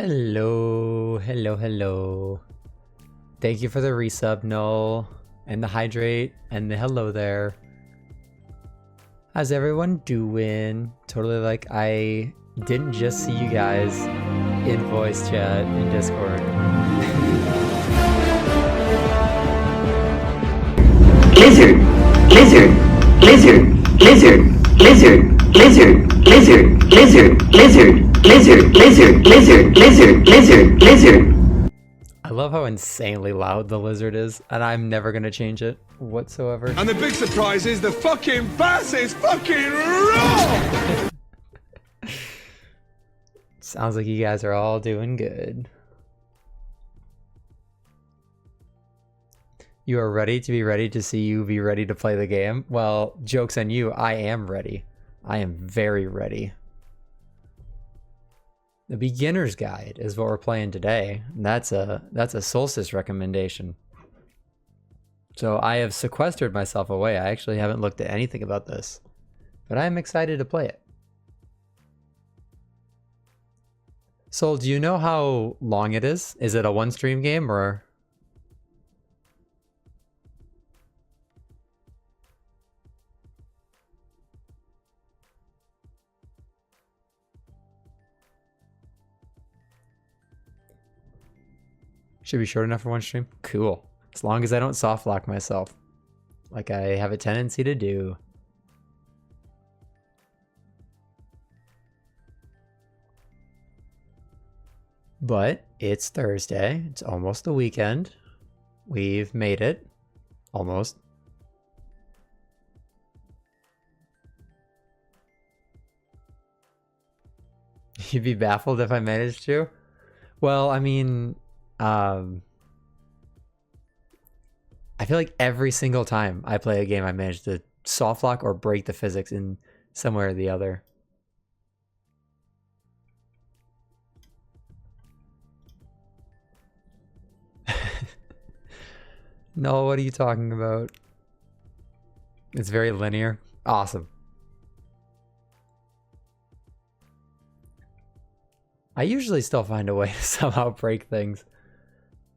Hello, hello, hello. Thank you for the resub, Null, and the hydrate, and the hello there. How's everyone doing? Totally like I didn't just see you guys in voice chat in Discord. Lizard, lizard, lizard, lizard, lizard, lizard, lizard, lizard, lizard, lizard, lizard, lizard, lizard, lizard, lizard. I love how insanely loud the lizard is, and I'm never gonna change it whatsoever. And the big surprise is the fucking bass is fucking raw! Sounds like you guys are all doing good. You are ready to be ready to see you be ready to play the game? Well, joke's on you, I am ready. I am very ready. The beginner's guide is what we're playing today. That's a solstice recommendation. So I have sequestered myself away. I actually haven't looked at anything about this, but I'm excited to play it. Sol, do you know how long it is? Is it a one stream game or? Should be short enough for one stream? Cool. As long as I don't soft lock myself, like I have a tendency to do. But it's Thursday. It's almost the weekend. We've made it. Almost. You'd be baffled if I managed to? Well, I mean, I feel like every single time I play a game, I manage to soft lock or break the physics in some way or the other. No, what are you talking about? It's very linear. Awesome. I usually still find a way to somehow break things.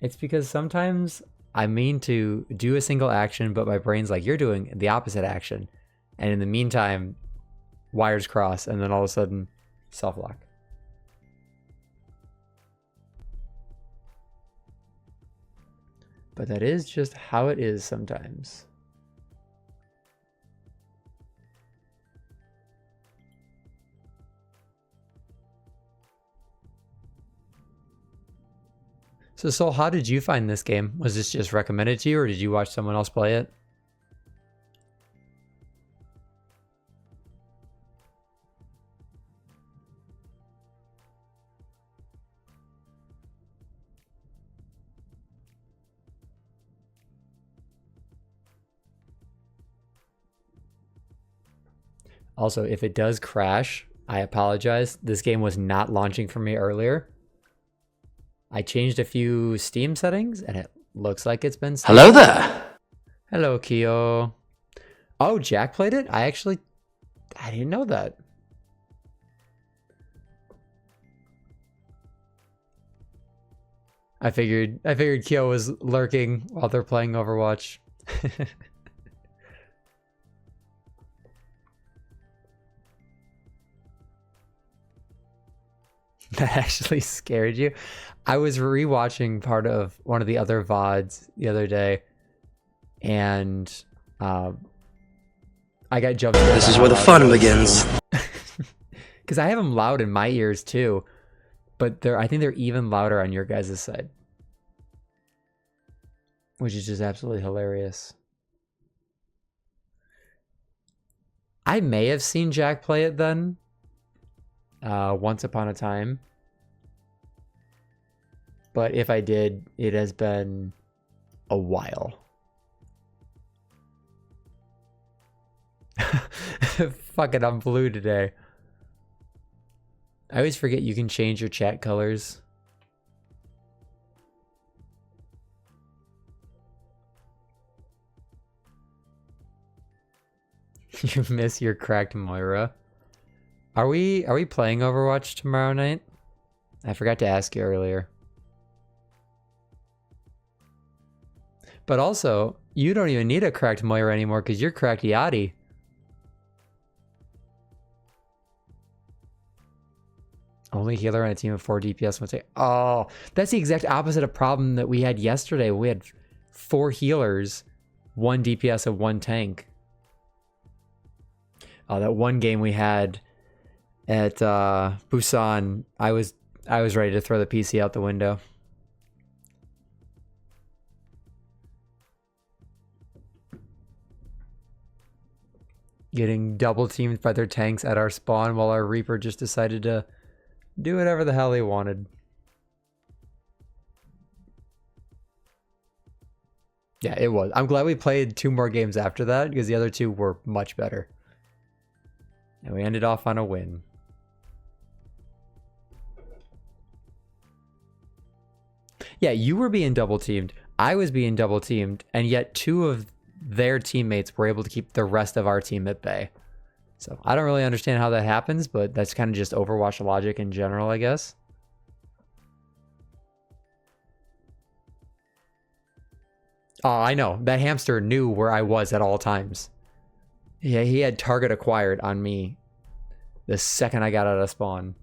It's because sometimes I mean to do a single action, but my brain's like, you're doing the opposite action. And in the meantime, wires cross, and then all of a sudden, soft lock. But that is just how it is sometimes. So Sol, how did you find this game? Was this just recommended to you, or did you watch someone else play it? Also, if it does crash, I apologize. This game was not launching for me earlier. I changed a few Steam settings, and it looks like it's been... Hello there. Hello, Kyo. Oh, Jack played it? I didn't know that. I figured Kyo was lurking while they're playing Overwatch. That actually scared you? I was rewatching part of one of the other VODs the other day, and I got jumped. This is where the fun begins. Because I have them loud in my ears too, but I think they're even louder on your guys' side, which is just absolutely hilarious. I may have seen Jack play it then, once upon a time. But if I did, it has been a while. Fuck it, I'm blue today. I always forget you can change your chat colors. You miss your cracked Moira. Are we playing Overwatch tomorrow night? I forgot to ask you earlier. But also, you don't even need a cracked Moira anymore because you're cracked Yachty. Only healer on a team of 4 DPS will take. Oh, that's the exact opposite of problem that we had yesterday. We had 4 healers, 1 DPS, and 1 tank. Oh, that one game we had at Busan, I was ready to throw the PC out the window. Getting double teamed by their tanks at our spawn while our Reaper just decided to do whatever the hell he wanted. Yeah, it was. I'm glad we played 2 more games after that because the other 2 were much better. And we ended off on a win. Yeah, you were being double teamed. I was being double teamed. And yet 2 of their teammates were able to keep the rest of our team at bay. So I don't really understand how that happens, but that's kind of just Overwatch logic in general, I guess. Oh, I know. That hamster knew where I was at all times. Yeah, he had target acquired on me the second I got out of spawn.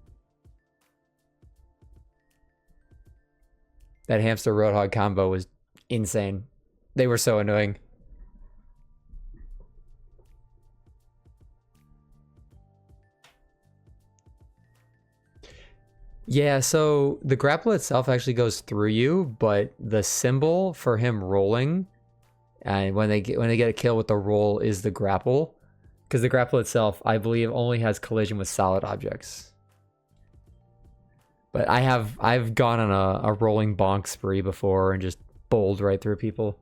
That hamster roadhog combo was insane. They were so annoying. Yeah, so the grapple itself actually goes through you, but the symbol for him rolling, and when they get a kill with the roll, is the grapple, because the grapple itself, I believe, only has collision with solid objects. But I've gone on a rolling bonk spree before and just bowled right through people.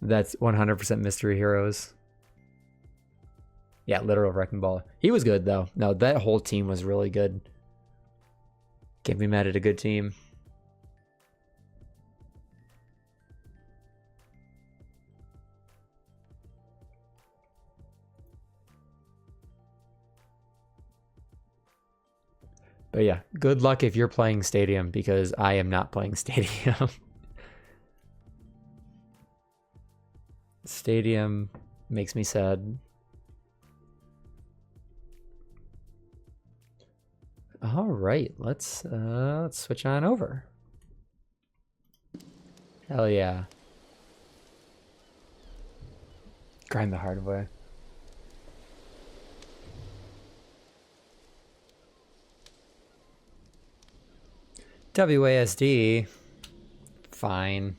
That's 100% Mystery Heroes. Yeah, literal wrecking ball. He was good though. No, that whole team was really good. Can't be mad at a good team. But yeah, good luck if you're playing Stadium, because I am not playing Stadium. Stadium makes me sad. All right, let's switch on over. Hell yeah. Grind the hard way. WASD. Fine.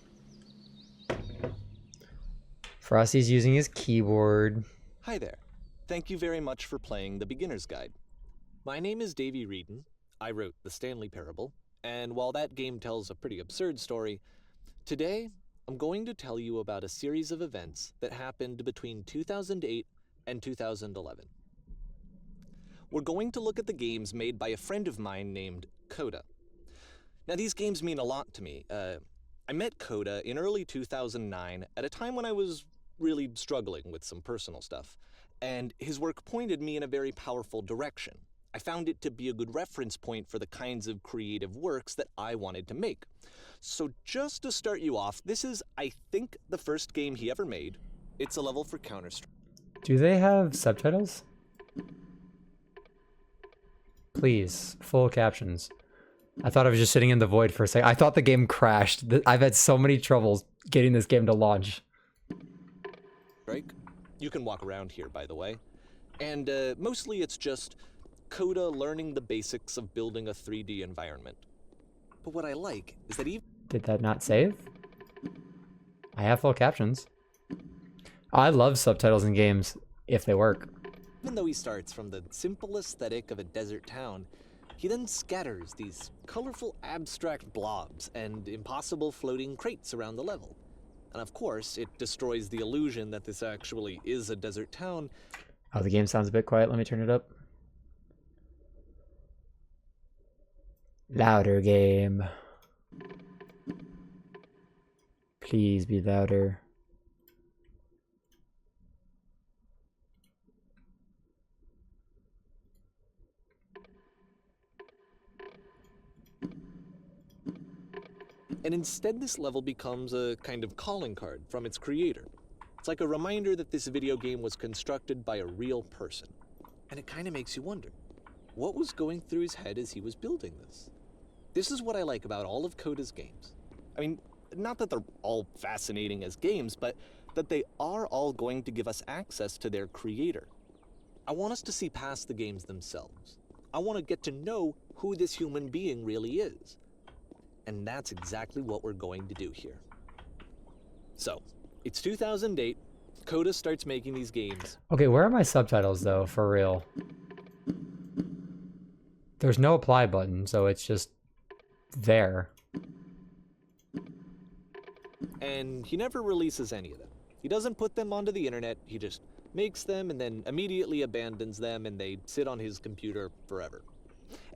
Frosty's using his keyboard. Hi there. Thank you very much for playing the Beginner's Guide. My name is Davey Reedon. I wrote The Stanley Parable, and while that game tells a pretty absurd story, today I'm going to tell you about a series of events that happened between 2008 and 2011. We're going to look at the games made by a friend of mine named Coda. Now, these games mean a lot to me. I met Coda in early 2009 at a time when I was really struggling with some personal stuff, and his work pointed me in a very powerful direction. I found it to be a good reference point for the kinds of creative works that I wanted to make. So just to start you off, this is, I think, the first game he ever made. It's a level for Counter-Strike. Do they have subtitles? Please, full captions. I thought I was just sitting in the void for a second. I thought the game crashed. I've had so many troubles getting this game to launch. You can walk around here, by the way. And mostly it's just Coda learning the basics of building a 3D environment. But what I like is that even... Did that not save? I have full captions. I love subtitles in games, if they work. Even though he starts from the simple aesthetic of a desert town, he then scatters these colorful abstract blobs and impossible floating crates around the level. And of course, it destroys the illusion that this actually is a desert town. Oh, the game sounds a bit quiet. Let me turn it up. Louder, game. Please be louder. And instead this level becomes a kind of calling card from its creator. It's like a reminder that this video game was constructed by a real person. And it kind of makes you wonder, what was going through his head as he was building this? This is what I like about all of Coda's games. I mean, not that they're all fascinating as games, but that they are all going to give us access to their creator. I want us to see past the games themselves. I want to get to know who this human being really is. And that's exactly what we're going to do here. So, it's 2008. Coda starts making these games. Okay, where are my subtitles though, for real? There's no apply button, so it's just there. And he never releases any of them. He doesn't put them onto the internet, he just makes them and then immediately abandons them and they sit on his computer forever.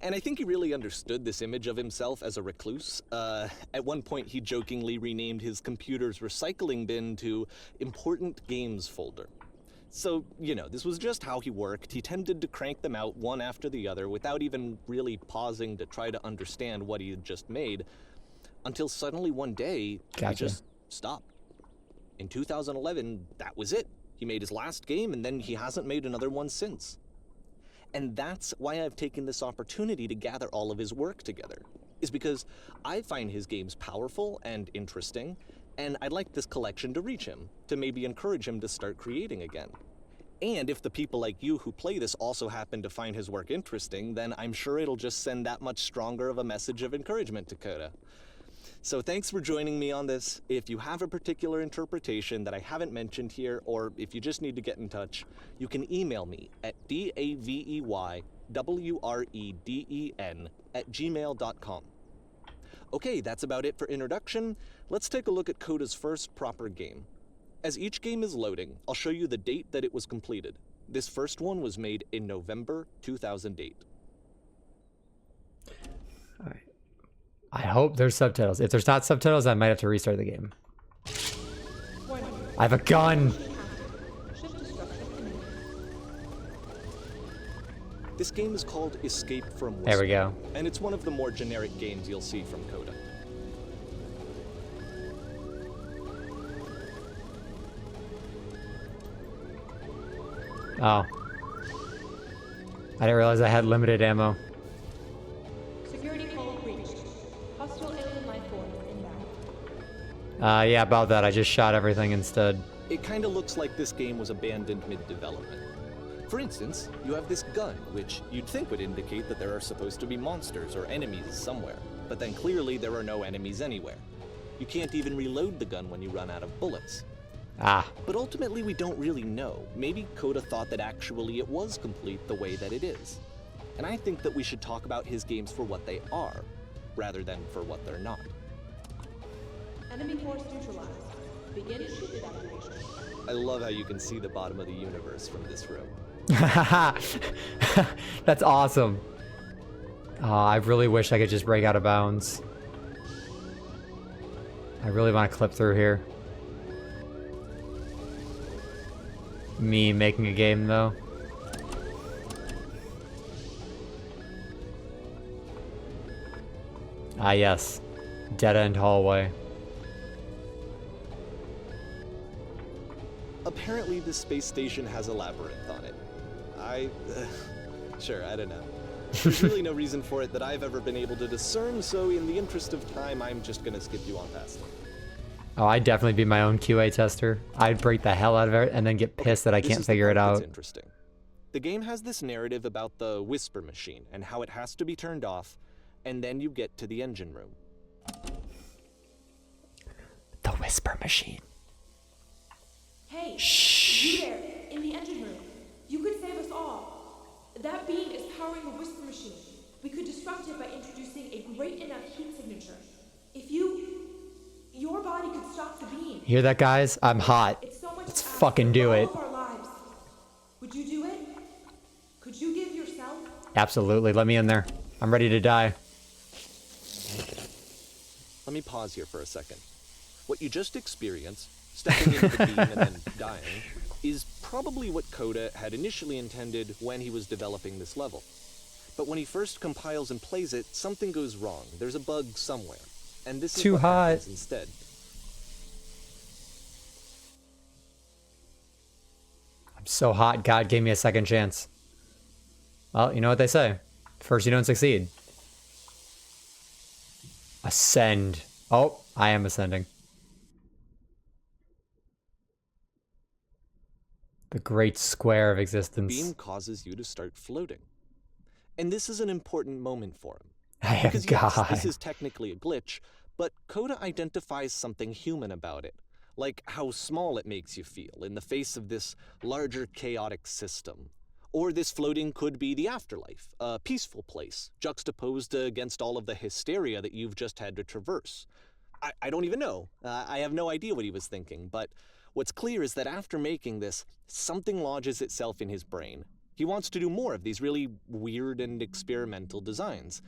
And I think he really understood this image of himself as a recluse. At one point he jokingly renamed his computer's recycling bin to Important Games Folder. So, you know, this was just how he worked. He tended to crank them out one after the other without even really pausing to try to understand what he had just made, until suddenly one day, Gotcha. he just stopped. In 2011, that was it. He made his last game and then he hasn't made another one since. And that's why I've taken this opportunity to gather all of his work together, is because I find his games powerful and interesting, and I'd like this collection to reach him, to maybe encourage him to start creating again. And if the people like you who play this also happen to find his work interesting, then I'm sure it'll just send that much stronger of a message of encouragement to Coda. So thanks for joining me on this. If you have a particular interpretation that I haven't mentioned here, or if you just need to get in touch, you can email me at daveyWreden@gmail.com. Okay, that's about it for introduction. Let's take a look at Coda's first proper game. As each game is loading, I'll show you the date that it was completed. This first one was made in November 2008. All right. I hope there's subtitles. If there's not subtitles, I might have to restart the game. I have a gun! This game is called Escape from Whisper. There we go. And it's one of the more generic games you'll see from Coda. Oh. I didn't realize I had limited ammo. Security call reached. Hostile alien life form inbound. Yeah, about that. I just shot everything instead. It kinda looks like this game was abandoned mid-development. For instance, you have this gun, which you'd think would indicate that there are supposed to be monsters or enemies somewhere, but then clearly there are no enemies anywhere. You can't even reload the gun when you run out of bullets. Ah. But ultimately we don't really know. Maybe Coda thought that actually it was complete the way that it is. And I think that we should talk about his games for what they are, rather than for what they're not. Enemy force neutralized. Begin ship evacuation. I love how you can see the bottom of the universe from this room. That's awesome. I really wish I could just break out of bounds. I really want to clip through here. Me making a game though. Ah yes. Dead end hallway. Apparently this space station has a labyrinth on it. Sure, I don't know. There's really no reason for it that I've ever been able to discern, so in the interest of time, I'm just gonna skip you on past it. Oh, I'd definitely be my own QA tester. I'd break the hell out of it and then get pissed that I can't figure it out. That's interesting. The game has this narrative about the whisper machine and how it has to be turned off, and then you get to the engine room. The whisper machine. Hey, you there, in the engine room. You could save us all. That beam is powering the whisper machine. We could disrupt it by introducing a great enough heat signature. If your body could stop the beam. Hear that, guys? I'm hot. It's so much Let's faster fucking do for all it. of our lives. Would you do it? Could you give yourself? Absolutely. Let me in there. I'm ready to die. Let me pause here for a second. What you just experienced, stepping into the beam and then dying, is probably what Coda had initially intended when he was developing this level. But when he first compiles and plays it, something goes wrong. There's a bug somewhere. And this is Too what hot. happens instead. I'm so hot. God gave me a second chance. Well, you know what they say. First you don't succeed. Ascend. Oh, I am ascending. The great square of existence. Beam causes you to start floating. And this is an important moment for him. I am Because yes, God. this is technically a glitch, but Coda identifies something human about it, like how small it makes you feel in the face of this larger chaotic system. Or this floating could be the afterlife, a peaceful place, juxtaposed against all of the hysteria that you've just had to traverse. I don't even know. I have no idea what he was thinking, but what's clear is that after making this, something lodges itself in his brain. He wants to do more of these really weird and experimental designs.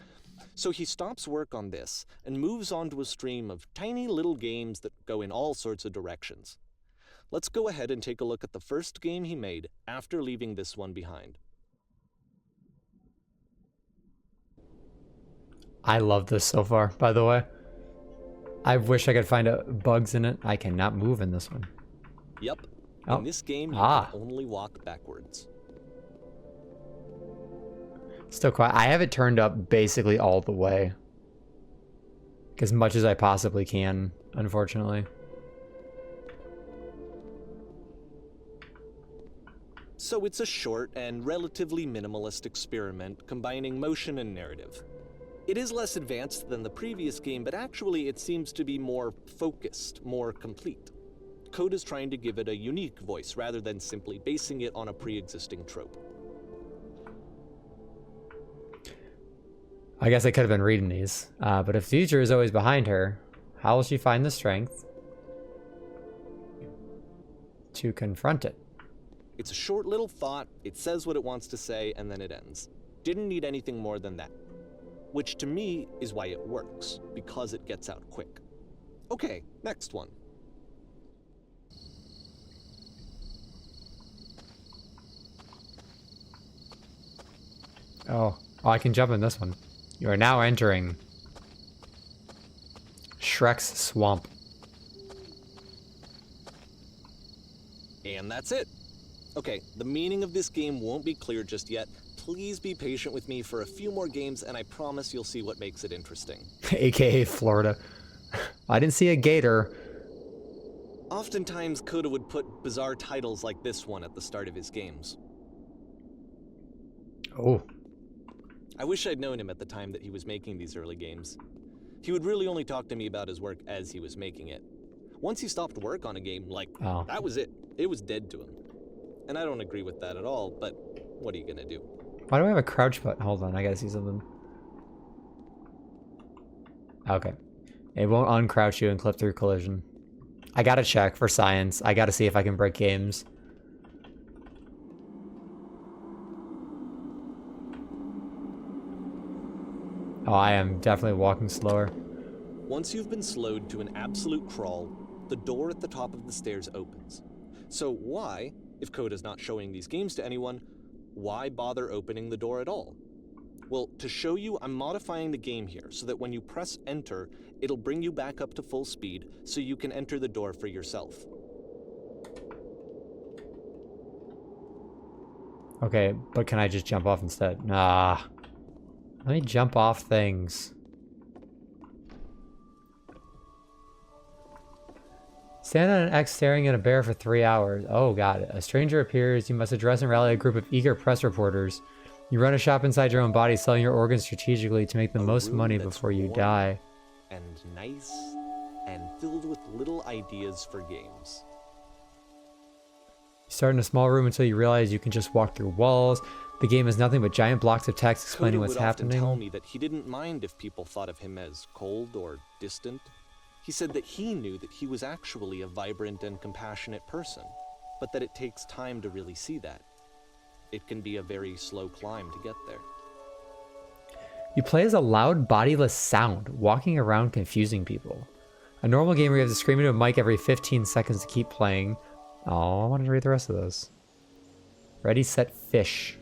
So he stops work on this and moves on to a stream of tiny little games that go in all sorts of directions. Let's go ahead and take a look at the first game he made after leaving this one behind. I love this so far, by the way. I wish I could find bugs in it. I cannot move in this one. Yep. Oh. In this game, you Ah. can only walk backwards. Still quiet. I have it turned up basically all the way. As much as I possibly can, unfortunately. So it's a short and relatively minimalist experiment combining motion and narrative. It is less advanced than the previous game, but actually it seems to be more focused, more complete. Coda's trying to give it a unique voice rather than simply basing it on a pre-existing trope. I guess I could have been reading these. But if future is always behind her, how will she find the strength to confront it? It's a short little thought, it says what it wants to say, and then it ends. Didn't need anything more than that. Which to me is why it works, because it gets out quick. Okay, next one. Oh, I can jump in this one. You are now entering Shrek's Swamp. And that's it. Okay, the meaning of this game won't be clear just yet. Please be patient with me for a few more games, and I promise you'll see what makes it interesting. AKA Florida. I didn't see a gator. Oftentimes, Coda would put bizarre titles like this one at the start of his games. Oh. I wish I'd known him at the time that he was making these early games. He would really only talk to me about his work as he was making it. Once he stopped work on a game, that was it. It was dead to him. And I don't agree with that at all, but what are you gonna do? Why do I have a crouch button? Hold on, I gotta see something. Okay. It won't uncrouch you and clip through collision. I gotta check for science. I gotta see if I can break games. Oh, I am definitely walking slower. Once you've been slowed to an absolute crawl, the door at the top of the stairs opens. So why, if Coda's not showing these games to anyone, why bother opening the door at all? Well, to show you, I'm modifying the game here so that when you press enter, it'll bring you back up to full speed so you can enter the door for yourself. Okay, but can I just jump off instead? Nah. Let me jump off things. Stand on an X staring at a bear for 3 hours. Oh god. A stranger appears. You must address and rally a group of eager press reporters. You run a shop inside your own body, selling your organs strategically to make the most money before you die. And nice, and filled with little ideas for games. You start in a small room until you realize you can just walk through walls. The game is nothing but giant blocks of text explaining Coda what's would often happening. tell me that he didn't mind if people thought of him as cold or distant. He said that he knew that he was actually a vibrant and compassionate person, but that it takes time to really see that. It can be a very slow climb to get there. You play as a loud, bodiless sound, walking around confusing people. A normal game where you have to scream into a mic every 15 seconds to keep playing. Oh, I wanted to read the rest of those. Ready, set, fish.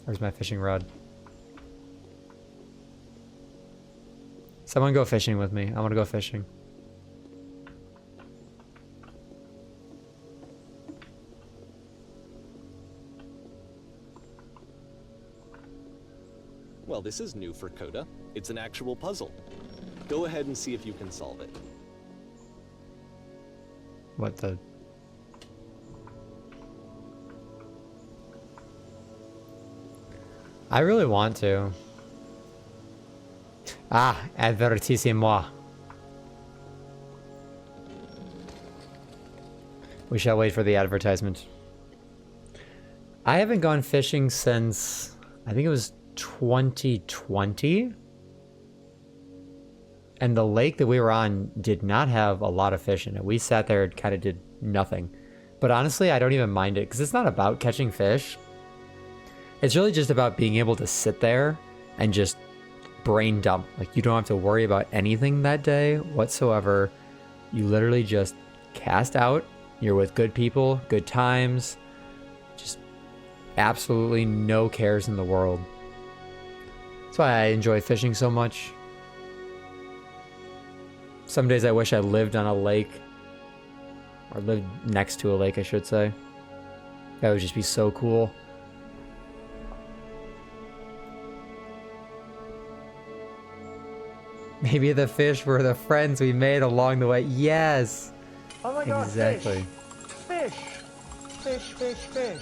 Where's my fishing rod? Someone go fishing with me. I want to go fishing. Well, this is new for Coda. It's an actual puzzle. Go ahead and see if you can solve it. What the? I really want to. Ah, avertissez-moi. We shall wait for the advertisement. I haven't gone fishing since, I think it was 2020. And the lake that we were on did not have a lot of fish in it. We sat there and kind of did nothing. But honestly, I don't even mind it because it's not about catching fish. It's really just about being able to sit there and just brain dump. Like, you don't have to worry about anything that day whatsoever. You literally just cast out. You're with good people, good times. Just absolutely no cares in the world. That's why I enjoy fishing so much. Some days I wish I lived on a lake. Or lived next to a lake, I should say. That would just be so cool. Maybe the fish were the friends we made along the way. Yes! Oh my god, exactly. Fish! Fish, fish, fish.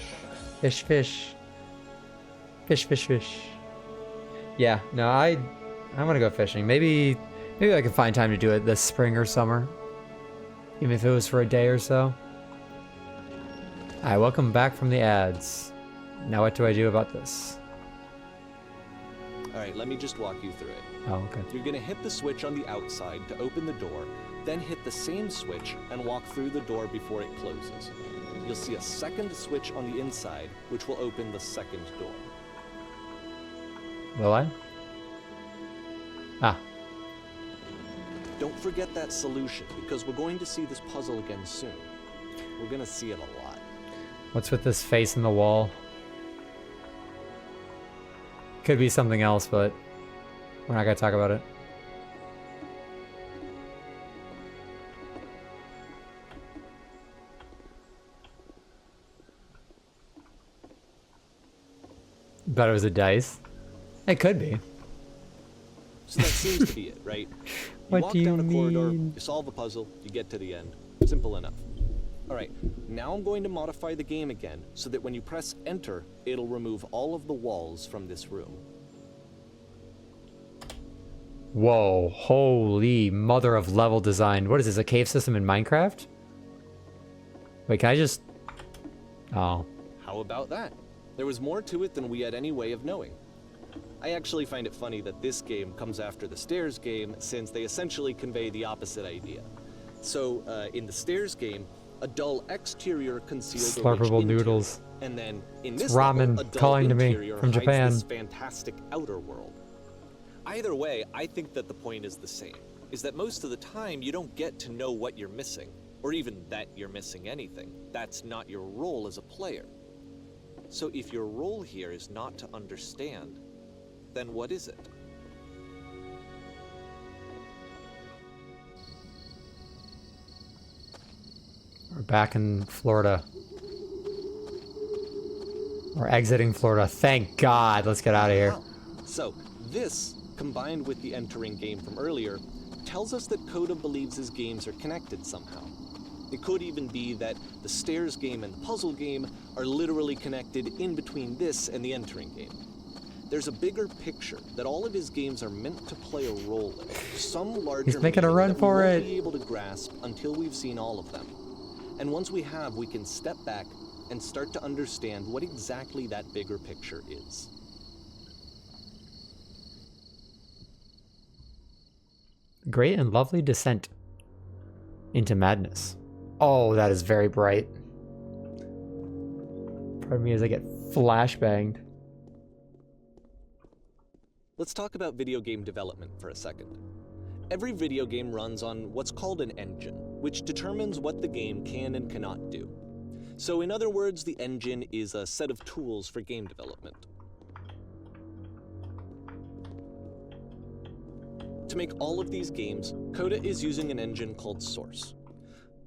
Fish, fish. Fish, fish, fish. Yeah, no, I want to go fishing. Maybe I can find time to do it this spring or summer. Even if it was for a day or so. Alright, welcome back from the ads. Now what do I do about this? Alright, let me just walk you through it. Oh, okay. You're gonna hit the switch on the outside to open the door, then hit the same switch and walk through the door before it closes. You'll see a second switch on the inside, which will open the second door. Will I? Ah. Don't forget that solution, because we're going to see this puzzle again soon. We're gonna see it a lot. What's with this face in the wall? Could be something else, but we're not gonna talk about it. Bet it was a dice. It could be. So that seems to be it, right? You What walk do you down a corridor, mean? you solve a puzzle, you get to the end. Simple enough. Alright, now I'm going to modify the game again so that when you press enter, it'll remove all of the walls from this room. Whoa, holy mother of level design. What is this, a cave system in Minecraft? Wait, can I just... Oh. How about that? There was more to it than we had any way of knowing. I actually find it funny that this game comes after the Stairs game, since they essentially convey the opposite idea. So, in the Stairs game, a dull exterior conceals a rich Slurpable interior. noodles. And then, in It's this ramen level, a dull calling to me interior from hides Japan. this fantastic outer world. Either way, I think that the point is the same, is that most of the time you don't get to know what you're missing, or even that you're missing anything. That's not your role as a player. So if your role here is not to understand, then what is it? We're back in Florida. We're exiting Florida. Thank God. Let's get out of here. So this, combined with the entering game from earlier, tells us that Coda believes his games are connected somehow. It could even be that the Stairs game and the puzzle game are literally connected in between this and the entering game. There's a bigger picture that all of his games are meant to play a role in. Some larger He's making a meaning run that we for won't it. be able to grasp until we've seen all of them. And once we have, we can step back and start to understand what exactly that bigger picture is. Great and lovely descent into madness. Oh, that is very bright. Pardon me as I get flashbanged. Let's talk about video game development for a second. Every video game runs on what's called an engine, which determines what the game can and cannot do. So in other words, the engine is a set of tools for game development. To make all of these games, Coda is using an engine called Source.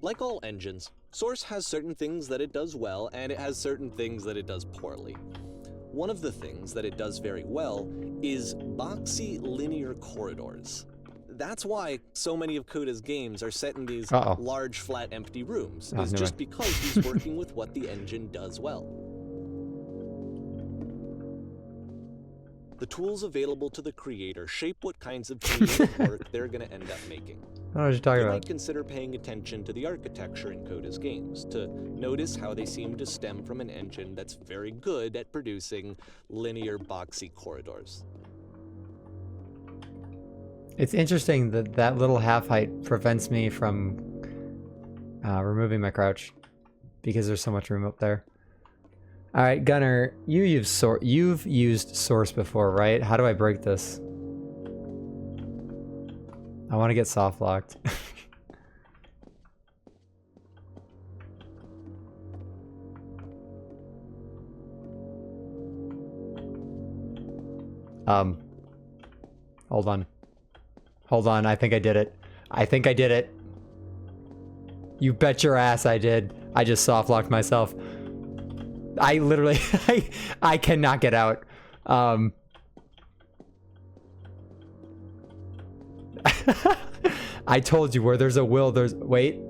Like all engines, Source has certain things that it does well, and it has certain things that it does poorly. One of the things that it does very well is boxy linear corridors. That's why so many of Coda's games are set in these large, flat, empty rooms, is just because he's working with what the engine does well. The tools available to the creator shape what kinds of changes of work they're going to end up making. What are you talking You about? might consider paying attention to the architecture in Coda's games to notice how they seem to stem from an engine that's very good at producing linear, boxy corridors. It's interesting that that little half height prevents me from removing my crouch because there's so much room up there. All right, Gunnar, you've used Source before, right? How do I break this? I want to get soft locked. Hold on. Hold on, I think I did it. I think I did it. You bet your ass I did. I just soft locked myself. I literally, I cannot get out. I told you where there's a will, there's, wait.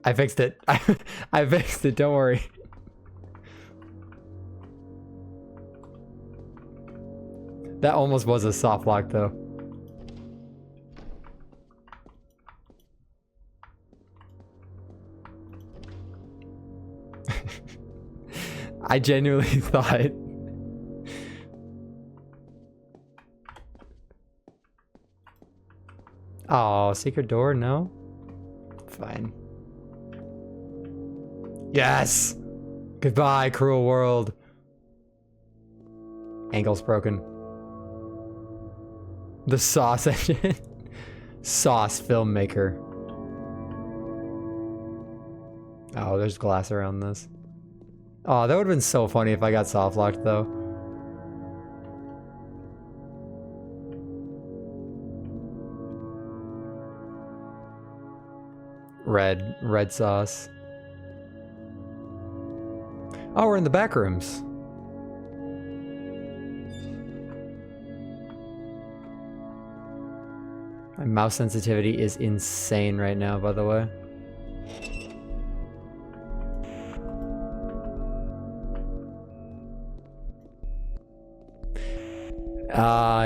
I fixed it. I fixed it, don't worry. That almost was a soft lock though. I genuinely thought. Oh, secret door? No? Fine. Yes! Goodbye, cruel world. Angle's broken. The sauce engine. Sauce filmmaker. Oh, there's glass around this. Oh, that would have been so funny if I got soft locked though. Red sauce. Oh, we're in the back rooms. My mouse sensitivity is insane right now, by the way.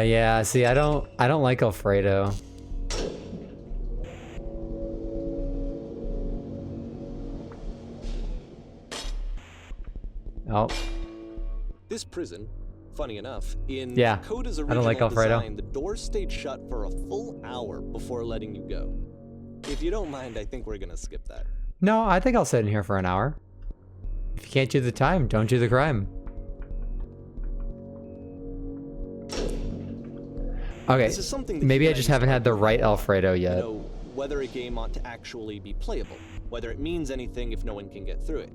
Yeah, see, I don't like Alfredo. Oh. This prison, funny enough, in Coda's I don't like original Alfredo. design, the doors stayed shut for a full hour before letting you go. If you don't mind, I think we're gonna skip that. No, I think I'll sit in here for an hour. If you can't do the time, don't do the crime. Okay, This is something that maybe you I and just used haven't to had the argue right about, Alfredo yet. You know, whether a game ought to actually be playable, whether it means anything if no one can get through it.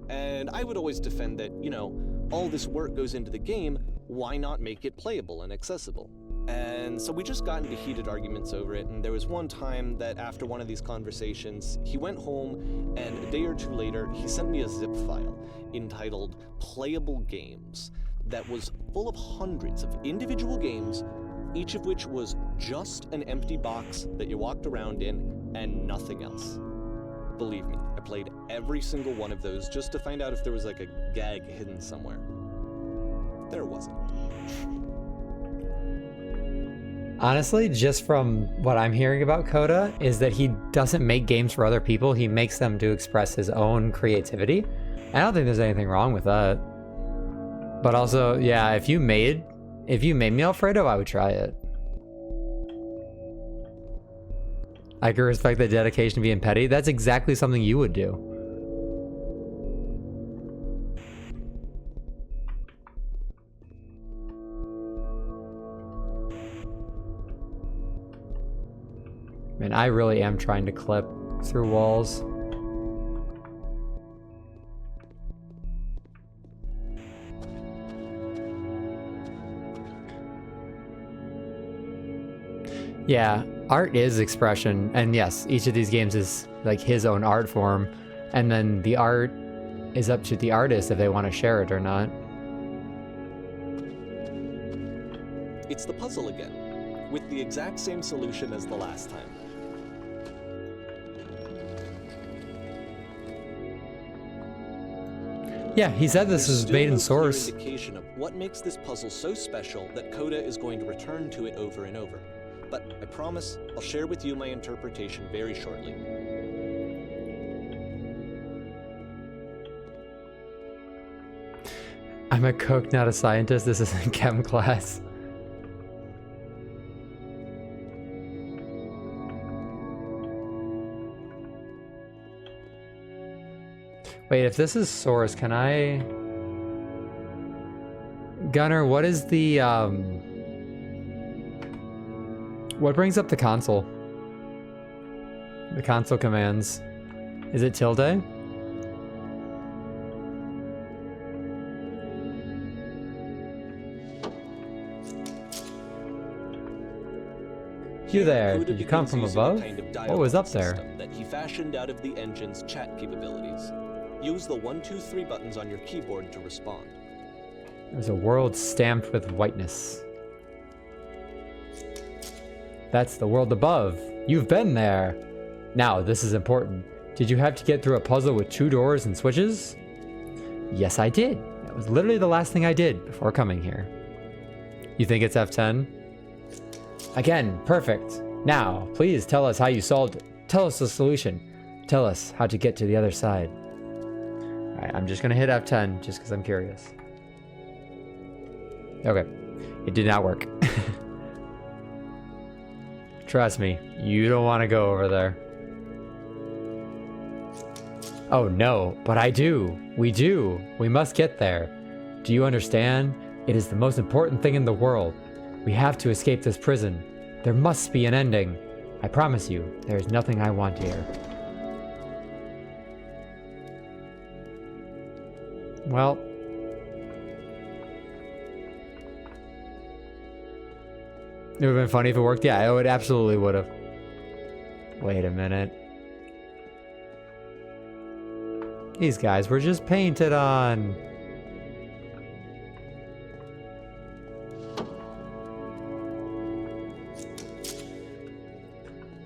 And I would always defend that, you know, all this work goes into the game, why not make it playable and accessible? And so we just got into heated arguments over it, and there was one time that after one of these conversations, he went home, and a day or two later, he sent me a zip file entitled Playable Games that was full of hundreds of individual games, each of which was just an empty box that you walked around in and nothing else. Believe me, I played every single one of those just to find out if there was like a gag hidden somewhere. There wasn't. Honestly, just from what I'm hearing about Coda, is that he doesn't make games for other people, he makes them to express his own creativity. I don't think there's anything wrong with that. But also, yeah, if you made me Alfredo, I would try it. I can respect the dedication to being petty. That's exactly something you would do. Man, I really am trying to clip through walls. Yeah, art is expression, and yes, each of these games is like his own art form, and then the art is up to the artist if they want to share it or not. It's the puzzle again, with the exact same solution as the last time. Yeah, he said this There's is made in still no clear source. indication of what makes this puzzle so special that Coda is going to return to it over and over. But I promise I'll share with you my interpretation very shortly. I'm a cook, not a scientist. This isn't chem class. Wait, if this is source, can I... Gunner, what is the, what brings up the console? The console commands. Is it tilde? You there, Coda did you come begins from using a above? kind of What was dialogue up there? system that he fashioned out of the engine's chat capabilities. Use the 1, 2, 3 buttons on your keyboard to respond. There's a world stamped with whiteness. That's the world above. You've been there. Now, this is important. Did you have to get through a puzzle with 2 doors and switches? Yes, I did. That was literally the last thing I did before coming here. You think it's F10? Again, perfect. Now, please tell us how you solved it. Tell us the solution. Tell us how to get to the other side. Alright, I'm just gonna hit F10 just because I'm curious. Okay, it did not work. Trust me, you don't want to go over there. Oh no, but I do. We do. We must get there. Do you understand? It is the most important thing in the world. We have to escape this prison. There must be an ending. I promise you, there is nothing I want here. Well, it would have been funny if it worked. Yeah, it absolutely would have. Wait a minute. These guys were just painted on.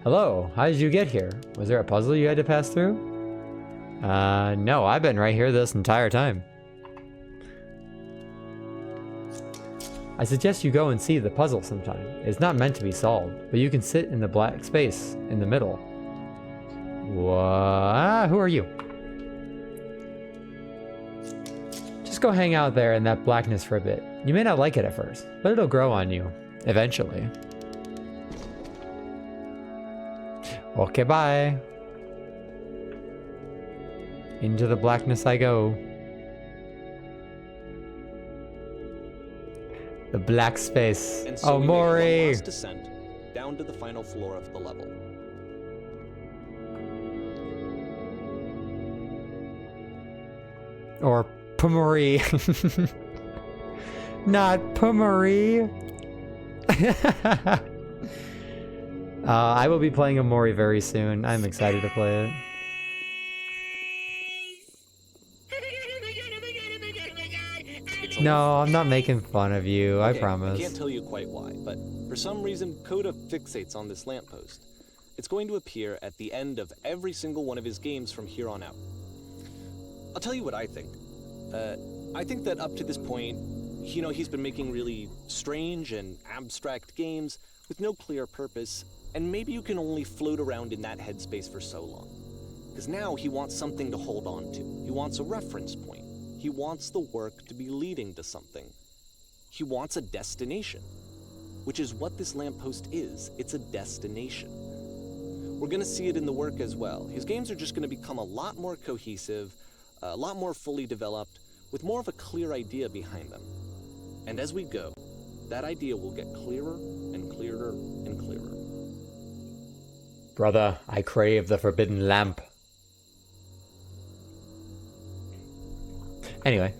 Hello, how did you get here? Was there a puzzle you had to pass through? No, I've been right here this entire time. I suggest you go and see the puzzle sometime. It's not meant to be solved, but you can sit in the black space in the middle. What? Who are you? Just go hang out there in that blackness for a bit. You may not like it at first, but it'll grow on you, eventually. Okay, bye. Into the blackness I go. The black space. And so Oh, we make one Mori! last descent down to the final floor of the level. Or Pumori. Not Pumori. I will be playing a Mori very soon. I'm excited to play it. It's No, I'm not making fun of you. I Okay, promise. I can't tell you quite why, but for some reason, Coda fixates on this lamppost. It's going to appear at the end of every single one of his games from here on out. I'll tell you what I think. I think that up to this point, you know, he's been making really strange and abstract games with no clear purpose, and maybe you can only float around in that headspace for so long. Because now he wants something to hold on to. He wants a reference point. He wants the work to be leading to something. He wants a destination, which is what this lamppost is. It's a destination. We're going to see it in the work as well. His games are just going to become a lot more cohesive, a lot more fully developed, with more of a clear idea behind them. And as we go, that idea will get clearer and clearer and clearer. Brother, I crave the forbidden lamp. Anyway.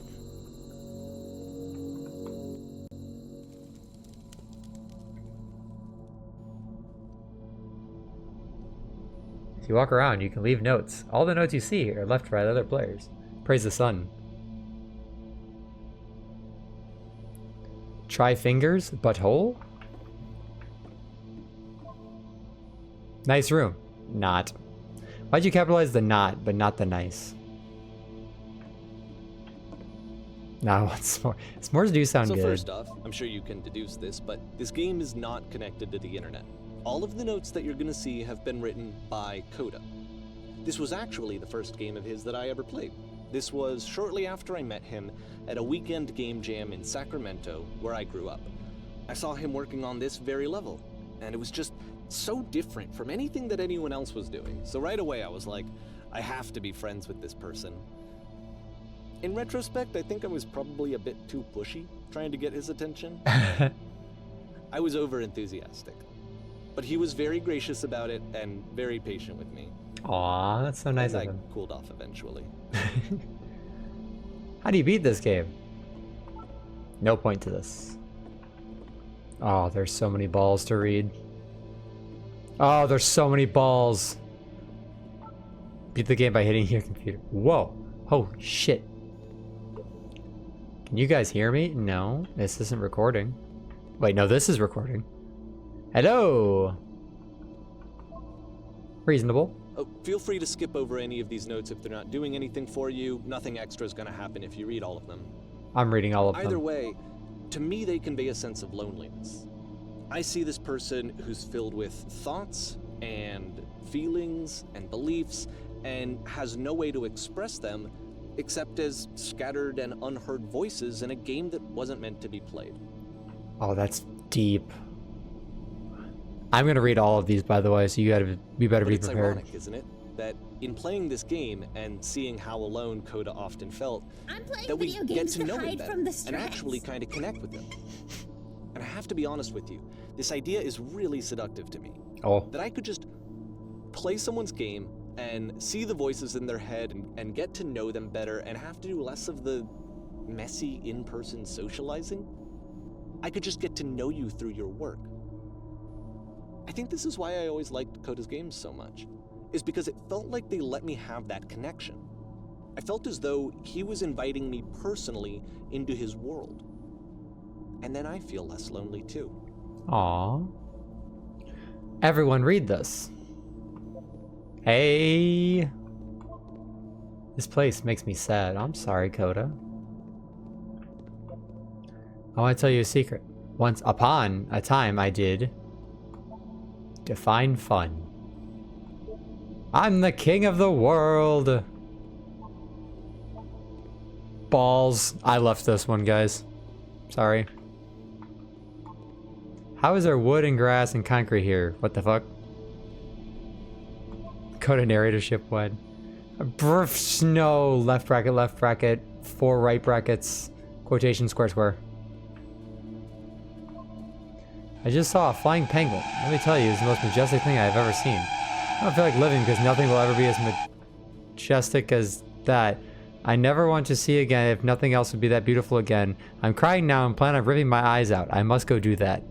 If you walk around, you can leave notes. All the notes you see are left by other players. Praise the sun. Try fingers, butthole? Nice room. Not. Why'd you capitalize the not, but not the nice? No, what's more? S'mores do sound good. So first off, I'm sure you can deduce this, but this game is not connected to the internet. All of the notes that you're gonna see have been written by Coda. This was actually the first game of his that I ever played. This was shortly after I met him at a weekend game jam in Sacramento, where I grew up. I saw him working on this very level, and it was just so different from anything that anyone else was doing. So right away I was like, I have to be friends with this person. In retrospect, I think I was probably a bit too pushy, trying to get his attention. I was over-enthusiastic. But he was very gracious about it and very patient with me. Aw, that's so nice and of him. I cooled off eventually. How do you beat this game? No point to this. Oh, there's so many balls to read. Oh, there's so many balls. Beat the game by hitting your computer. Whoa. Oh, shit. Can you guys hear me? No, this isn't recording. Wait, no, this is recording. Hello. Reasonable. Oh, feel free to skip over any of these notes if they're not doing anything for you. Nothing extra is going to happen if you read all of them. I'm reading all of them. Either way, to me they convey a sense of loneliness. I see this person who's filled with thoughts and feelings and beliefs and has no way to express them except as scattered and unheard voices in a game that wasn't meant to be played. Oh, that's deep. I'm gonna read all of these, by the way, so you better be prepared. It's ironic, isn't it, that in playing this game and seeing how alone Coda often felt, that we get to know him better and actually kind of connect with him. And I have to be honest with you, this idea is really seductive to me. Oh. That I could just play someone's game and see the voices in their head and get to know them better and have to do less of the messy in-person socializing. I could just get to know you through your work. I think this is why I always liked Coda's games so much, is because it felt like they let me have that connection. I felt as though he was inviting me personally into his world. And then I feel less lonely too. Aww. Everyone read this. Hey. This place makes me sad. I'm sorry, Coda. I want to tell you a secret. Once upon a time I did define fun. I'm the king of the world. Balls. I left this one, guys. Sorry. How is there wood and grass and concrete here? What the fuck? Coda narratorship wed. Brf, snow. Left bracket, 4 right brackets, quotation, square, square. I just saw a flying penguin. Let me tell you, it's the most majestic thing I've ever seen. I don't feel like living because nothing will ever be as majestic as that. I never want to see again if nothing else would be that beautiful again. I'm crying now and plan on ripping my eyes out. I must go do that.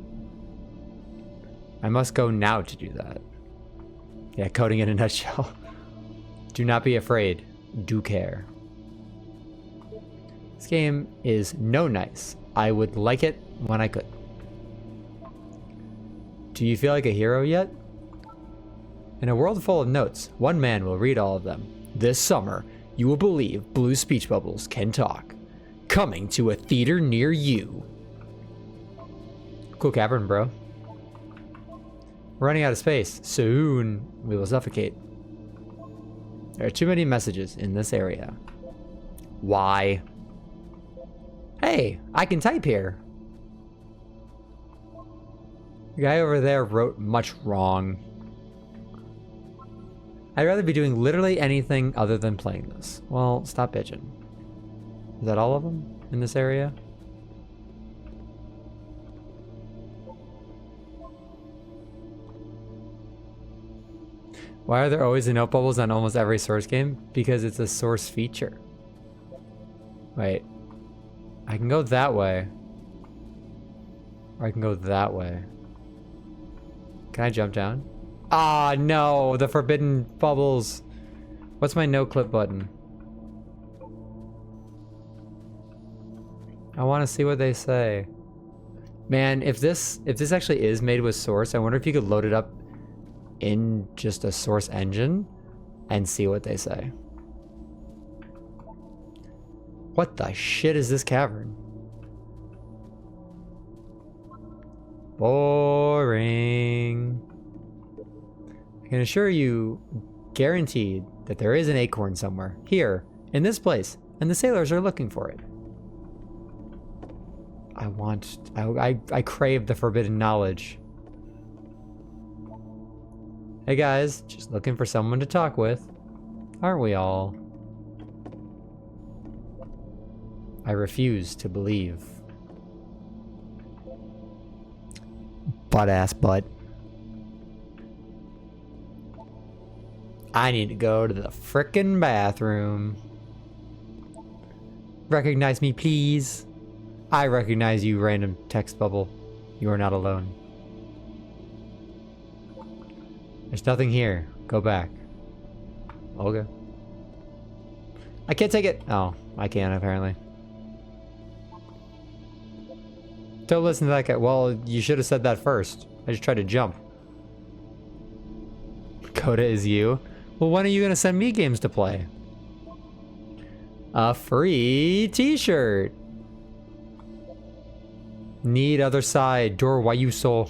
I must go now to do that. Yeah, coding in a nutshell. Do not be afraid. Do care. This game is no nice. I would like it when I could. Do you feel like a hero yet? In a world full of notes, one man will read all of them. This summer, you will believe blue speech bubbles can talk. Coming to a theater near you. Cool cavern, bro. We're running out of space. Soon, we will suffocate. There are too many messages in this area. Why? Hey, I can type here. The guy over there wrote much wrong. I'd rather be doing literally anything other than playing this. Well, stop bitching. Is that all of them in this area? Why are there always the note bubbles on almost every Source game? Because it's a Source feature. Wait. I can go that way. Or I can go that way. Can I jump down? Ah, no, the forbidden bubbles. What's my no clip button? I want to see what they say. Man, if this actually is made with Source, I wonder if you could load it up in just a Source engine and see what they say. What the shit is this cavern? Boring. I can assure you, guaranteed, that there is an acorn somewhere. Here, in this place. And the sailors are looking for it. I crave the forbidden knowledge. Hey guys, just looking for someone to talk with. Aren't we all? I refuse to believe. Butt-ass butt. I need to go to the frickin' bathroom. Recognize me, please. I recognize you, random text bubble. You are not alone. There's nothing here. Go back. Okay. I can't take it. Oh, I can apparently. Don't listen to that guy. Well, you should have said that first. I just tried to jump. Coda is you. Well, when are you going to send me games to play? A free t-shirt. Need other side. Door, why you so?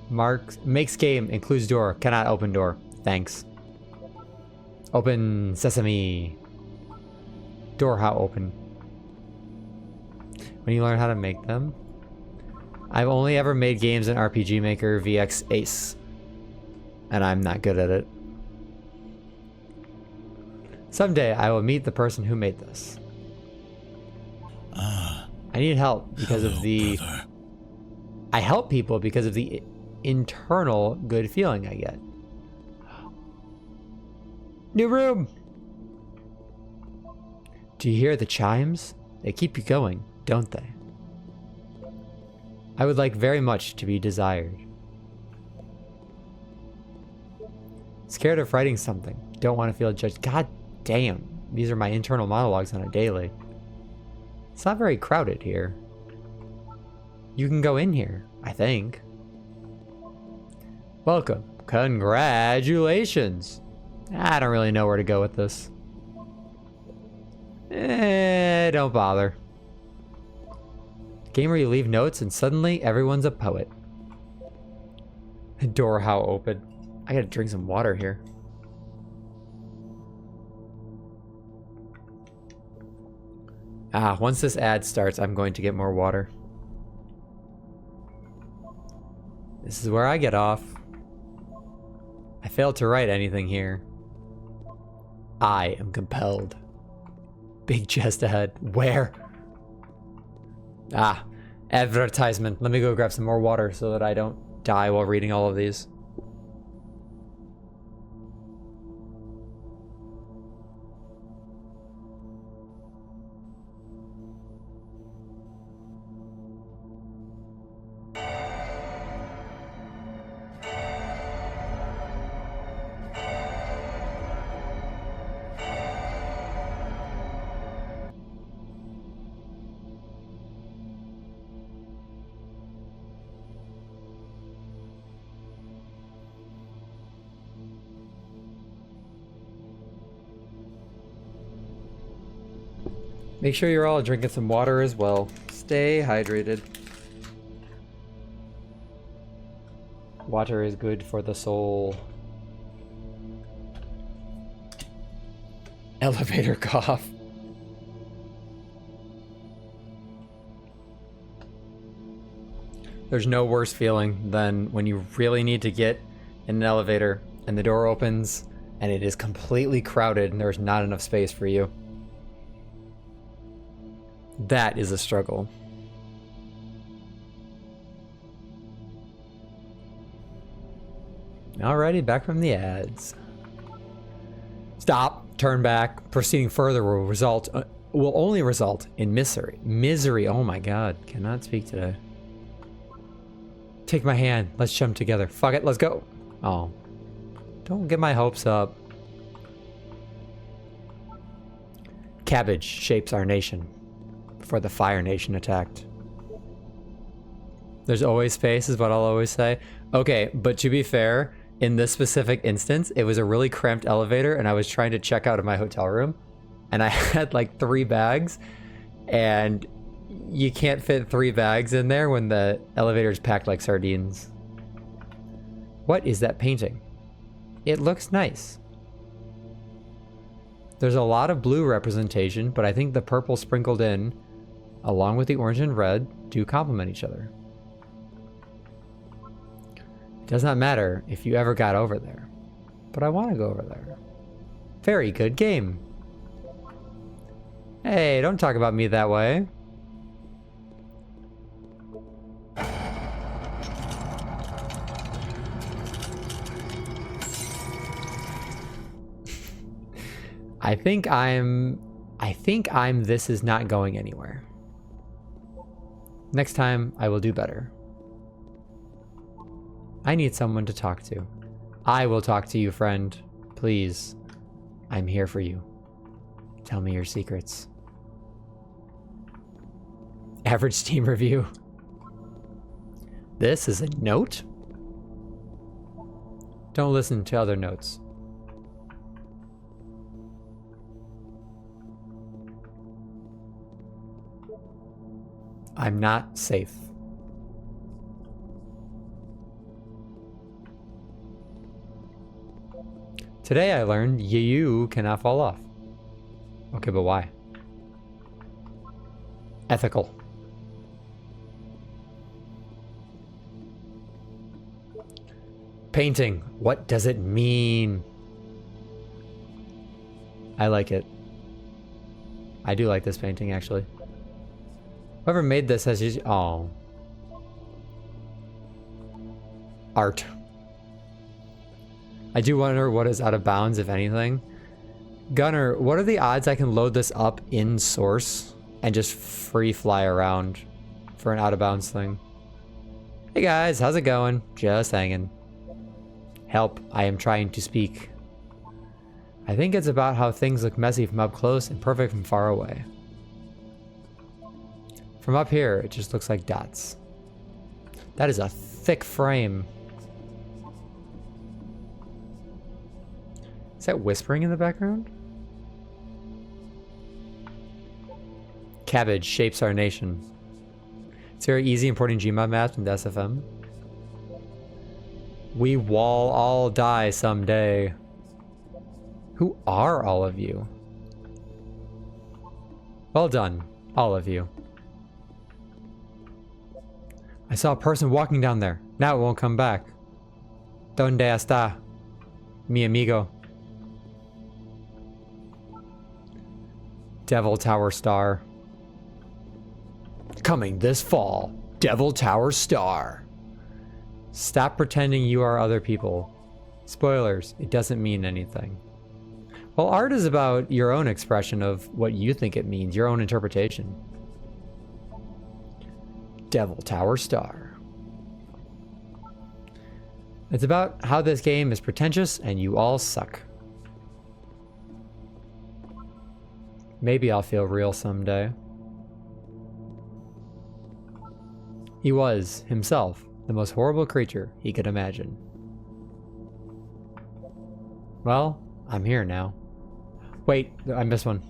Mark makes game, includes door. Cannot open door. Thanks. Open sesame. Door, how open? When you learn how to make them? I've only ever made games in RPG Maker VX Ace. And I'm not good at it. Someday I will meet the person who made this. I need help because of the... brother. I help people because of the internal good feeling I get. New room! Do you hear the chimes? They keep you going, don't they? I would like very much to be desired. Scared of writing something. Don't want to feel judged. God damn. These are my internal monologues on a daily. It's not very crowded here. You can go in here, I think. Welcome. Congratulations. I don't really know where to go with this. Don't bother. Game where you leave notes and suddenly everyone's a poet. Door how open. I gotta drink some water here. Once this ad starts, I'm going to get more water. This is where I get off. I failed to write anything here. I am compelled. Big chest ahead. Where? Advertisement. Let me go grab some more water so that I don't die while reading all of these. Make sure you're all drinking some water as well. Stay hydrated. Water is good for the soul. Elevator cough. There's no worse feeling than when you really need to get in an elevator and the door opens and it is completely crowded and there's not enough space for you. That is a struggle. Alrighty, back from the ads. Stop. Turn back. Proceeding further will only result in misery. Misery. Oh my god. Cannot speak today. Take my hand. Let's jump together. Fuck it. Let's go. Oh. Don't get my hopes up. Cabbage shapes our nation before the Fire Nation attacked. There's always space is what I'll always say. Okay, but to be fair, in this specific instance, it was a really cramped elevator and I was trying to check out of my hotel room and I had like 3 bags and you can't fit 3 bags in there when the elevator's packed like sardines. What is that painting? It looks nice. There's a lot of blue representation, but I think the purple sprinkled in, along with the orange and red, do complement each other. It does not matter if you ever got over there, but I want to go over there. Very good game. Hey, don't talk about me that way. I think I'm this is not going anywhere. Next time I will do better. I need someone to talk to. I will talk to you, friend. Please. I'm here for you. Tell me your secrets. Average Steam review. This is a note? Don't listen to other notes. I'm not safe. Today I learned you cannot fall off. Okay, but why? Ethical. Painting. What does it mean? I like it. I do like this painting, actually. Whoever made this has used... Oh. Art. I do wonder what is out of bounds, if anything. Gunner, what are the odds I can load this up in source and just free fly around for an out of bounds thing? Hey guys, how's it going? Just hanging. Help, I am trying to speak. I think it's about how things look messy from up close and perfect from far away. From up here, it just looks like dots. That is a thick frame. Is that whispering in the background? Cabbage shapes our nation. It's very easy importing Gmod maps into SFM. We will all die someday. Who are all of you? Well done, all of you. I saw a person walking down there. Now it won't come back. ¿Dónde está mi amigo? Devil Tower Star. Coming this fall, Devil Tower Star. Stop pretending you are other people. Spoilers, it doesn't mean anything. Well, art is about your own expression of what you think it means, your own interpretation. Devil Tower Star. It's about how this game is pretentious and you all suck. Maybe I'll feel real someday. He was, himself, the most horrible creature he could imagine. Well, I'm here now. Wait, I missed one.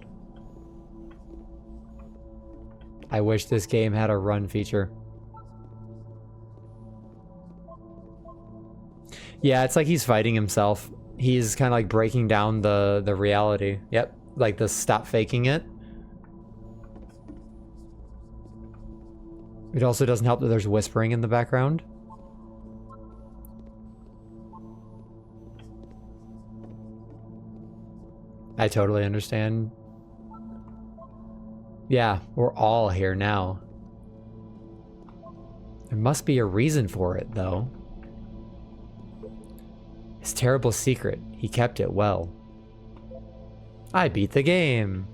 I wish this game had a run feature. Yeah, it's like he's fighting himself. He's kind of like breaking down the reality. Yep, like the stop faking it. It also doesn't help that there's whispering in the background. I totally understand. Yeah, we're all here now. There must be a reason for it, though. His terrible secret, he kept it well. I beat the game.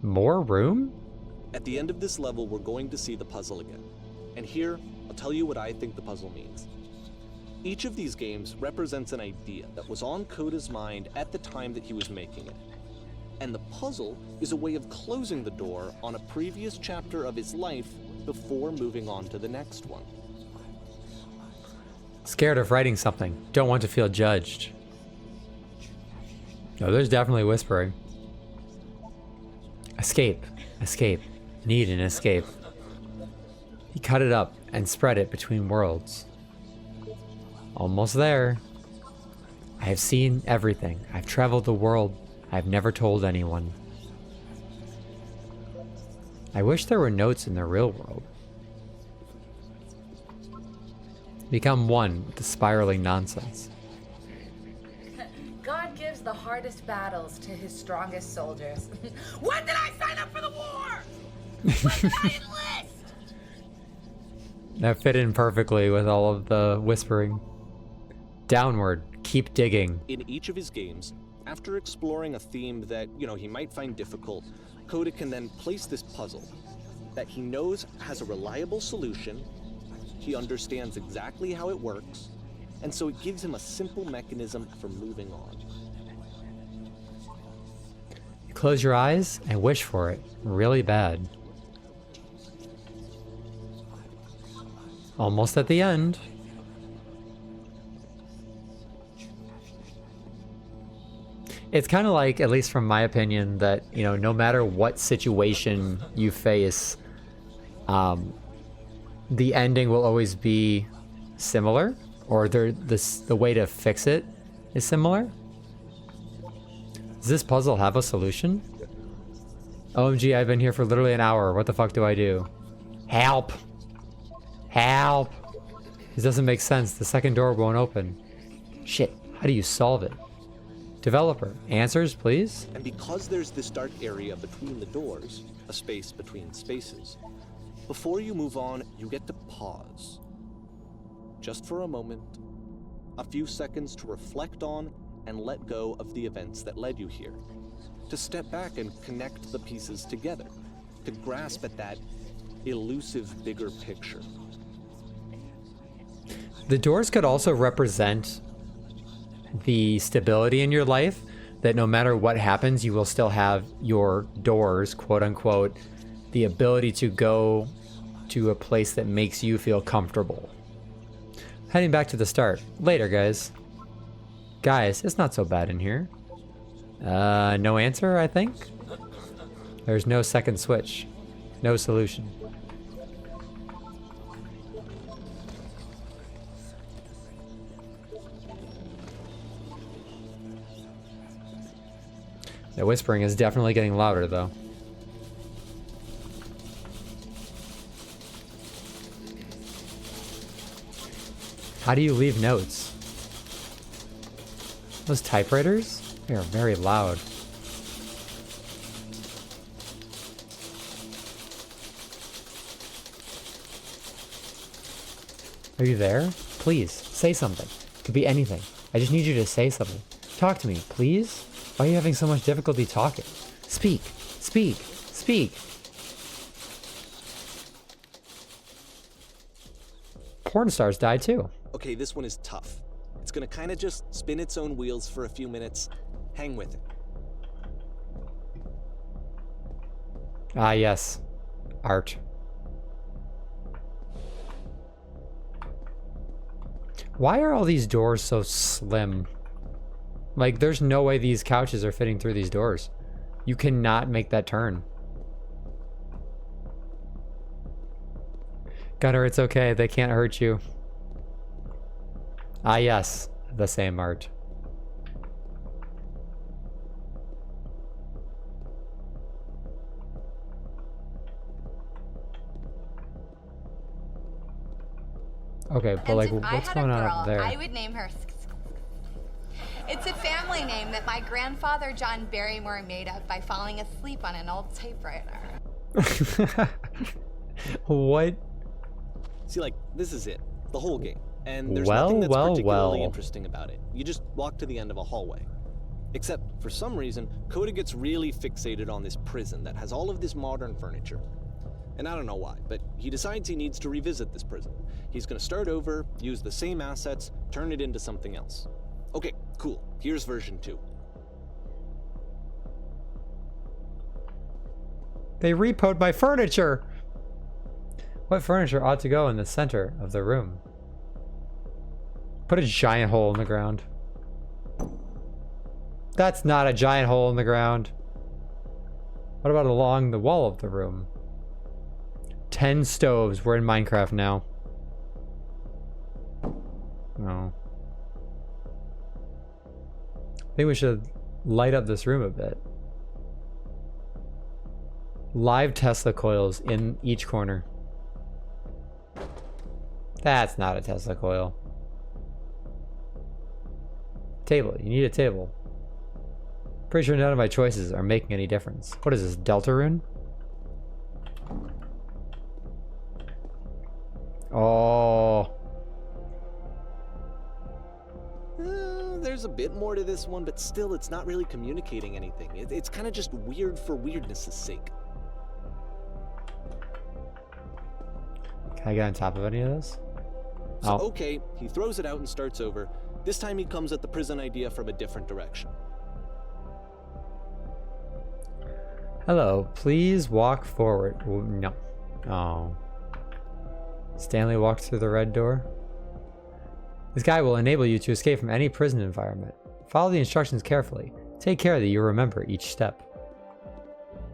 More room? At the end of this level, we're going to see the puzzle again. And here, I'll tell you what I think the puzzle means. Each of these games represents an idea that was on Coda's mind at the time that he was making it. And the puzzle is a way of closing the door on a previous chapter of his life before moving on to the next one. Scared of writing something. Don't want to feel judged. No, there's definitely whispering. Escape. Escape. Need an escape. He cut it up and spread it between worlds. Almost there. I have seen everything. I've traveled the world. I've never told anyone. I wish there were notes in the real world. Become one with the spiraling nonsense. God gives the hardest battles to his strongest soldiers. When did I sign up for the war? When did I enlist? That fit in perfectly with all of the whispering. Downward, keep digging. In each of his games, after exploring a theme that, he might find difficult, Coda can then place this puzzle that he knows has a reliable solution, he understands exactly how it works, and so it gives him a simple mechanism for moving on. You close your eyes and wish for it really bad. Almost at the end. It's kind of like, at least from my opinion, that, no matter what situation you face, the ending will always be similar, or the way to fix it is similar. Does this puzzle have a solution? OMG, I've been here for literally an hour. What the fuck do I do? Help! Help! This doesn't make sense. The second door won't open. Shit, how do you solve it? Developer, answers, please? And because there's this dark area between the doors, a space between spaces, before you move on, you get to pause. Just for a moment, a few seconds to reflect on and let go of the events that led you here. To step back and connect the pieces together. To grasp at that elusive bigger picture. The doors could also represent the stability in your life, that no matter what happens, you will still have your doors, quote unquote, the ability to go to a place that makes you feel comfortable. Heading back to the start. Later, guys. Guys, it's not so bad in here. No answer, I think? There's no second switch. No solution. The whispering is definitely getting louder, though. How do you leave notes? Those typewriters? They are very loud. Are you there? Please, say something. Could be anything. I just need you to say something. Talk to me, please. Why are you having so much difficulty talking? Speak, speak, speak. Porn stars die too. Okay, this one is tough. It's gonna kind of just spin its own wheels for a few minutes. Hang with it. Ah, yes. Art. Why are all these doors so slim? Like, there's no way these couches are fitting through these doors. You cannot make that turn. Gunner, it's okay. They can't hurt you. Ah, yes. The same art. Okay, but like, what's going on up there? I would name her. It's a family name that my grandfather John Barrymore made up by falling asleep on an old typewriter. What? See, like, this is it. The whole game. And there's nothing that's particularly interesting about it. You just walk to the end of a hallway. Except, for some reason, Coda gets really fixated on this prison that has all of this modern furniture. And I don't know why, but he decides he needs to revisit this prison. He's gonna start over, use the same assets, turn it into something else. Okay, cool. Here's version 2. They repoed my furniture! What furniture ought to go in the center of the room? Put a giant hole in the ground. That's not a giant hole in the ground. What about along the wall of the room? 10 stoves. We're in Minecraft now. No. I think we should light up this room a bit. Live Tesla coils in each corner. That's not a Tesla coil. Table. You need a table. Pretty sure none of my choices are making any difference. What is this, Deltarune? Oh. There's a bit more to this one, but still it's not really communicating anything. It's kind of just weird for weirdness' sake. Can I get on top of any of this? So, okay, he throws it out and starts over. This time he comes at the prison idea from a different direction. Hello, please walk forward. Oh, no. Oh. Stanley walked through the red door. This guide will enable you to escape from any prison environment. Follow the instructions carefully. Take care that you remember each step.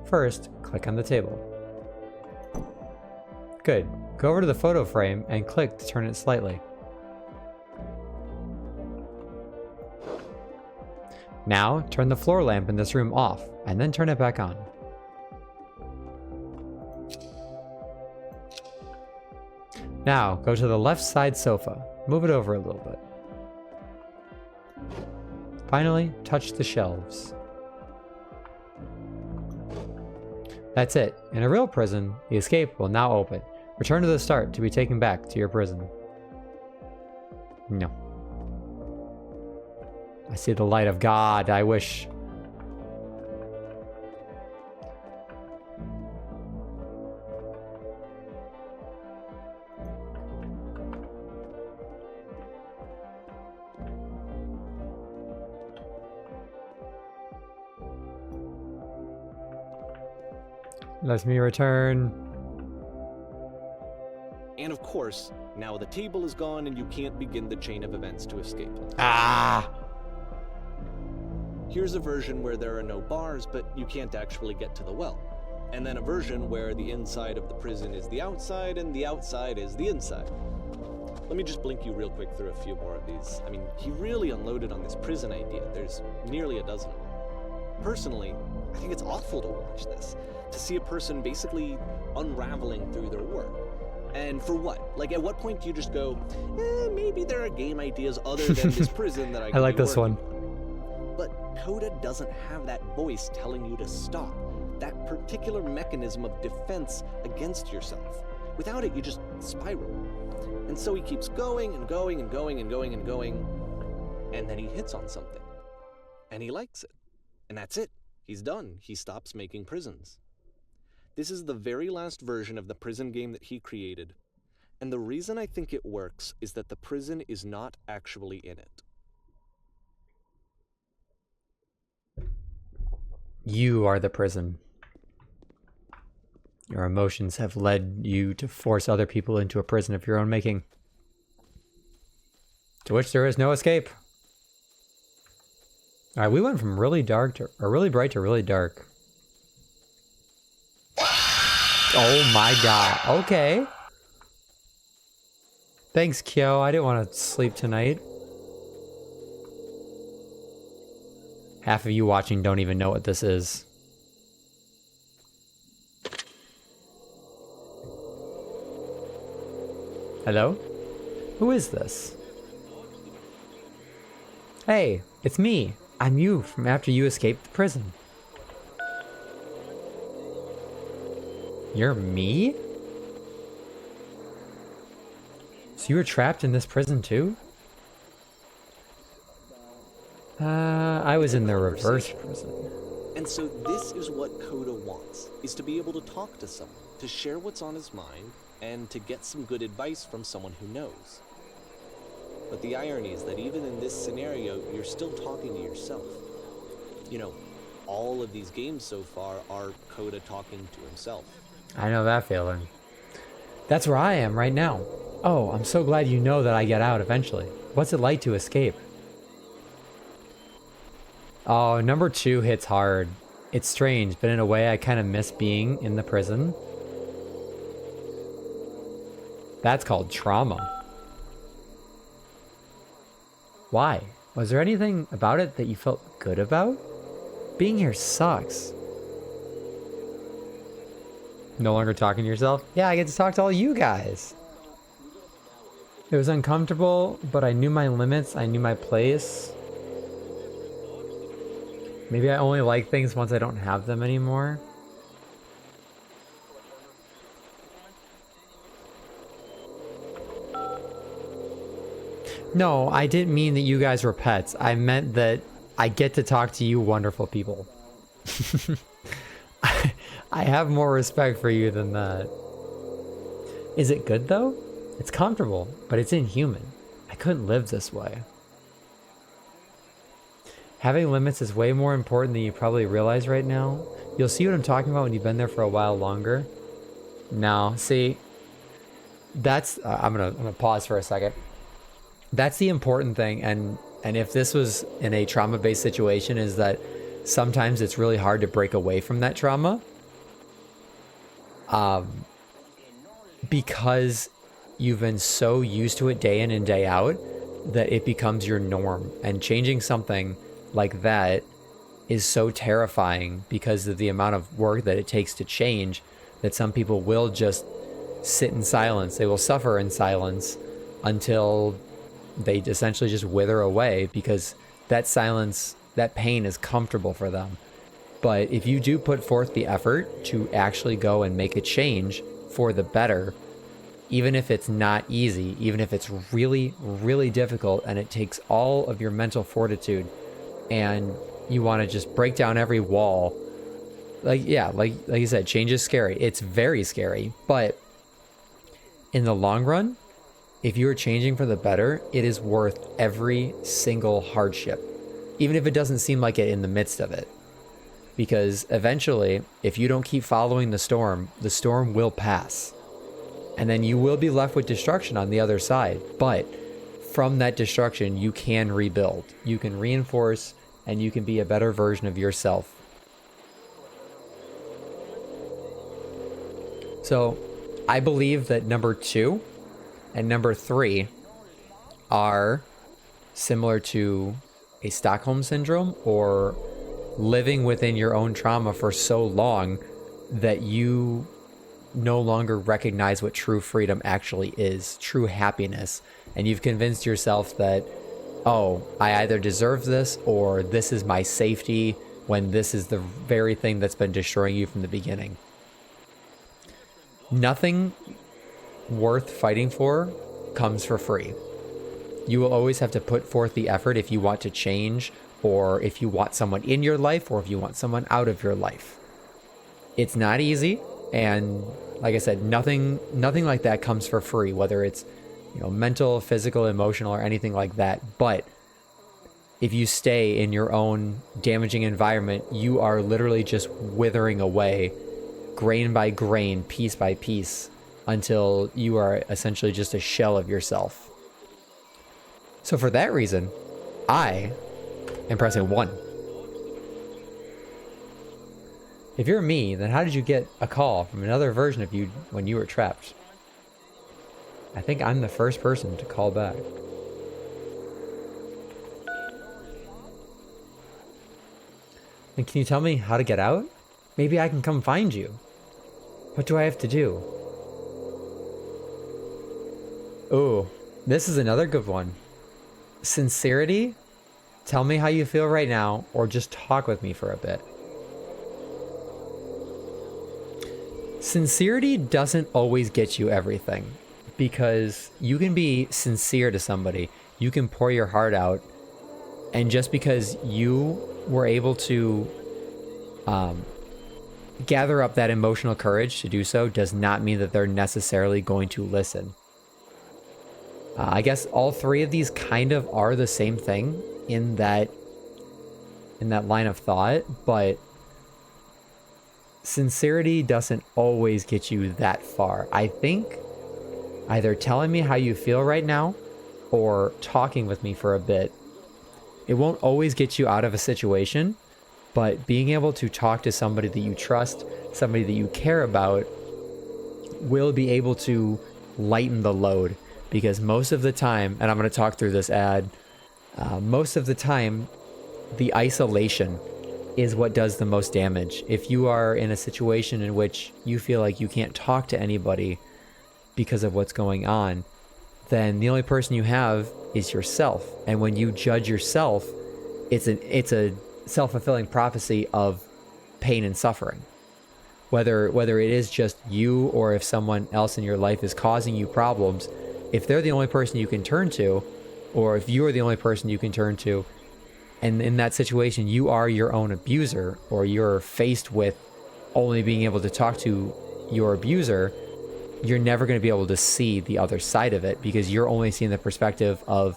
First, click on the table. Good. Go over to the photo frame and click to turn it slightly. Now, turn the floor lamp in this room off, and then turn it back on. Now, go to the left side sofa. Move it over a little bit. Finally, touch the shelves. That's it. In a real prison, the escape will now open. Return to the start to be taken back to your prison. No. I see the light of God. I wish. Let me return. And of course, now the table is gone and you can't begin the chain of events to escape. Ah! Here's a version where there are no bars, but you can't actually get to the well. And then a version where the inside of the prison is the outside and the outside is the inside. Let me just blink you real quick through a few more of these. I mean, he really unloaded on this prison idea. There's nearly a dozen. Personally, I think it's awful to watch this. To see a person basically unraveling through their work. And for what? Like, at what point do you just go, maybe there are game ideas other than this prison that I can I like be this one. on. But Coda doesn't have that voice telling you to stop. That particular mechanism of defense against yourself. Without it, you just spiral. And so he keeps going and going and going and going and going. And then he hits on something. And he likes it. And that's it. He's done. He stops making prisons. This is the very last version of the prison game that he created. And the reason I think it works is that the prison is not actually in it. You are the prison. Your emotions have led you to force other people into a prison of your own making, to which there is no escape. All right, we went from really dark to, or really bright to really dark. Oh my god. Okay. Thanks, Kyo. I didn't want to sleep tonight. Half of you watching don't even know what this is. Hello? Who is this? Hey, it's me. I'm you from after you escaped the prison. You're me? So you were trapped in this prison too? I was in the reverse prison. And so this is what Coda wants, is to be able to talk to someone, to share what's on his mind, and to get some good advice from someone who knows. But the irony is that even in this scenario, you're still talking to yourself. You know, all of these games so far are Coda talking to himself. I know that feeling. That's where I am right now. Oh, I'm so glad you know that I get out eventually. What's it like to escape? Oh, number 2 hits hard. It's strange, but in a way I kind of miss being in the prison. That's called trauma. Why? Was there anything about it that you felt good about? Being here sucks. No longer talking to yourself? Yeah, I get to talk to all you guys. It was uncomfortable, but I knew my limits. I knew my place. Maybe I only like things once I don't have them anymore. No, I didn't mean that you guys were pets. I meant that I get to talk to you wonderful people. I have more respect for you than that. Is it good though? It's comfortable, but it's inhuman. I couldn't live this way. Having limits is way more important than you probably realize right now. You'll see what I'm talking about when you've been there for a while longer. No, see, that's I'm gonna pause for a second. That's the important thing, and if this was in a trauma-based situation, is that sometimes it's really hard to break away from that trauma. Because you've been so used to it day in and day out that it becomes your norm, and changing something like that is so terrifying because of the amount of work that it takes to change, that some people will just sit in silence. They will suffer in silence until they essentially just wither away, because that silence, that pain is comfortable for them. But if you do put forth the effort to actually go and make a change for the better, even if it's not easy, even if it's really, really difficult and it takes all of your mental fortitude, and you want to just break down every wall, like you said, change is scary. It's very scary, but in the long run, if you're changing for the better, it is worth every single hardship, even if it doesn't seem like it in the midst of it. Because eventually, if you don't keep following the storm will pass. And then you will be left with destruction on the other side. But from that destruction, you can rebuild. You can reinforce, and you can be a better version of yourself. So, I believe that number 2 and number 3 are similar to a Stockholm syndrome, or living within your own trauma for so long that you no longer recognize what true freedom actually is, true happiness. And you've convinced yourself that, oh, I either deserve this or this is my safety, when this is the very thing that's been destroying you from the beginning. Nothing worth fighting for comes for free. You will always have to put forth the effort if you want to change, or if you want someone in your life, or if you want someone out of your life. It's not easy, and like I said, nothing like that comes for free, whether it's, mental, physical, emotional, or anything like that. But if you stay in your own damaging environment, you are literally just withering away, grain by grain, piece by piece, until you are essentially just a shell of yourself. So for that reason, I am pressing 1. If you're me, then how did you get a call from another version of you when you were trapped? I think I'm the first person to call back. And can you tell me how to get out? Maybe I can come find you. What do I have to do? Ooh, this is another good one. Sincerity? Tell me how you feel right now, or just talk with me for a bit. Sincerity doesn't always get you everything, because you can be sincere to somebody, you can pour your heart out, and just because you were able to gather up that emotional courage to do so does not mean that they're necessarily going to listen. I guess all three of these kind of are the same thing in that line of thought, but sincerity doesn't always get you that far. I think either telling me how you feel right now or talking with me for a bit, it won't always get you out of a situation, but being able to talk to somebody that you trust, somebody that you care about, will be able to lighten the load. Because most of the time, and I'm going to talk through this ad, most of the time, the isolation is what does the most damage. If you are in a situation in which you feel like you can't talk to anybody because of what's going on, then the only person you have is yourself. And when you judge yourself, it's a self-fulfilling prophecy of pain and suffering. Whether it is just you or if someone else in your life is causing you problems, if they're the only person you can turn to, or if you're the only person you can turn to, and in that situation you are your own abuser, or you're faced with only being able to talk to your abuser, you're never going to be able to see the other side of it, because you're only seeing the perspective of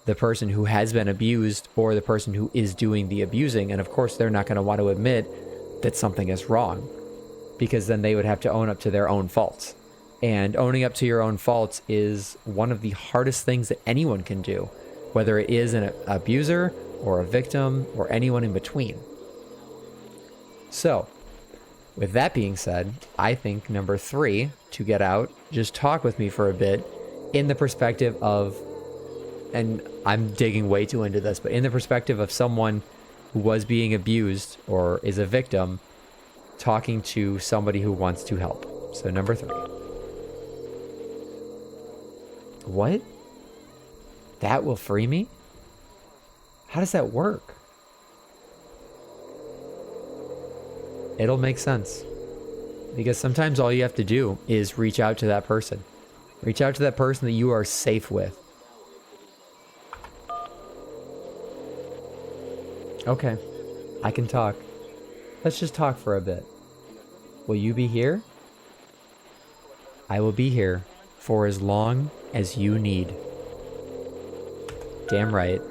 the person who has been abused or the person who is doing the abusing. And of course, they're not going to want to admit that something is wrong, because then they would have to own up to their own faults. And owning up to your own faults is one of the hardest things that anyone can do, whether it is an abuser or a victim or anyone in between. So, with that being said, I think number 3, to get out, just talk with me for a bit in the perspective of, and I'm digging way too into this, but in the perspective of someone who was being abused or is a victim, talking to somebody who wants to help. So number 3. What? That will free me? How does that work? It'll make sense. Because sometimes all you have to do is reach out to that person. Reach out to that person that you are safe with. Okay, I can talk. Let's just talk for a bit. Will you be here? I will be here for as long as you need. Damn right.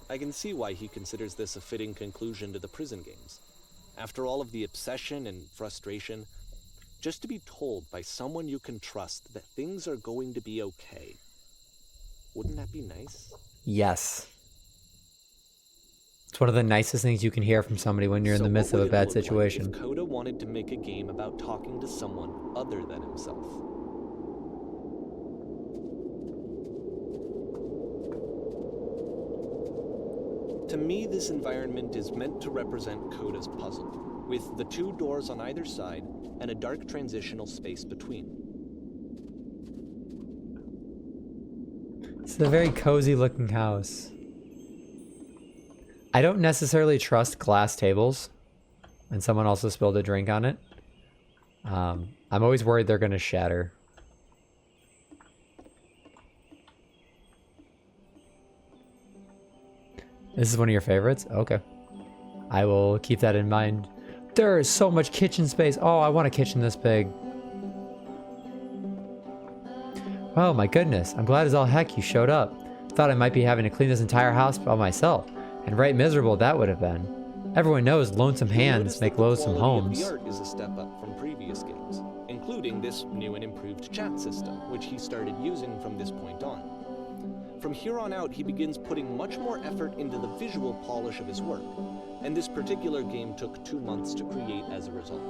I can see why he considers this a fitting conclusion to the prison games. After all of the obsession and frustration, just to be told by someone you can trust that things are going to be okay. Wouldn't that be nice? Yes. It's one of the nicest things you can hear from somebody when you're in the midst of a bad situation. If Coda wanted to make a game about talking to someone other than himself. To me, this environment is meant to represent Coda's puzzle, with the 2 doors on either side and a dark transitional space between. It's a very cozy looking house. I don't necessarily trust glass tables, and someone also spilled a drink on it. I'm always worried they're going to shatter. This is one of your favorites? Okay. I will keep that in mind. There is so much kitchen space. Oh, I want a kitchen this big. Oh my goodness. I'm glad as all heck you showed up. Thought I might be having to clean this entire house by myself. And right miserable that would have been. Everyone knows lonesome hands make loathsome homes. The art is a step up from previous games, including this new and improved chat system, which he started using from this point on. From here on out, he begins putting much more effort into the visual polish of his work, and this particular game took 2 months to create as a result.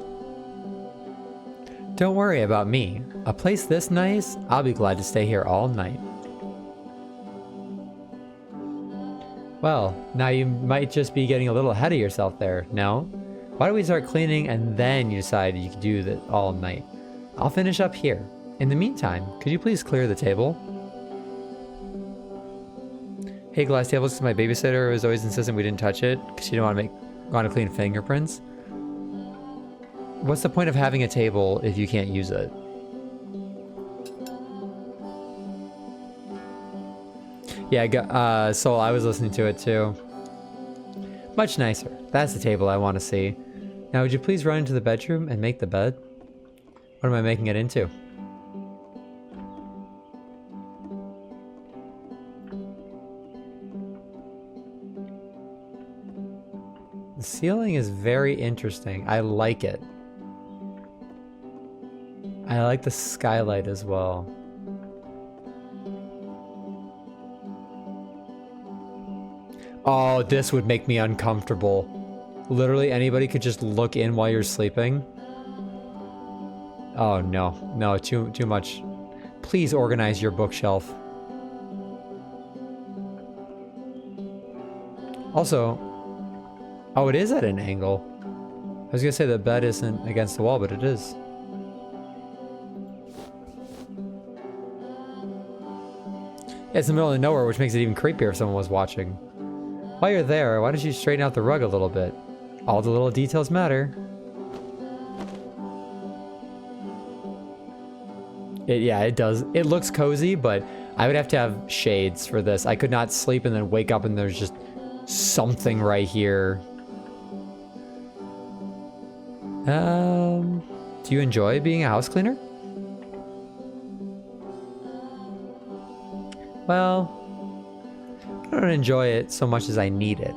Don't worry about me. A place this nice, I'll be glad to stay here all night. Well, now you might just be getting a little ahead of yourself there, no? Why don't we start cleaning and then you decide you can do that all night? I'll finish up here. In the meantime, could you please clear the table? Hey, glass tables, because my babysitter was always insistent we didn't touch it because she didn't want to clean fingerprints. What's the point of having a table if you can't use it? Yeah, Soul, I was listening to it too. Much nicer. That's the table I want to see. Now, would you please run into the bedroom and make the bed? What am I making it into? The ceiling is very interesting. I like it. I like the skylight as well. Oh, this would make me uncomfortable. Literally anybody could just look in while you're sleeping. Oh no, no, too much. Please organize your bookshelf. Also, oh, it is at an angle. I was gonna say the bed isn't against the wall, but it is. Yeah, it's in the middle of nowhere, which makes it even creepier if someone was watching. While you're there, why don't you straighten out the rug a little bit? All the little details matter. Yeah, it does. It looks cozy, but I would have to have shades for this. I could not sleep and then wake up and there's just something right here. Do you enjoy being a house cleaner? Well, I don't enjoy it so much as I need it.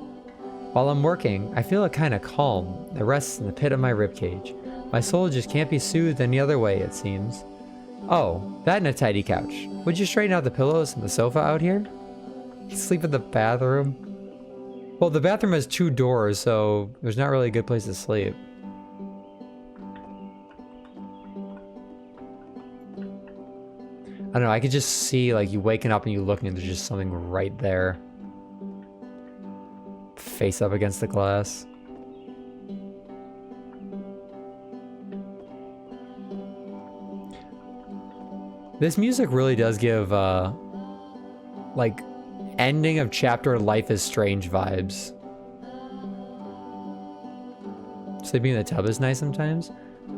While I'm working, I feel a kind of calm that rests in the pit of my ribcage. My soul just can't be soothed any other way, it seems. Oh, that and a tidy couch. Would you straighten out the pillows and the sofa out here? Sleep in the bathroom? Well, the bathroom has 2 doors, so there's not really a good place to sleep. I don't know, I could just see like you waking up and you looking and there's just something right there. Face up against the glass. This music really does give like ending of chapter Life is Strange vibes. Sleeping in the tub is nice sometimes.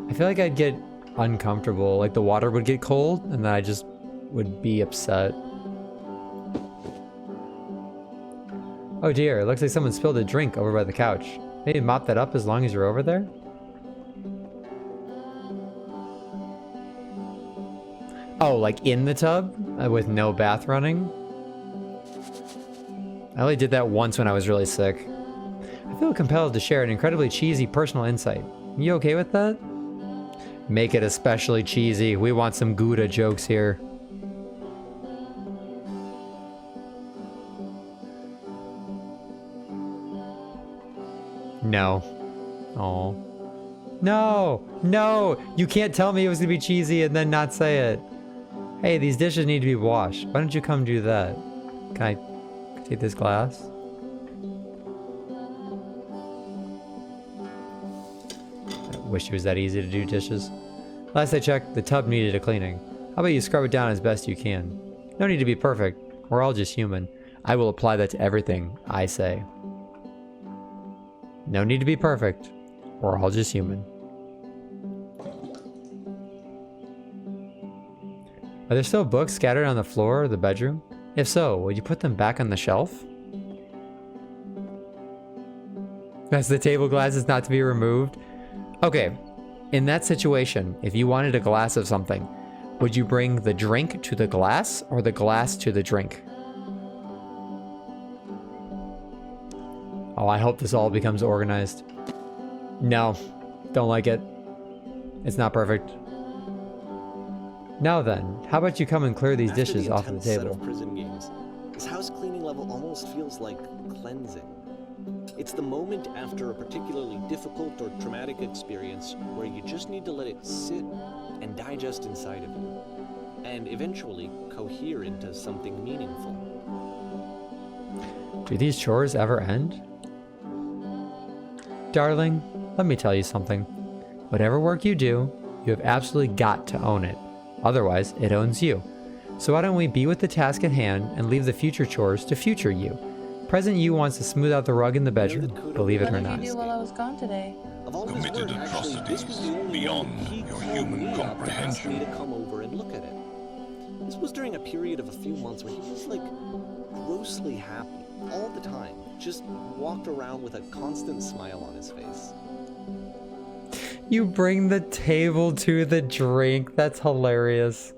I feel like I'd get uncomfortable, like the water would get cold and then I just would be upset. Oh dear, it looks like someone spilled a drink over by the couch. Maybe mop that up as long as you're over there? Oh, like in the tub? With no bath running? I only did that once when I was really sick. I feel compelled to share an incredibly cheesy personal insight. You okay with that? Make it especially cheesy. We want some Gouda jokes here. No. Oh. No! No! You can't tell me it was gonna be cheesy and then not say it. Hey, these dishes need to be washed. Why don't you come do that? Can I take this glass? I wish it was that easy to do dishes. Last I checked, the tub needed a cleaning. How about you scrub it down as best you can? No need to be perfect. We're all just human. I will apply that to everything I say. No need to be perfect. We're all just human. Are there still books scattered on the floor of the bedroom? If so, would you put them back on the shelf? That's the table glass is not to be removed. Okay, in that situation, if you wanted a glass of something, would you bring the drink to the glass or the glass to the drink? Oh, I hope this all becomes organized. No, don't like it. It's not perfect. Now then, how about you come and clear these dishes off the table? After the intense set of prison games, this house cleaning level almost feels like cleansing. It's the moment after a particularly difficult or traumatic experience where you just need to let it sit and digest inside of you, and eventually cohere into something meaningful. Do these chores ever end? Darling, let me tell you something. Whatever work you do, you have absolutely got to own it. Otherwise, it owns you. So why don't we be with the task at hand and leave the future chores to future you? Present you wants to smooth out the rug in the bedroom, believe it or not. What did you do while I was gone today? Of all his work, actually, this was the only one he called me up to ask me to come over and look at it. This was during a period of a few months where he was like grossly happy all the time. Just walked around with a constant smile on his face. You bring the table to the drink. That's hilarious.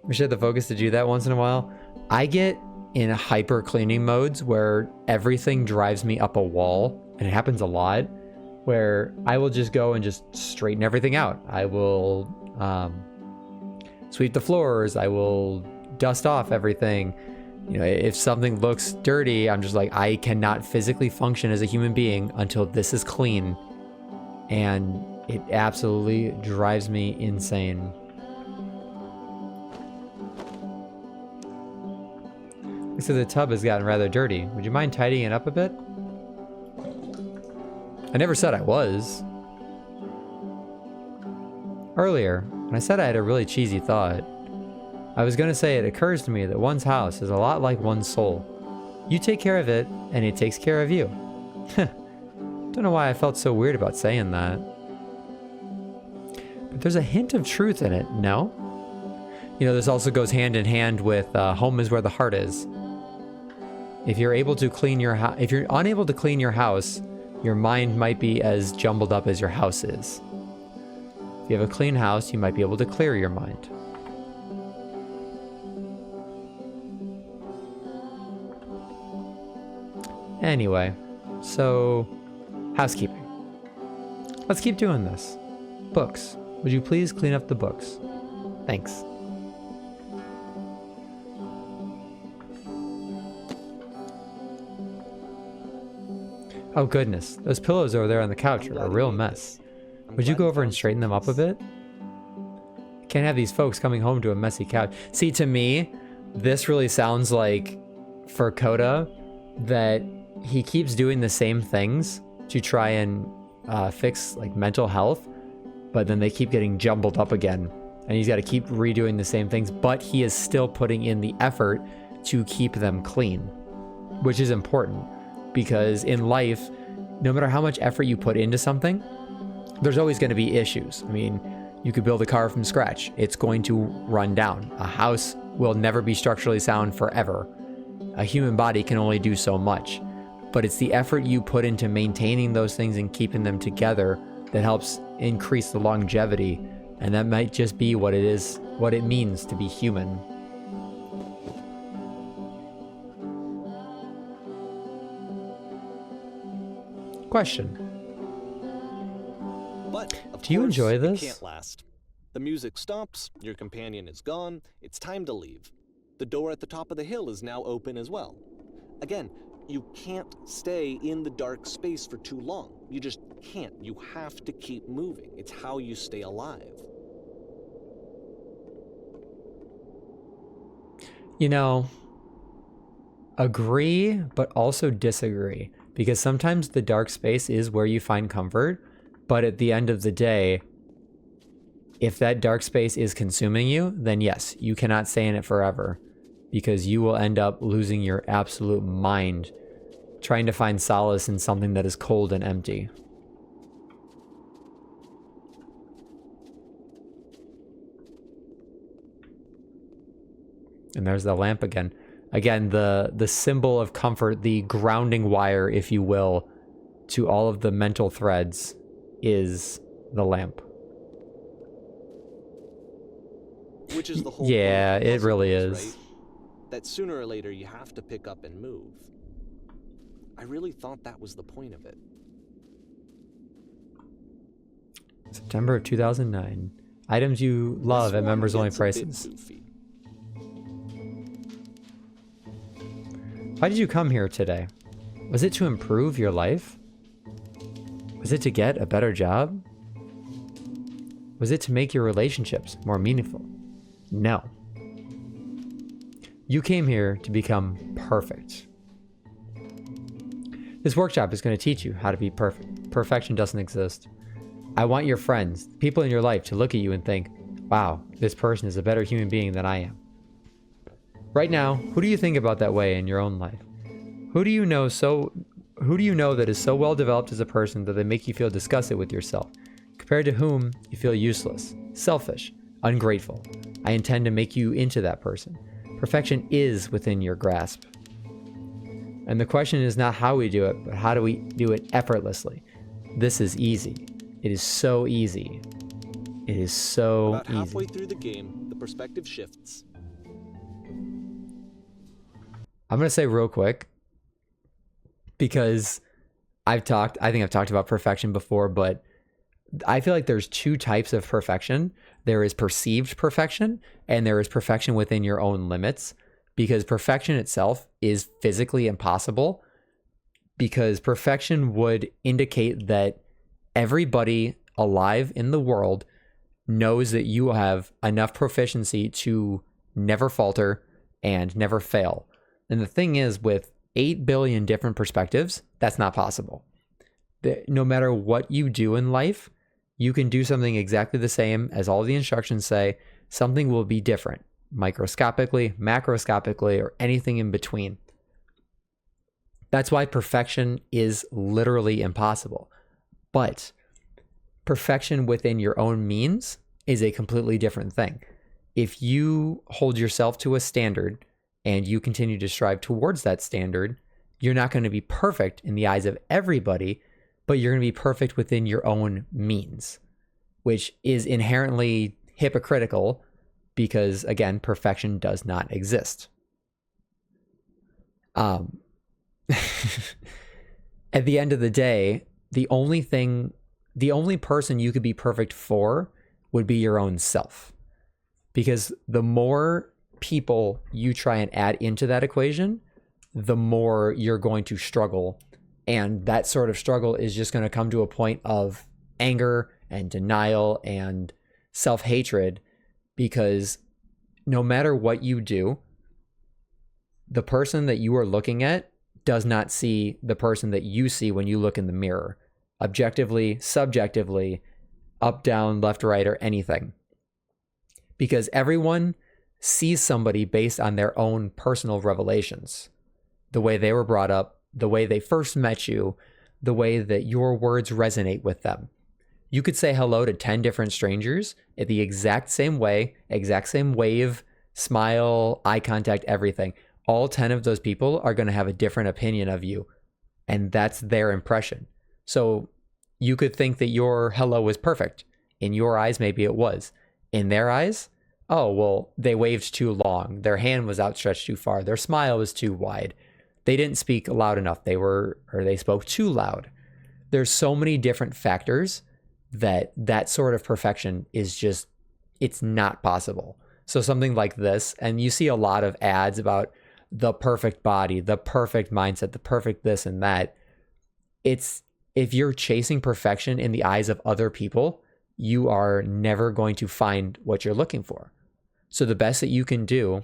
We should have the focus to do that once in a while. I get in hyper cleaning modes where everything drives me up a wall, and it happens a lot, where I will just go and just straighten everything out. I will sweep the floors. I will dust off everything. You know, if something looks dirty, I'm just like, I cannot physically function as a human being until this is clean. And it absolutely drives me insane. So the tub has gotten rather dirty. Would you mind tidying it up a bit? I never said I was. Earlier, when I said I had a really cheesy thought, I was going to say it occurs to me that one's house is a lot like one's soul. You take care of it, and it takes care of you. Don't know why I felt so weird about saying that. But there's a hint of truth in it, no? You know, this also goes hand in hand with home is where the heart is. If you're able to clean your house, if you're unable to clean your house, your mind might be as jumbled up as your house is. If you have a clean house, you might be able to clear your mind. Anyway, so housekeeping. Let's keep doing this. Books. Would you please clean up the books? Thanks. Oh goodness, those pillows over there on the couch are a real mess. Would you go over and straighten them up a bit? Can't have these folks coming home to a messy couch. See, to me, this really sounds like, for Coda, that he keeps doing the same things to try and fix like mental health, but then they keep getting jumbled up again, and he's got to keep redoing the same things, but he is still putting in the effort to keep them clean, which is important, because in life, no matter how much effort you put into something, there's always going to be issues. I mean, you could build a car from scratch. It's going to run down. A house will never be structurally sound forever. A human body can only do so much. But it's the effort you put into maintaining those things and keeping them together that helps increase the longevity. And that might just be what it is, what it means to be human. Question. But, of Do you course, enjoy it this? can't last. The music stops, your companion is gone, it's time to leave. The door at the top of the hill is now open as well. Again, you can't stay in the dark space for too long. You just can't. You have to keep moving. It's how you stay alive. You know, agree, but also disagree. Because sometimes the dark space is where you find comfort, but at the end of the day, if that dark space is consuming you, then yes, you cannot stay in it forever, because you will end up losing your absolute mind trying to find solace in something that is cold and empty. And there's the lamp again. Again, the symbol of comfort, the grounding wire, if you will, to all of the mental threads is the lamp. Which is the whole Yeah, point of it really puzzles, is. right? That sooner or later you have to pick up and move. I really thought that was the point of it. September of 2009. Items you love This at one members only gets a bit prices. goofy. Why did you come here today? Was it to improve your life? Was it to get a better job? Was it to make your relationships more meaningful? No. You came here to become perfect. This workshop is going to teach you how to be perfect. Perfection doesn't exist. I want your friends, people in your life, to look at you and think, wow, this person is a better human being than I am. Right now, who do you think about that way in your own life? Who do you know that is so well developed as a person that they make you feel disgusted with yourself? Compared to whom you feel useless, selfish, ungrateful. I intend to make you into that person. Perfection is within your grasp. And the question is not how we do it, but how do we do it effortlessly? This is easy. It is so easy. It is so About halfway easy. through the game, the perspective shifts. I'm going to say real quick, because I think I've talked about perfection before, but I feel like there's two types of perfection. There is perceived perfection, and there is perfection within your own limits, because perfection itself is physically impossible, because perfection would indicate that everybody alive in the world knows that you have enough proficiency to never falter and never fail. And the thing is, with 8 billion different perspectives, that's not possible. No matter what you do in life, you can do something exactly the same as all the instructions say. Something will be different, microscopically, macroscopically, or anything in between. That's why perfection is literally impossible. But perfection within your own means is a completely different thing. If you hold yourself to a standard and you continue to strive towards that standard, you're not going to be perfect in the eyes of everybody, but you're going to be perfect within your own means, which is inherently hypocritical because, again, perfection does not exist. At the end of the day, the only person you could be perfect for would be your own self. Because the more people you try and add into that equation, the more you're going to struggle. And that sort of struggle is just going to come to a point of anger and denial and self-hatred, because no matter what you do, the person that you are looking at does not see the person that you see when you look in the mirror, objectively, subjectively, up, down, left, right, or anything. Because everyone sees somebody based on their own personal revelations, the way they were brought up, the way they first met you, the way that your words resonate with them. You could say hello to 10 different strangers in the exact same way, exact same wave, smile, eye contact, everything. All 10 of those people are going to have a different opinion of you, and that's their impression. So you could think that your hello was perfect. In your eyes, maybe it was. In their eyes, oh, well, they waved too long. Their hand was outstretched too far. Their smile was too wide. They didn't speak loud enough. They spoke too loud. There's so many different factors that sort of perfection is just, it's not possible. So something like this, and you see a lot of ads about the perfect body, the perfect mindset, the perfect this and that. If you're chasing perfection in the eyes of other people, you are never going to find what you're looking for. So the best that you can do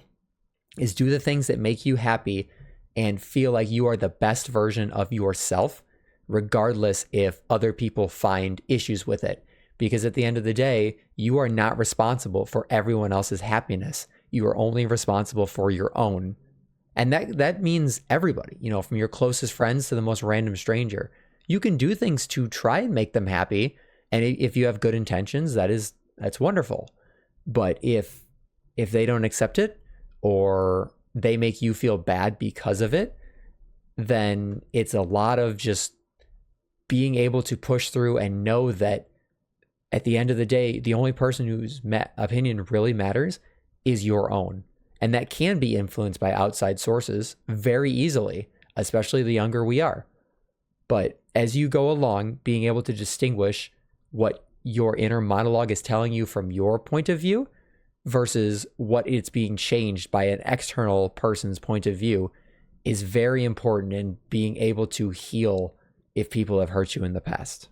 is do the things that make you happy and feel like you are the best version of yourself, regardless if other people find issues with it. Because at the end of the day, you are not responsible for everyone else's happiness. You are only responsible for your own. And that means everybody, from your closest friends to the most random stranger. You can do things to try and make them happy. And if you have good intentions, that's wonderful. But if they don't accept it, or they make you feel bad because of it, then it's a lot of just being able to push through and know that at the end of the day, the only person whose opinion really matters is your own. And that can be influenced by outside sources very easily, especially the younger we are. But as you go along, being able to distinguish what your inner monologue is telling you from your point of view versus what it's being changed by an external person's point of view is very important in being able to heal if people have hurt you in the past.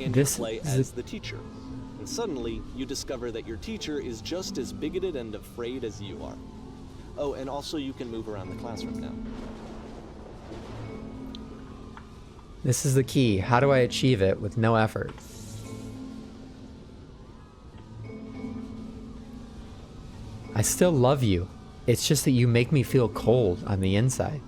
And you play as the teacher. And suddenly, you discover that your teacher is just as bigoted and afraid as you are. Oh, and also you can move around the classroom now. This is the key. How do I achieve it with no effort? I still love you. It's just that you make me feel cold on the inside.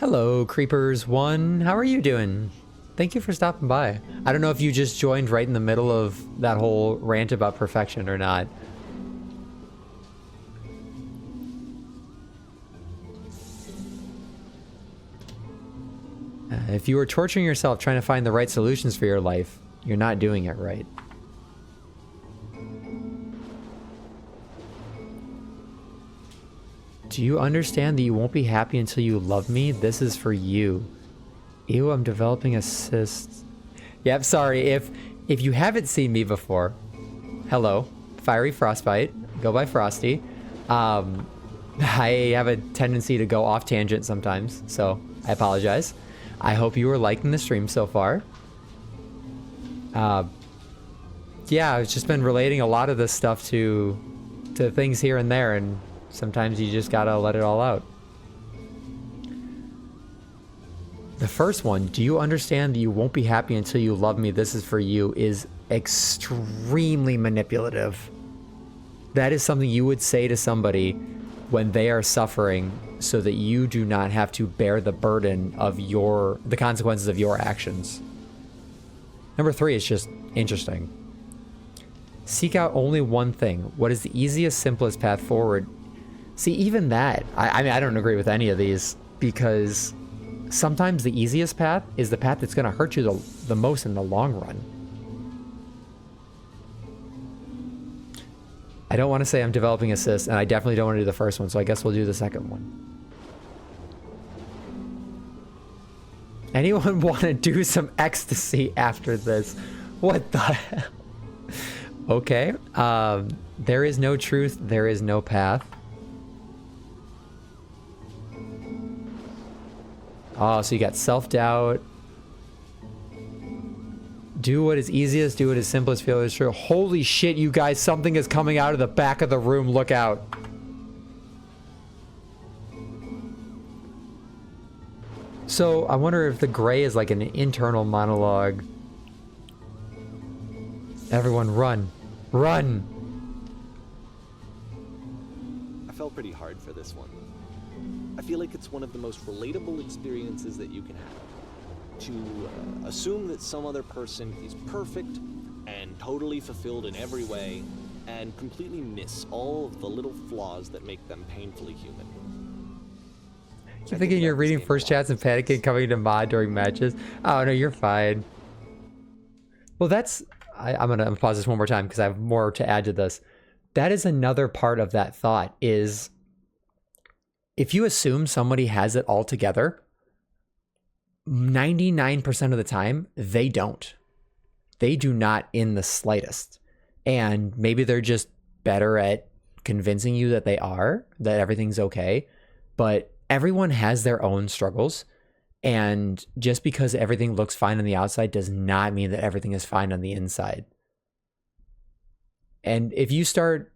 Hello, Creepers1. How are you doing? Thank you for stopping by. I don't know if you just joined right in the middle of that whole rant about perfection or not. If you were torturing yourself trying to find the right solutions for your life, you're not doing it right. Do you understand that you won't be happy until you love me? This is for you. Ew, I'm developing a cyst. Yep, sorry. If you haven't seen me before, hello, Fiery Frostbite. Go by Frosty. I have a tendency to go off tangent sometimes, so I apologize. I hope you were liking the stream so far. Yeah, I've just been relating a lot of this stuff to things here and there, and sometimes you just gotta let it all out. The first one, do you understand that you won't be happy until you love me? This is for you, is extremely manipulative. That is something you would say to somebody when they are suffering so that you do not have to bear the burden of the consequences of your actions. Number 3 is just interesting. Seek out only one thing. What is the easiest, simplest path forward? See, even that, I mean, I don't agree with any of these, because sometimes the easiest path is the path that's going to hurt you the most in the long run. I don't want to say I'm developing a cyst, and I definitely don't want to do the first one, so I guess we'll do the second one. Anyone want to do some ecstasy after this? What the hell? Okay. There is no truth. There is no path. Oh, so you got self-doubt. Do what is easiest, do what is simplest, feel is true. Holy shit, you guys, something is coming out of the back of the room. Look out. So I wonder if the gray is like an internal monologue. Everyone run. Run! I felt pretty hard for this one. I feel like it's one of the most relatable experiences that you can have. To assume that some other person is perfect and totally fulfilled in every way, and completely miss all of the little flaws that make them painfully human. You're thinking you're reading first chats and panicking coming to mod during matches? Oh no, you're fine. Well, that's... I'm gonna pause this one more time because I have more to add to this. That is another part of that thought, is if you assume somebody has it all together, 99% of the time, they don't. They do not in the slightest. And maybe they're just better at convincing you that they are, that everything's okay. But everyone has their own struggles. And just because everything looks fine on the outside does not mean that everything is fine on the inside. And if you start,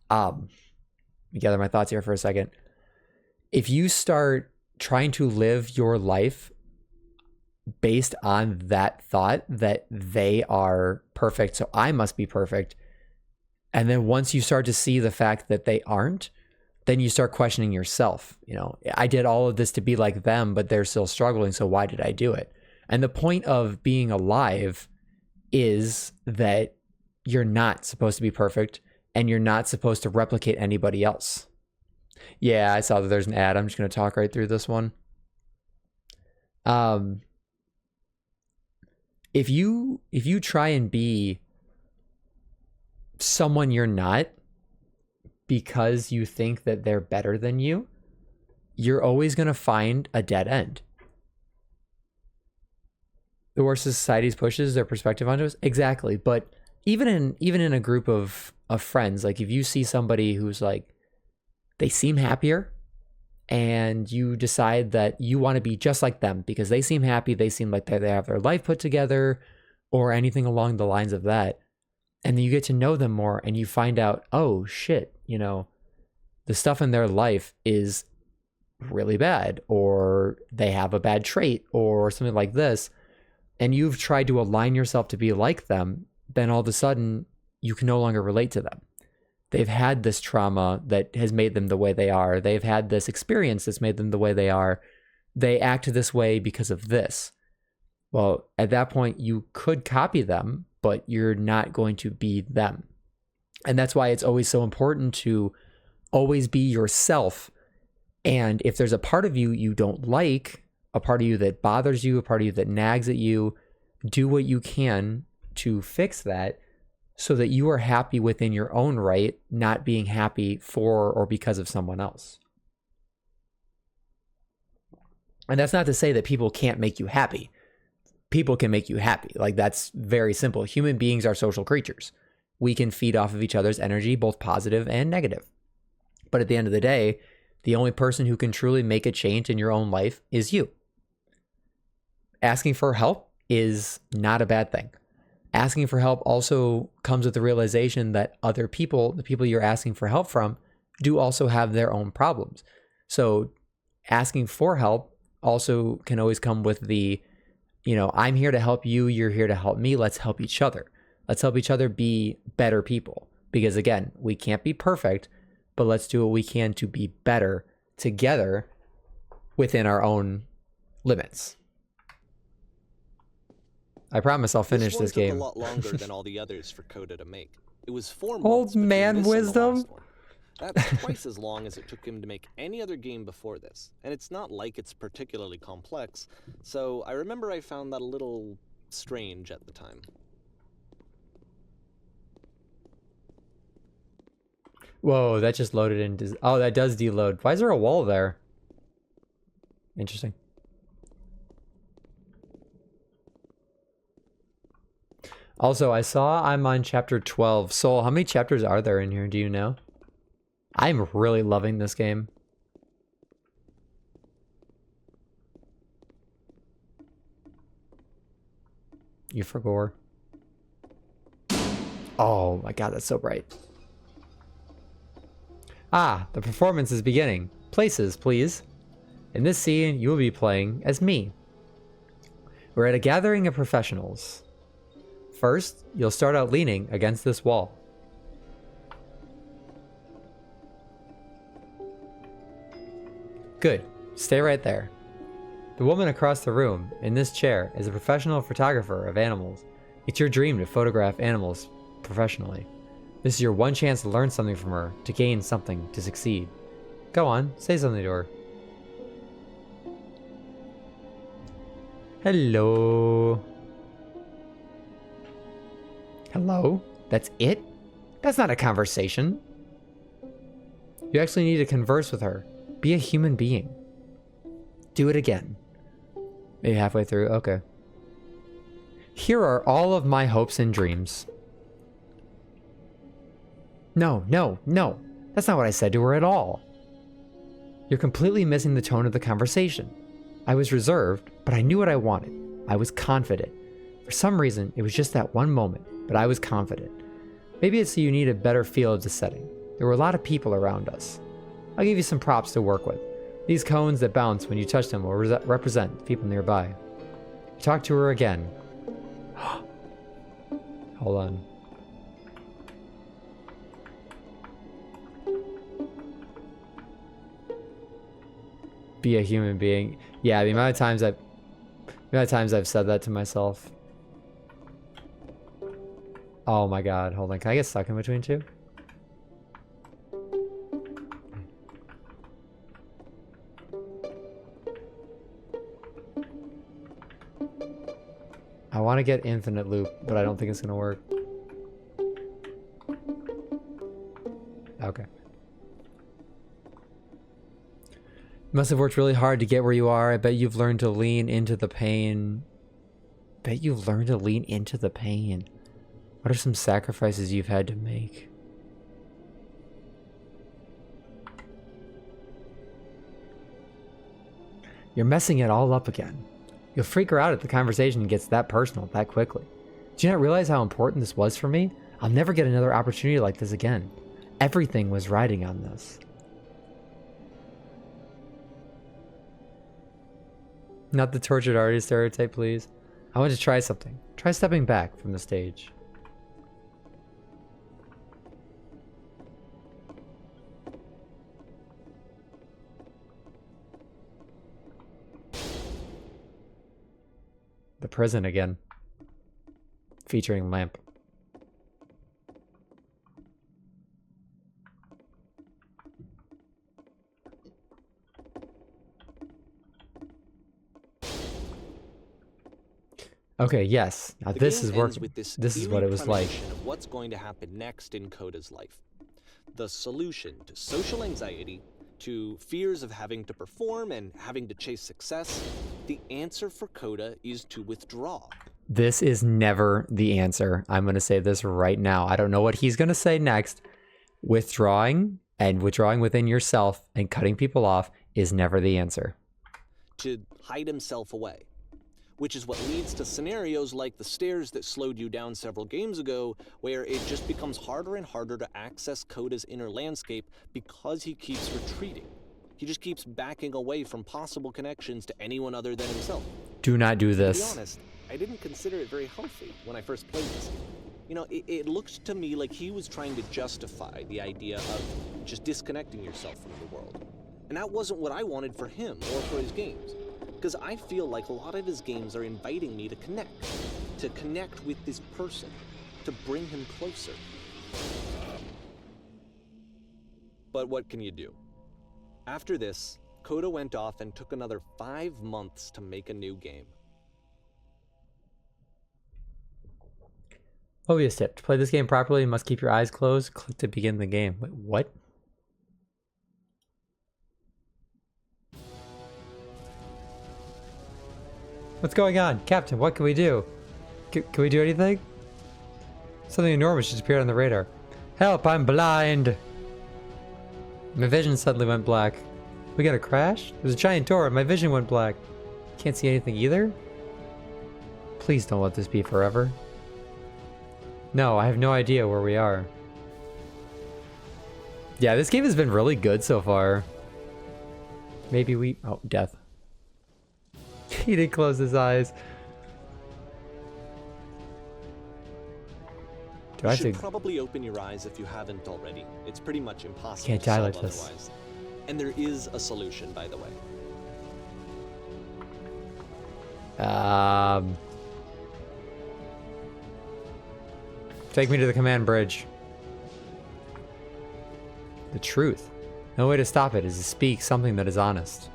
let me gather my thoughts here for a second. If you start trying to live your life based on that thought that they are perfect, so I must be perfect, and then once you start to see the fact that they aren't, then you start questioning yourself. You know, I did all of this to be like them, but they're still struggling, so why did I do it? And the point of being alive is that you're not supposed to be perfect, and you're not supposed to replicate anybody else. Yeah, I saw that there's an ad. I'm just going to talk right through this one. If you try and be someone you're not because you think that they're better than you, you're always going to find a dead end. The worse society pushes their perspective onto us. Exactly. But even in a group of friends, like if you see somebody who's like, they seem happier, and you decide that you want to be just like them because they seem happy, they seem like they have their life put together, or anything along the lines of that. And then you get to know them more and you find out, oh shit, you know, the stuff in their life is really bad, or they have a bad trait or something like this. And you've tried to align yourself to be like them, then all of a sudden you can no longer relate to them. They've had this trauma that has made them the way they are. They've had this experience that's made them the way they are. They act this way because of this. Well, at that point, you could copy them, but you're not going to be them. And that's why it's always so important to always be yourself. And if there's a part of you you don't like, a part of you that bothers you, a part of you that nags at you, do what you can to fix that so that you are happy within your own right, not being happy for or because of someone else. And that's not to say that people can't make you happy. People can make you happy. Like, that's very simple. Human beings are social creatures. We can feed off of each other's energy, both positive and negative. But at the end of the day, the only person who can truly make a change in your own life is you. Asking for help is not a bad thing. Asking for help also comes with the realization that other people, the people you're asking for help from, do also have their own problems. So asking for help also can always come with the, I'm here to help you, you're here to help me, let's help each other. Let's help each other be better people. Because again, we can't be perfect, but let's do what we can to be better together within our own limits. I promise I'll finish this game. Took a lot longer than all the others for Coda to make. It was 4 months. Old man wisdom. That's twice as long as it took him to make any other game before this. And it's not like it's particularly complex. So I remember I found that a little strange at the time. Whoa, that just loaded in. Oh, that does deload. Why is there a wall there? Interesting. Also, I saw I'm on chapter 12. Soul, how many chapters are there in here? Do you know? I'm really loving this game. You forgot. Oh my god, that's so bright. Ah, the performance is beginning. Places, please. In this scene, you will be playing as me. We're at a gathering of professionals. First, you'll start out leaning against this wall. Good. Stay right there. The woman across the room, in this chair, is a professional photographer of animals. It's your dream to photograph animals professionally. This is your one chance to learn something from her, to gain something, to succeed. Go on, say something to her. Hello. Hello? That's it? That's not a conversation. You actually need to converse with her. Be a human being. Do it again. Maybe halfway through, okay. Here are all of my hopes and dreams. No, no, no. That's not what I said to her at all. You're completely missing the tone of the conversation. I was reserved, but I knew what I wanted. I was confident. For some reason, it was just that one moment, but I was confident. Maybe it's so you need a better feel of the setting. There were a lot of people around us. I'll give you some props to work with. These cones that bounce when you touch them will represent people nearby. You talk to her again. Hold on. Be a human being. Yeah, the amount of times I've said that to myself. Oh my god, hold on. Can I get stuck in between two? I want to get infinite loop, but I don't think it's gonna work. Okay. You must have worked really hard to get where you are. I bet you've learned to lean into the pain. Bet you've learned to lean into the pain. What are some sacrifices you've had to make? You're messing it all up again. You'll freak her out if the conversation gets that personal that quickly. Do you not realize how important this was for me? I'll never get another opportunity like this again. Everything was riding on this. Not the tortured artist stereotype, please. I want to try something. Try stepping back from the stage. The prison again. Featuring lamp. Okay, yes. Now this is working. This is what it was like. Of what's going to happen next in Coda's life. The solution to social anxiety, to fears of having to perform and having to chase success, the answer for Coda is to withdraw. This is never the answer. I'm going to say this right now. I don't know what he's going to say next. Withdrawing and withdrawing within yourself and cutting people off is never the answer. To hide himself away. Which is what leads to scenarios like the stairs that slowed you down several games ago, where it just becomes harder and harder to access Coda's inner landscape because he keeps retreating. He just keeps backing away from possible connections to anyone other than himself. Do not do this. To be honest, I didn't consider it very healthy when I first played this game. You know, it looked to me like he was trying to justify the idea of just disconnecting yourself from the world. And that wasn't what I wanted for him or for his games. Because I feel like a lot of his games are inviting me to connect with this person, to bring him closer. But what can you do? After this, Coda went off and took another 5 months to make a new game. Obvious tip. To play this game properly, you must keep your eyes closed. Click to begin the game. Wait, what? What's going on? Captain, what can we do? Can we do anything? Something enormous just appeared on the radar. Help, I'm blind! My vision suddenly went black. We got a crash? There's a giant door and my vision went black. Can't see anything either? Please don't let this be forever. No, I have no idea where we are. Yeah, this game has been really good so far. Maybe we... Oh, death. He didn't close his eyes. You should probably open your eyes if you haven't already. It's pretty much impossible Can't to die solve like this. otherwise. And there is a solution, by the way. Take me to the command bridge. The truth. No way to stop it is to speak something that is honest.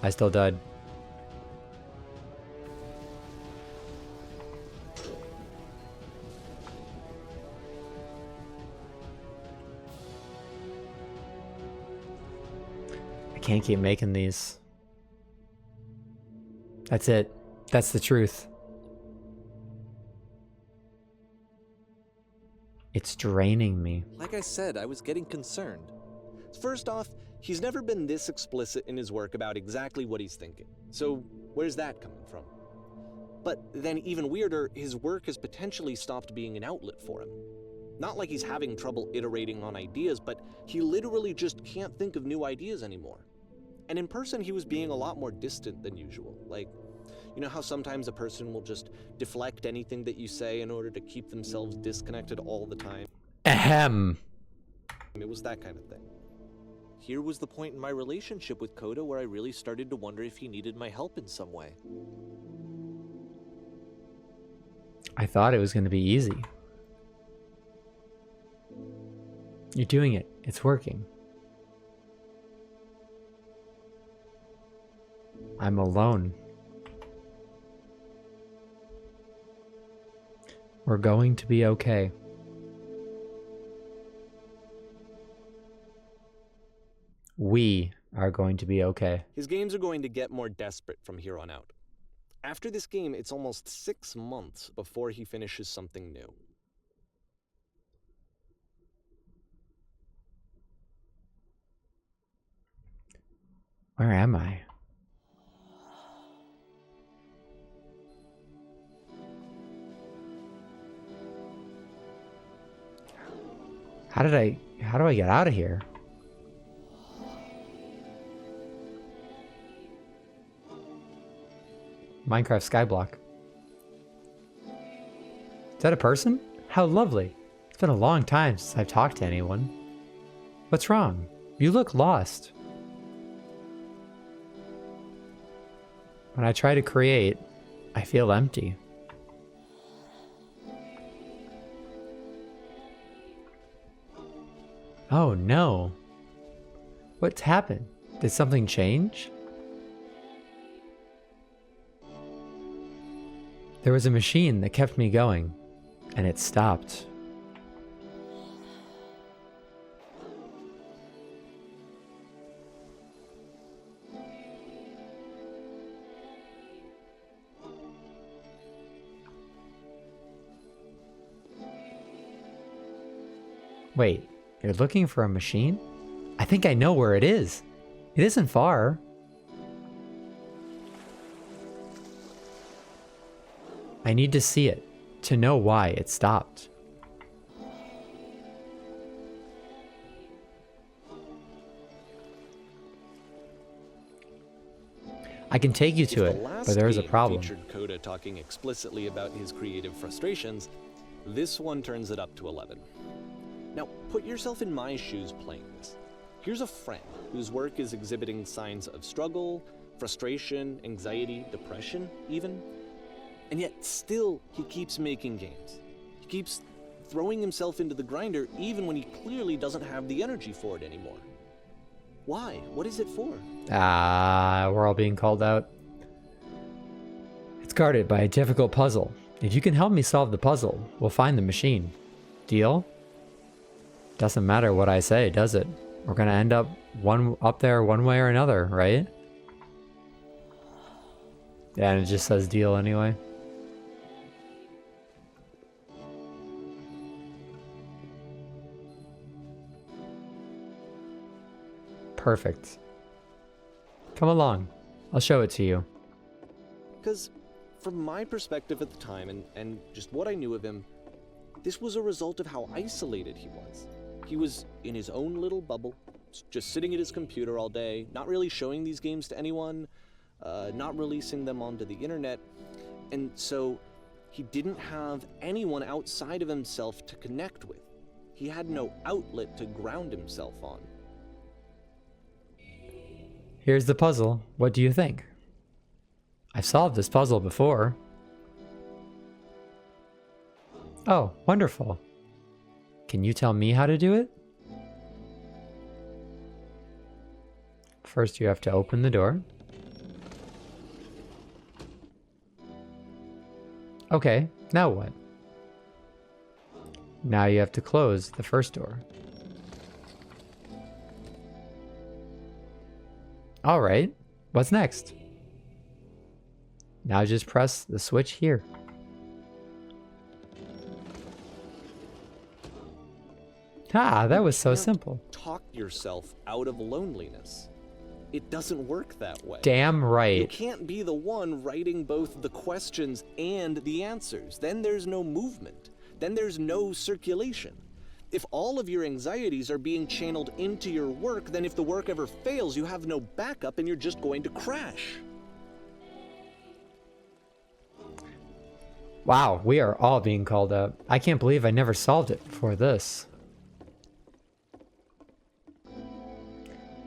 I still died. I can't keep making these. That's it. That's the truth. It's draining me. Like I said, I was getting concerned. First off, he's never been this explicit in his work about exactly what he's thinking. So where's that coming from? But then even weirder, his work has potentially stopped being an outlet for him. Not like he's having trouble iterating on ideas, but he literally just can't think of new ideas anymore. And in person, he was being a lot more distant than usual. Like, you know how sometimes a person will just deflect anything that you say in order to keep themselves disconnected all the time? Ahem. It was that kind of thing. Here was the point in my relationship with Coda where I really started to wonder if he needed my help in some way. I thought it was going to be easy. You're doing it. It's working. I'm alone. We're going to be okay. We are going to be okay. His games are going to get more desperate from here on out. After this game, it's almost 6 months before he finishes something new. Where am I? How do I get out of here? Minecraft Skyblock. Is that a person? How lovely. It's been a long time since I've talked to anyone. What's wrong? You look lost. When I try to create, I feel empty. Oh no. What's happened? Did something change? There was a machine that kept me going, and it stopped. Wait, you're looking for a machine? I think I know where it is. It isn't far. I need to see it to know why it stopped. I can take you to it, but there is a problem. Featured Coda talking explicitly about his creative frustrations. This one turns it up to 11. Now, put yourself in my shoes playing this. Here's a friend whose work is exhibiting signs of struggle, frustration, anxiety, depression, even. And yet, still, he keeps making games. He keeps throwing himself into the grinder even when he clearly doesn't have the energy for it anymore. Why? What is it for? We're all being called out. It's guarded by a difficult puzzle. If you can help me solve the puzzle, we'll find the machine. Deal? Doesn't matter what I say, does it? We're gonna end up up there one way or another, right? Yeah, and it just says deal anyway. Perfect. Come along. I'll show it to you. Because from my perspective at the time, and just what I knew of him, this was a result of how isolated he was. He was in his own little bubble, just sitting at his computer all day, not really showing these games to anyone, not releasing them onto the internet, and so he didn't have anyone outside of himself to connect with. He had no outlet to ground himself on. Here's the puzzle. What do you think? I've solved this puzzle before. Oh, wonderful. Can you tell me how to do it? First, you have to open the door. Okay, now what? Now you have to close the first door. All right, what's next? Now just press the switch here. Ah, that was so simple. Talk yourself out of loneliness. It doesn't work that way. Damn right. You can't be the one writing both the questions and the answers. Then there's no movement. Then there's no circulation. If all of your anxieties are being channeled into your work, then if the work ever fails, you have no backup and you're just going to crash. Wow, we are all being called up. I can't believe I never solved it before this.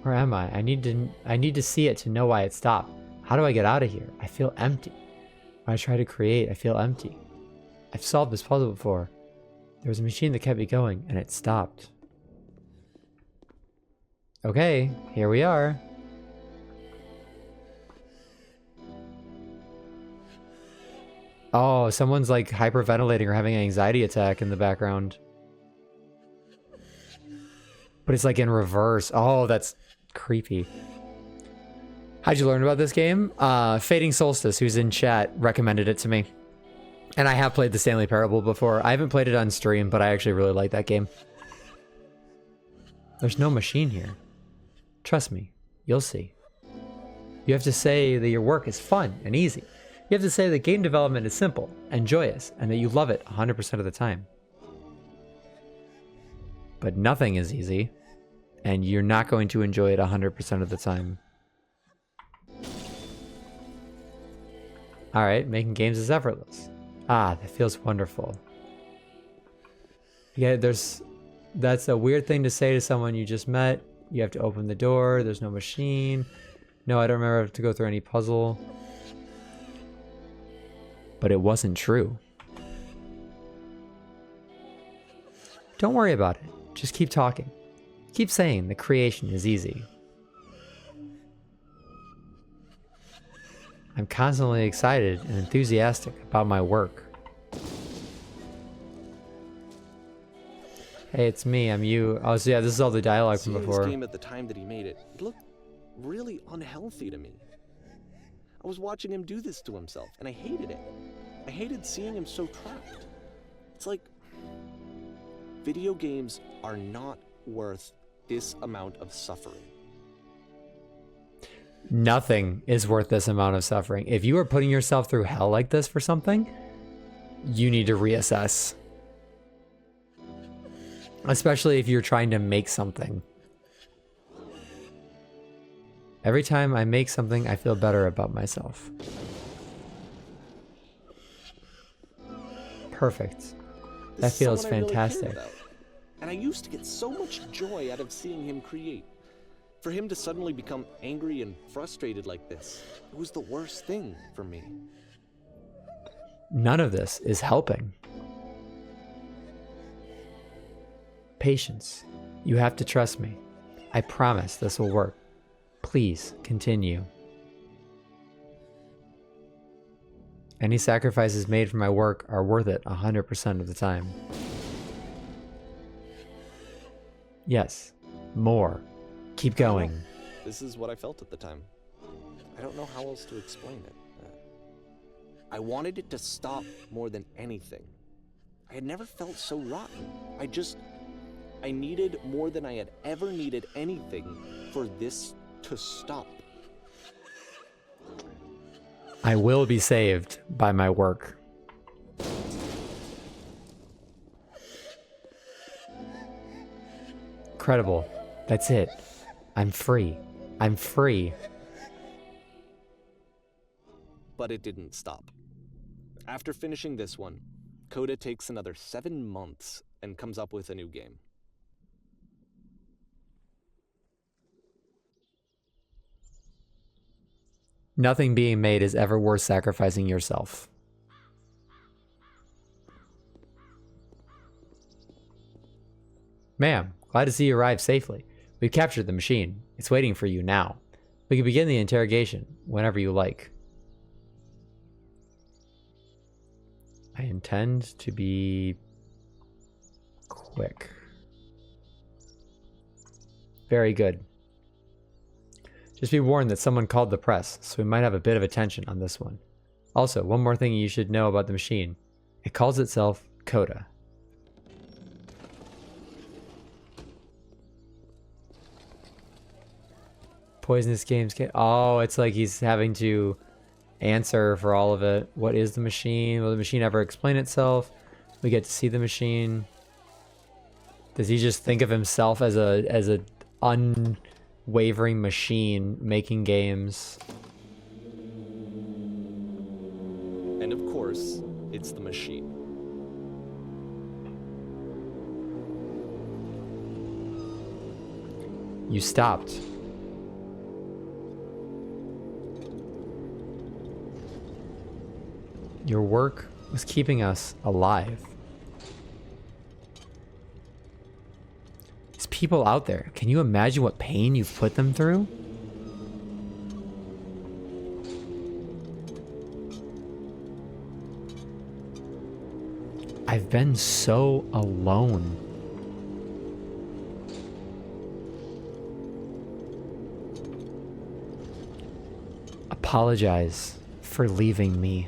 Where am I? I need to see it to know why it stopped. How do I get out of here? I feel empty. When I try to create, I feel empty. I've solved this puzzle before. There was a machine that kept me going, and it stopped. Okay, here we are. Oh, someone's like hyperventilating or having an anxiety attack in the background. But it's like in reverse. Oh, that's creepy. How'd you learn about this game? Fading Solstice, who's in chat, recommended it to me. And I have played the Stanley Parable before. I haven't played it on stream, but I actually really like that game. There's no machine here. Trust me, you'll see. You have to say that your work is fun and easy. You have to say that game development is simple and joyous, and that you love it 100% of the time. But nothing is easy, and you're not going to enjoy it 100% of the time. Alright, making games is effortless. Ah, that feels wonderful. Yeah, that's a weird thing to say to someone you just met. You have to open the door, there's no machine. No, I don't remember to go through any puzzle. but it wasn't true. Don't worry about it. Just keep talking. Keep saying the creation is easy. I'm constantly excited and enthusiastic about my work. Hey, it's me. I'm you. Oh, so yeah, this is all the dialogue from before. This game at the time that he made it, it looked really unhealthy to me. I was watching him do this to himself, and I hated it. I hated seeing him so trapped. It's like, video games are not worth this amount of suffering. Nothing is worth this amount of suffering. If you are putting yourself through hell like this for something, you need to reassess. Especially if you're trying to make something. Every time I make something, I feel better about myself. Perfect. That feels fantastic. And I used to get so much joy out of seeing him create. For him to suddenly become angry and frustrated like this, it was the worst thing for me. None of this is helping. Patience. You have to trust me. I promise this will work. Please continue. Any sacrifices made for my work are worth it 100% of the time. Yes, more. Keep going. This is what I felt at the time. I don't know how else to explain it. I wanted it to stop more than anything. I had never felt so rotten. I needed more than I had ever needed anything for this to stop. I will be saved by my work. Incredible. That's it. I'm free. I'm free. But it didn't stop. After finishing this one, Coda takes another 7 months and comes up with a new game. Nothing being made is ever worth sacrificing yourself. Ma'am, glad to see you arrived safely. We've captured the machine. It's waiting for you now. We can begin the interrogation whenever you like. I intend to be quick. Very good. Just be warned that someone called the press, so we might have a bit of attention on this one. Also, one more thing you should know about the machine. It calls itself Coda. Poisonous games. Oh, it's like he's having to answer for all of it. What is the machine? Will the machine ever explain itself? We get to see the machine. Does he just think of himself as a unwavering machine making games? And of course, it's the machine. You stopped. Your work was keeping us alive. These people out there, can you imagine what pain you've put them through? I've been so alone. Apologize for leaving me.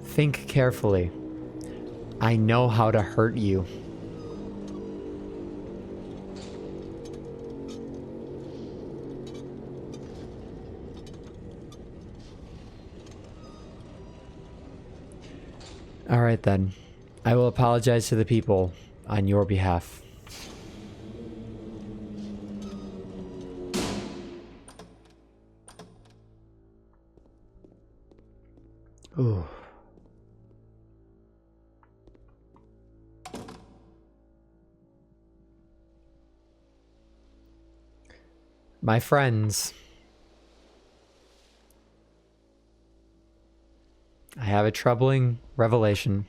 Think carefully. I know how to hurt you. All right then. I will apologize to the people on your behalf. Ooh. My friends, I have a troubling revelation.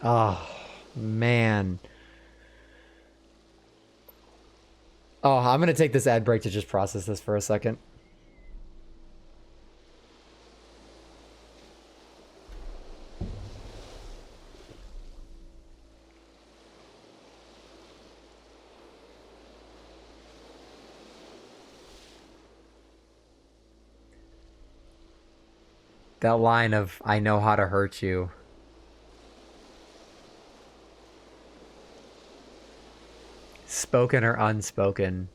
Oh, man. Oh, I'm going to take this ad break to just process this for a second. That line of, I know how to hurt you. Spoken or unspoken.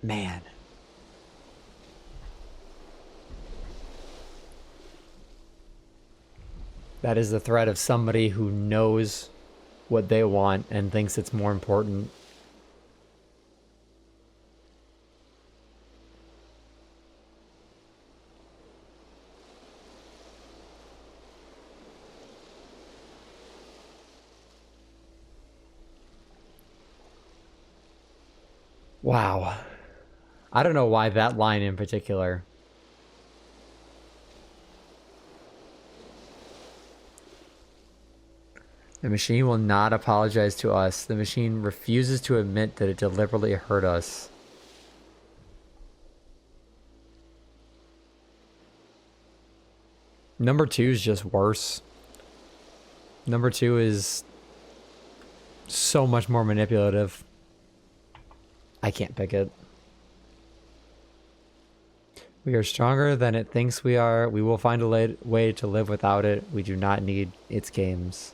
Man. That is the threat of somebody who knows what they want and thinks it's more important. Wow. I don't know why that line in particular. The machine will not apologize to us. The machine refuses to admit that it deliberately hurt us. Number 2 is just worse. Number 2 is so much more manipulative. I can't pick it. We are stronger than it thinks we are. We will find a way to live without it. We do not need its games.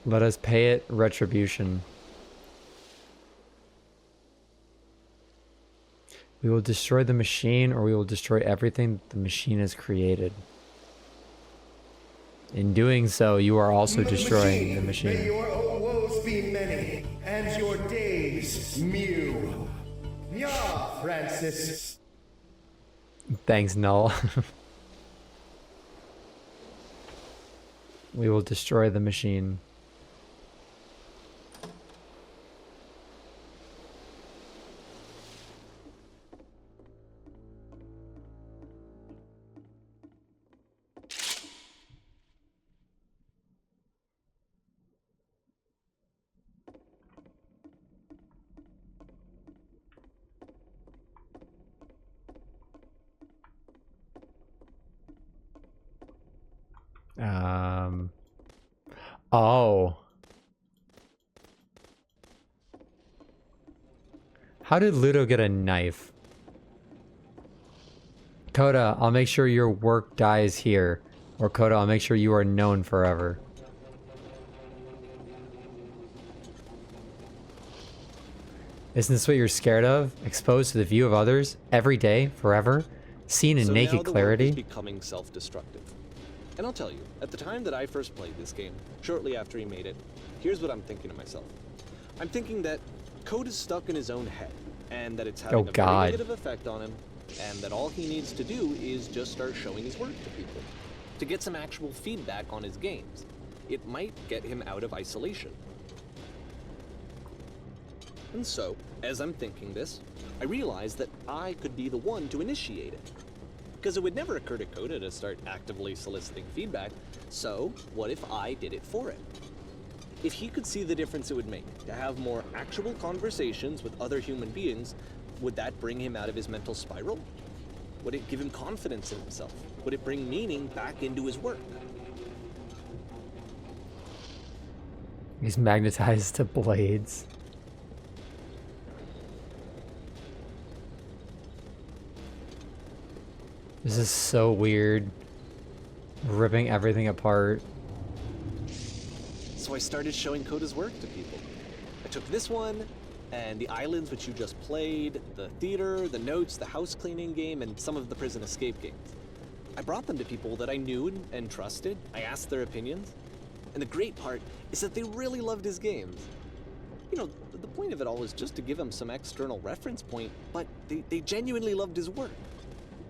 Let us pay it retribution. We will destroy the machine, or we will destroy everything the machine has created. In doing so, you are also destroying the machine. May your woes be many, and your days mew. Yeah, Francis. Thanks, Null. We will destroy the machine. Oh. How did Ludo get a knife? Coda, I'll make sure your work dies here. Or Coda, I'll make sure you are known forever. Isn't this what you're scared of? Exposed to the view of others every day, forever, seen in naked clarity? Now the world is becoming self-destructive. And I'll tell you, at the time that I first played this game, shortly after he made it, here's what I'm thinking to myself. I'm thinking that Code is stuck in his own head, and that it's having a very negative effect on him, and that all he needs to do is just start showing his work to people, to get some actual feedback on his games. It might get him out of isolation. And so, as I'm thinking this, I realize that I could be the one to initiate it. Because it would never occur to Coda to start actively soliciting feedback, so what if I did it for him? If he could see the difference it would make to have more actual conversations with other human beings, would that bring him out of his mental spiral? Would it give him confidence in himself? Would it bring meaning back into his work? He's magnetized to blades. This is so weird. Ripping everything apart. So I started showing Coda's work to people. I took this one, and the islands which you just played, the theater, the notes, the house cleaning game, and some of the prison escape games. I brought them to people that I knew and trusted. I asked their opinions. And the great part is that they really loved his games. You know, the point of it all was just to give him some external reference point, but they genuinely loved his work.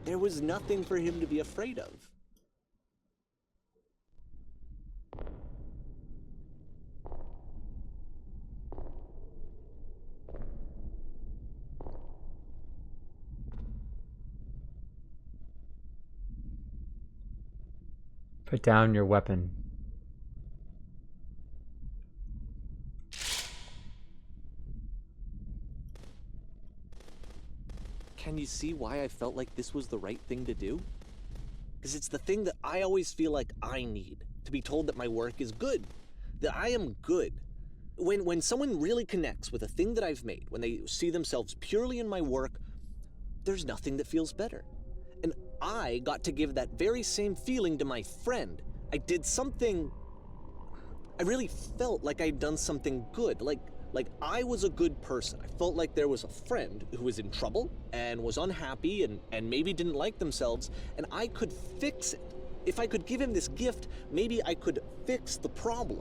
There was nothing for him to be afraid of. Put down your weapon. Can you see why I felt like this was the right thing to do? Because it's the thing that I always feel like I need, to be told that my work is good, that I am good. When someone really connects with a thing that I've made, when they see themselves purely in my work, there's nothing that feels better. And I got to give that very same feeling to my friend. I did something, I really felt like I'd done something good, like I was a good person. I felt like there was a friend who was in trouble and was unhappy and maybe didn't like themselves, and I could fix it. If I could give him this gift, maybe I could fix the problem.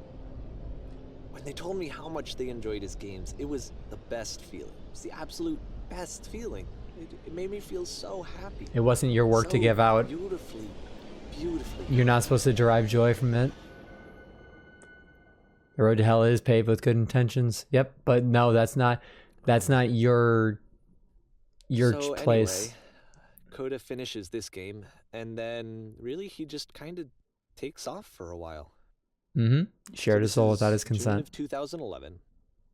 When they told me how much they enjoyed his games, it was the best feeling. It was the absolute best feeling. It made me feel so happy. It wasn't your work to give out. Beautifully. You're not supposed to derive joy from it. The road to hell is paved with good intentions. Yep, but no, that's not your place. Anyway, Coda finishes this game, and then really he just kind of takes off for a while. Shared his soul without his consent. June of 2011,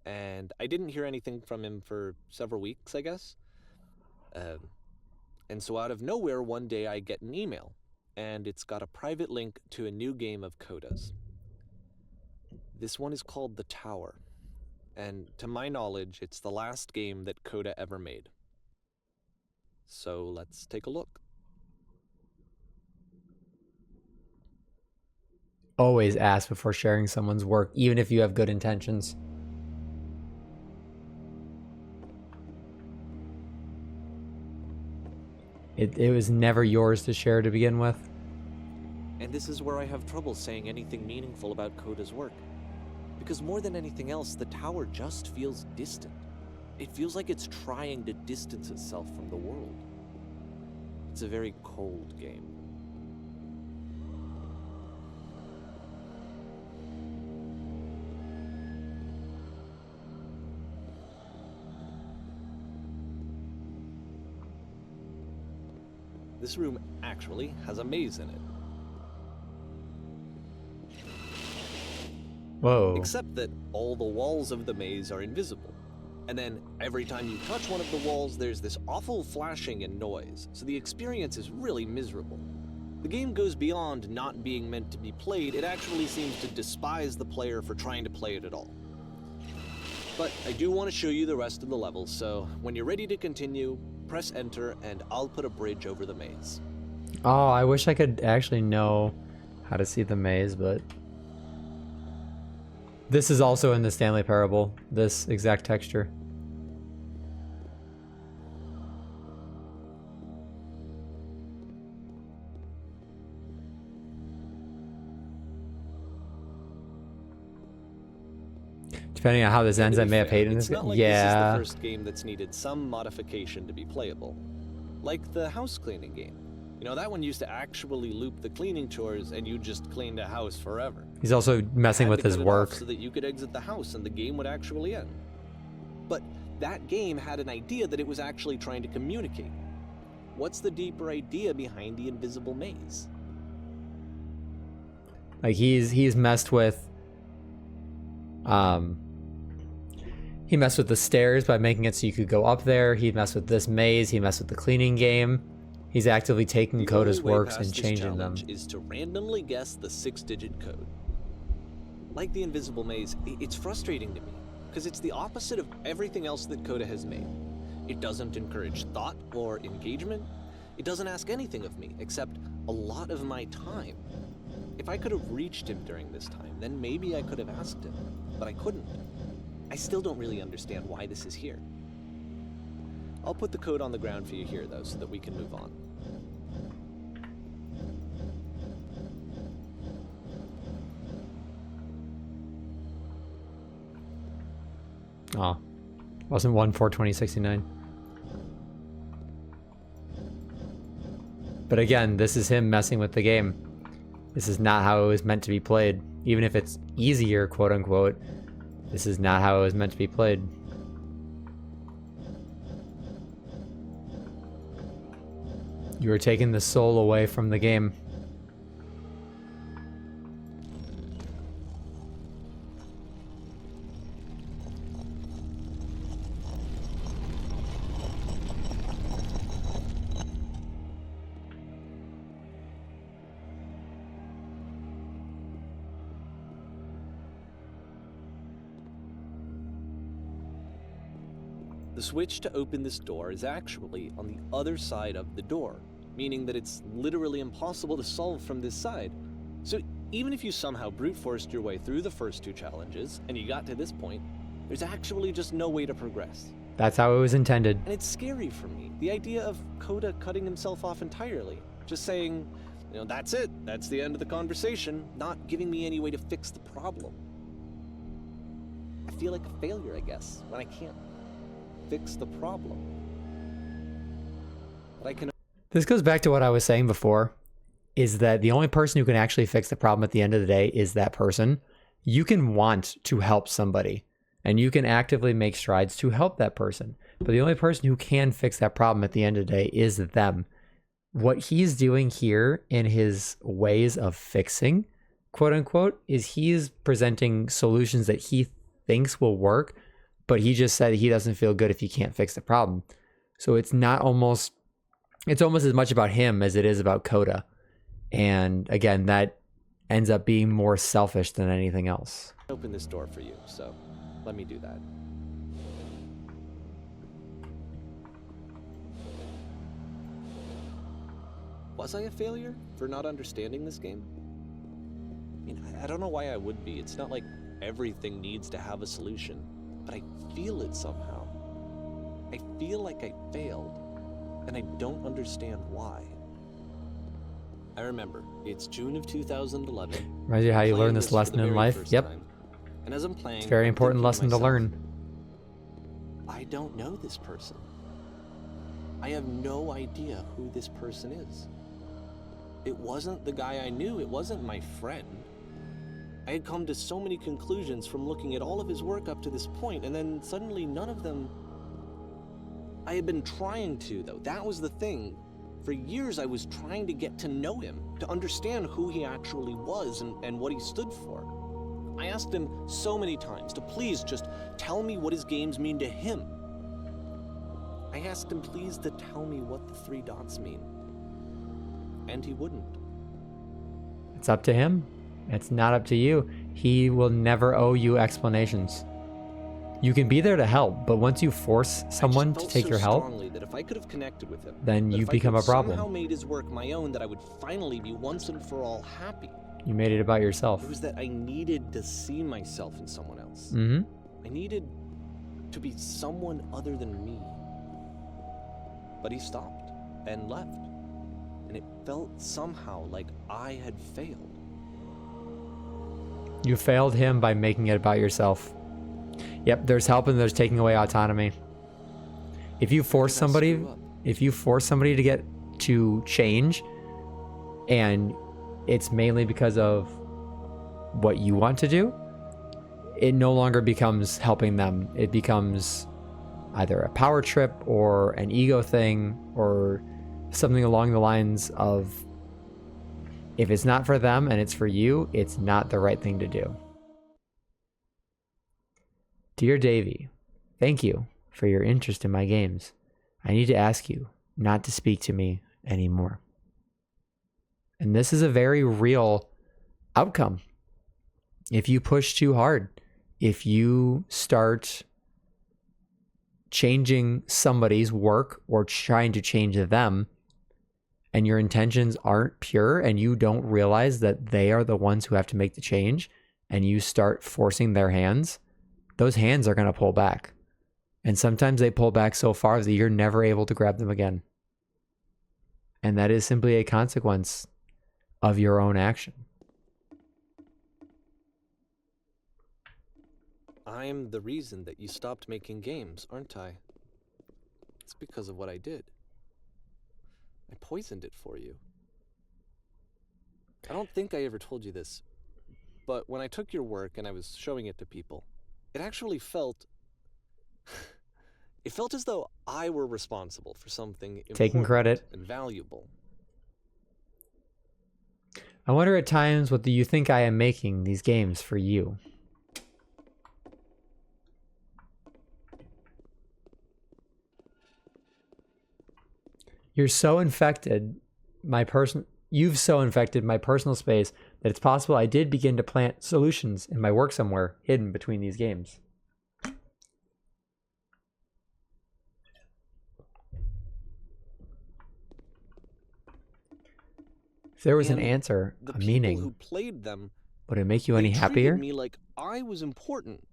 and I didn't hear anything from him for several weeks, I guess. And so out of nowhere, one day I get an email, and it's got a private link to a new game of Coda's. This one is called The Tower, and to my knowledge, it's the last game that Coda ever made. So let's take a look. Always ask before sharing someone's work, even if you have good intentions. It was never yours to share to begin with. And this is where I have trouble saying anything meaningful about Coda's work. Because more than anything else, the tower just feels distant. It feels like it's trying to distance itself from the world. It's a very cold game. This room actually has a maze in it. Whoa. Except that all the walls of the maze are invisible. And then every time you touch one of the walls, there's this awful flashing and noise, so the experience is really miserable. The game goes beyond not being meant to be played, it actually seems to despise the player for trying to play it at all. But I do want to show you the rest of the levels, so when you're ready to continue, press enter and I'll put a bridge over the maze. Oh, I wish I could actually know how to see the maze, but... This is also in the Stanley Parable, this exact texture. Depending on how this ends, I may have hated this. It's not like this is the first game that's needed some modification to be playable. Like the house cleaning game. You know, that one used to actually loop the cleaning chores and you just cleaned a house forever. He's also messing with his work. So that you could exit the house and the game would actually end. But that game had an idea that it was actually trying to communicate. What's the deeper idea behind the invisible maze? Like he's messed with he messed with the stairs by making it so you could go up there. He messed with this maze. He messed with the cleaning game. He's actively taking Coda's works and changing them. Is to randomly guess the 6-digit code. Like the invisible maze, it's frustrating to me because it's the opposite of everything else that Coda has made. It doesn't encourage thought or engagement. It doesn't ask anything of me except a lot of my time. If I could have reached him during this time, then maybe I could have asked him, but I couldn't. I still don't really understand why this is here. I'll put the code on the ground for you here, though, so that we can move on. Oh. Wasn't 1/4/2069. But again, this is him messing with the game. This is not how it was meant to be played. Even if it's easier, quote unquote, this is not how it was meant to be played. You are taking the soul away from the game. The switch to open this door is actually on the other side of the door, meaning that it's literally impossible to solve from this side. So even if you somehow brute forced your way through the first 2 challenges and you got to this point, there's actually just no way to progress. That's how it was intended. And it's scary for me, the idea of Coda cutting himself off entirely, just saying, you know, that's it, that's the end of the conversation, not giving me any way to fix the problem. I feel like a failure, I guess, when I can't fix the problem. But I can. This goes back to what I was saying before, is that the only person who can actually fix the problem at the end of the day is that person. You can want to help somebody, and you can actively make strides to help that person. But the only person who can fix that problem at the end of the day is them. What he's doing here in his ways of fixing, quote unquote, is he's presenting solutions that he thinks will work, but he just said he doesn't feel good if he can't fix the problem. So it's almost as much about him as it is about Coda. And again, that ends up being more selfish than anything else. Open this door for you, so let me do that. Was I a failure for not understanding this game? I mean, I don't know why I would be. It's not like everything needs to have a solution, but I feel it somehow. I feel like I failed, and I don't understand why. I remember, it's June of 2011. Reminds you how you learn this lesson in life? Yep. And as I'm playing, it's a very important lesson to learn. I don't know this person. I have no idea who this person is. It wasn't the guy I knew, it wasn't my friend. I had come to so many conclusions from looking at all of his work up to this point, and then suddenly none of them... I had been trying to, though. That was the thing. For years I was trying to get to know him, to understand who he actually was and what he stood for. I asked him so many times to please just tell me what his games mean to him. I asked him please to tell me what the 3 dots mean. And he wouldn't. It's up to him. It's not up to you. He will never owe you explanations. You can be there to help, but once you force someone to take your help, that if I could have connected with him, then you become a problem. Somehow made his work my own, that I would finally be once and for all happy. You made it about yourself. It was that I needed to see myself in someone else. Mm-hmm. I needed to be someone other than me. But he stopped and left, and it felt somehow like I had failed. You failed him by making it about yourself. Yep, there's help and there's taking away autonomy. If you force somebody to get to change, and it's mainly because of what you want to do, it no longer becomes helping them. It becomes either a power trip or an ego thing or something along the lines of, if it's not for them and it's for you, it's not the right thing to do. Dear Davey, thank you for your interest in my games. I need to ask you not to speak to me anymore. And this is a very real outcome. If you push too hard, if you start changing somebody's work or trying to change them, and your intentions aren't pure and you don't realize that they are the ones who have to make the change, and you start forcing their hands, those hands are going to pull back. And sometimes they pull back so far that you're never able to grab them again. And that is simply a consequence of your own action. I I'm the reason that you stopped making games, aren't I? It's because of what I did. I poisoned it for you. I don't think I ever told you this, but when I took your work and I was showing it to people, it actually felt... it felt as though I were responsible for something Taking important credit. and valuable. I wonder at times, what do you think I am making these games for you? You've so infected my personal space that it's possible I did begin to plant solutions in my work somewhere hidden between these games. If there was an answer, a meaning, who played them, would it make you any they happier? treated me like I was important.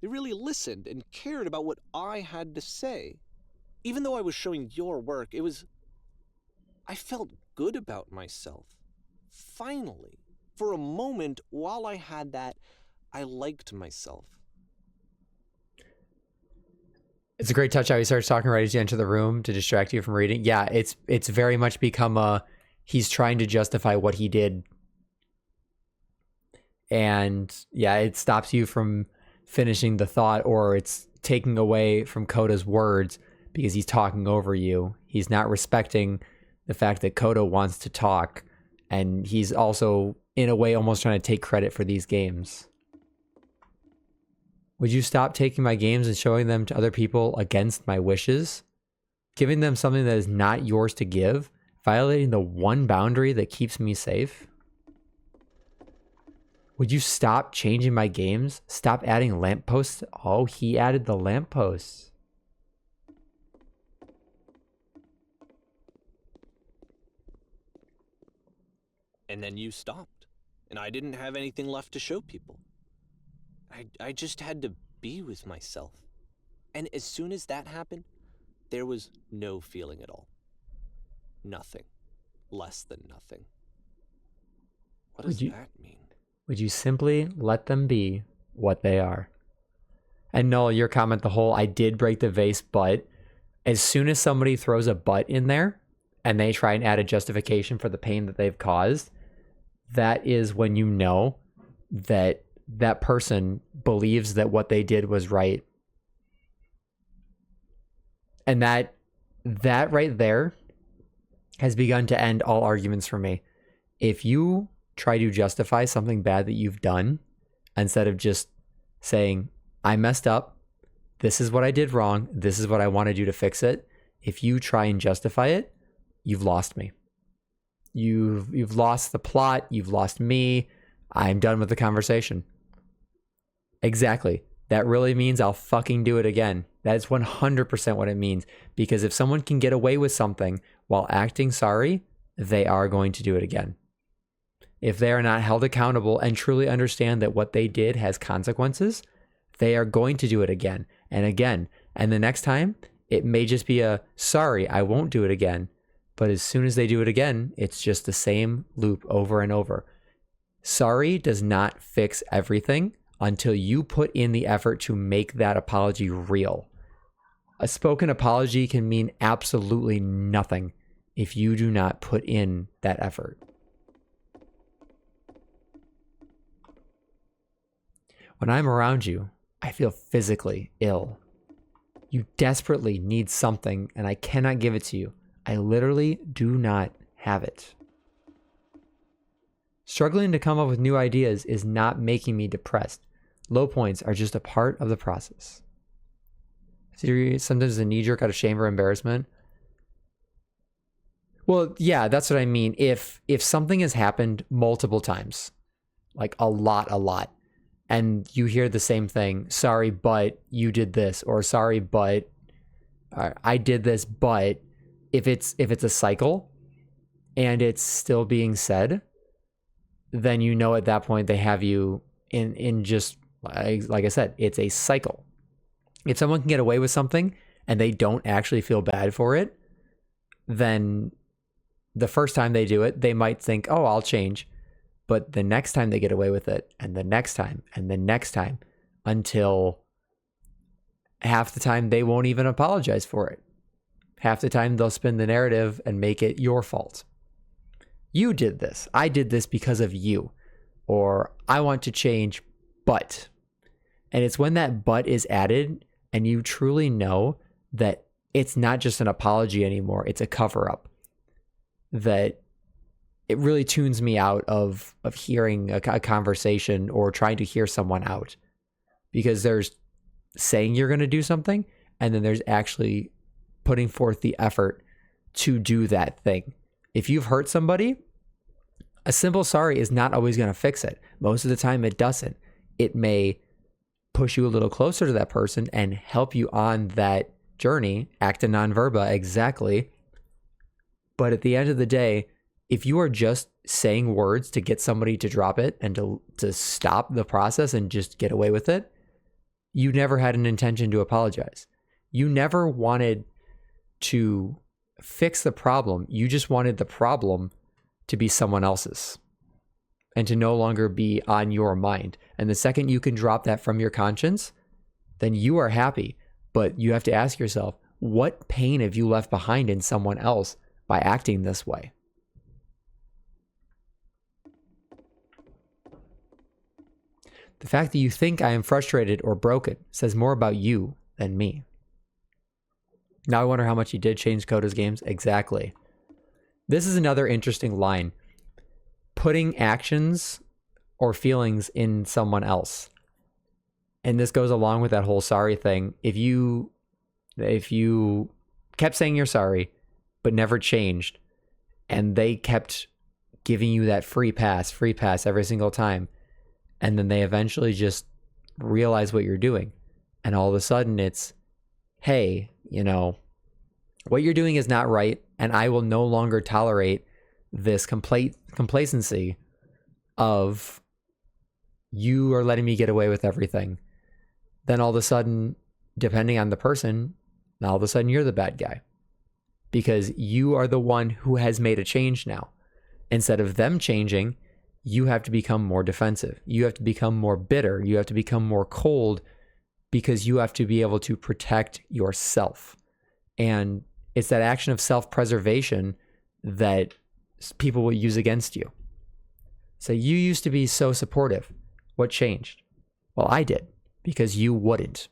They really listened and cared about what I had to say. Even though I was showing your work, I felt good about myself. Finally, for a moment, while I had that, I liked myself. It's a great touch how he starts talking right as you enter the room to distract you from reading. Yeah, it's very much become he's trying to justify what he did. And yeah, it stops you from finishing the thought, or it's taking away from Coda's words because he's talking over you. He's not respecting the fact that Coda wants to talk, and he's also, in a way, almost trying to take credit for these games. Would you stop taking my games and showing them to other people against my wishes? Giving them something that is not yours to give? Violating the one boundary that keeps me safe? Would you stop changing my games? Stop adding lampposts? Oh, he added the lampposts. And then you stopped, and I didn't have anything left to show people. I just had to be with myself. And as soon as that happened, there was no feeling at all. Nothing. Less than nothing. What does that mean? Would you simply let them be what they are? And Noel, your comment, the whole I did break the vase, but as soon as somebody throws a but in there and they try and add a justification for the pain that they've caused, that is when you know that that person believes that what they did was right. And that right there has begun to end all arguments for me. If you try to justify something bad that you've done, instead of just saying, I messed up, this is what I did wrong, this is what I want to do to fix it. If you try and justify it, you've lost me. You've lost the plot, you've lost me. I'm done with the conversation. Exactly. That really means I'll fucking do it again. That is 100% what it means. Because if someone can get away with something while acting sorry, they are going to do it again. If they are not held accountable and truly understand that what they did has consequences, they are going to do it again and again. And the next time, it may just be a, sorry, I won't do it again. But as soon as they do it again, it's just the same loop over and over. Sorry does not fix everything until you put in the effort to make that apology real. A spoken apology can mean absolutely nothing if you do not put in that effort. When I'm around you, I feel physically ill. You desperately need something, and I cannot give it to you. I literally do not have it. Struggling to come up with new ideas is not making me depressed. Low points are just a part of the process. Sometimes a knee-jerk out of shame or embarrassment. Well, yeah, that's what I mean. If something has happened multiple times, like a lot, and you hear the same thing, sorry, but you did this, or sorry, but I did this, but if it's a cycle and it's still being said, then you know at that point they have you in just, like I said, it's a cycle. If someone can get away with something and they don't actually feel bad for it, then the first time they do it, they might think, oh, I'll change. But the next time they get away with it, and the next time, and the next time, until half the time they won't even apologize for it. Half the time they'll spin the narrative and make it your fault. You did this. I did this because of you. Or I want to change, but. And it's when that but is added and you truly know that it's not just an apology anymore, it's a cover-up, that it really tunes me out of hearing a conversation or trying to hear someone out. Because there's saying you're going to do something, and then there's actually putting forth the effort to do that thing. If you've hurt somebody, a simple sorry is not always going to fix it. Most of the time it doesn't. It may push you a little closer to that person and help you on that journey, acta non verba, exactly. But at the end of the day, if you are just saying words to get somebody to drop it and to stop the process and just get away with it, you never had an intention to apologize. You never wanted to fix the problem. You just wanted the problem to be someone else's and to no longer be on your mind. And the second you can drop that from your conscience, then you are happy. But you have to ask yourself, what pain have you left behind in someone else by acting this way? The fact that you think I am frustrated or broken says more about you than me. Now I wonder how much he did change Coda's games. Exactly. This is another interesting line. Putting actions or feelings in someone else. And this goes along with that whole sorry thing. If you kept saying you're sorry, but never changed, and they kept giving you that free pass every single time, and then they eventually just realize what you're doing, and all of a sudden it's, hey, what you're doing is not right, and I will no longer tolerate this complacency of you are letting me get away with everything. Then all of a sudden, depending on the person, all of a sudden you're the bad guy because you are the one who has made a change now. Instead of them changing, you have to become more defensive. You have to become more bitter. You have to become more cold because you have to be able to protect yourself. And it's that action of self-preservation that people will use against you. So you used to be so supportive. What changed? Well, I did, because you wouldn't.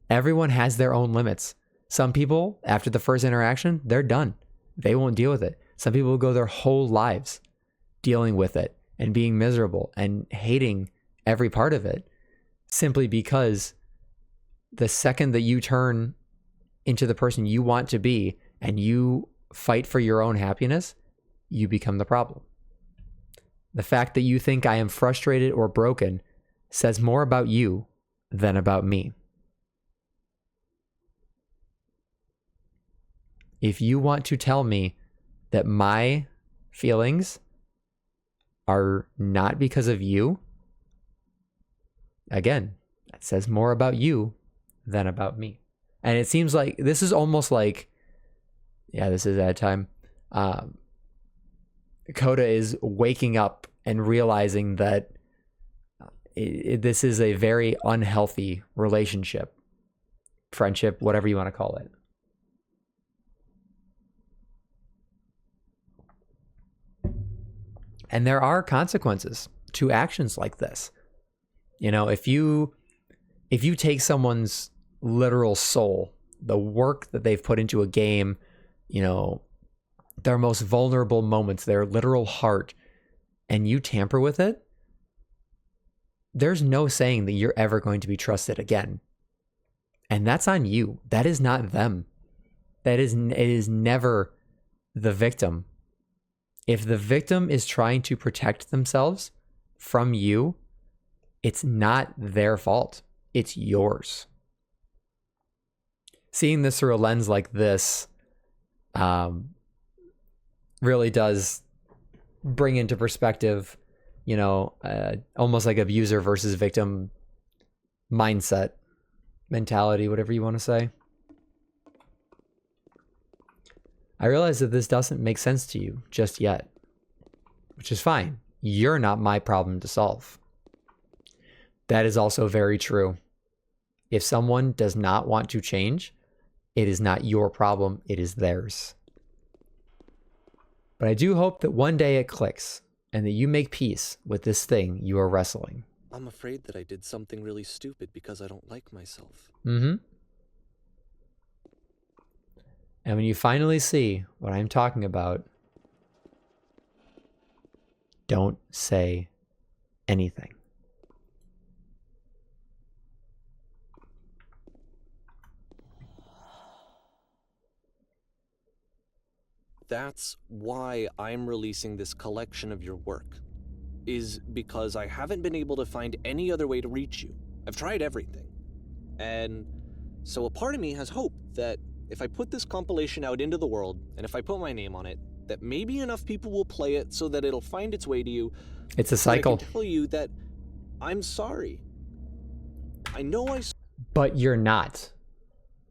Everyone has their own limits. Some people, after the first interaction, they're done. They won't deal with it. Some people will go their whole lives dealing with it and being miserable and hating every part of it simply because the second that you turn into the person you want to be and you fight for your own happiness, you become the problem. The fact that you think I am frustrated or broken says more about you than about me. If you want to tell me that my feelings are not because of you, again, that says more about you than about me. And it seems like this is almost like, this is ad time. Coda is waking up and realizing that this is a very unhealthy relationship, friendship, whatever you want to call it. And there are consequences to actions like this. If you take someone's literal soul, the work that they've put into a game, their most vulnerable moments, their literal heart, and you tamper with it, there's no saying that you're ever going to be trusted again. And that's on you. That is not them. It is never the victim. If the victim is trying to protect themselves from you, it's not their fault. It's yours. Seeing this through a lens like this really does bring into perspective, almost like abuser versus victim mentality, whatever you want to say. I realize that this doesn't make sense to you just yet, which is fine. You're not my problem to solve. That is also very true. If someone does not want to change, it is not your problem, it is theirs. But I do hope that one day it clicks and that you make peace with this thing you are wrestling. I'm afraid that I did something really stupid because I don't like myself. Mm-hmm. And when you finally see what I'm talking about, don't say anything. That's why I'm releasing this collection of your work, is because I haven't been able to find any other way to reach you. I've tried everything. And so a part of me has hope that if I put this compilation out into the world, and if I put my name on it, that maybe enough people will play it so that it'll find its way to you. It's a cycle. I can tell you that I'm sorry. I know But you're not.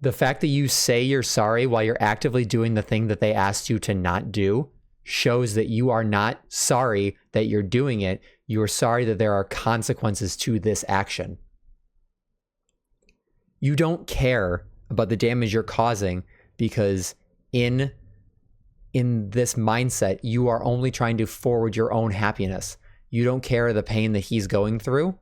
The fact that you say you're sorry while you're actively doing the thing that they asked you to not do shows that you are not sorry that you're doing it. You are sorry that there are consequences to this action. You don't care about the damage you're causing because in this mindset, you are only trying to forward your own happiness. You don't care the pain that he's going through.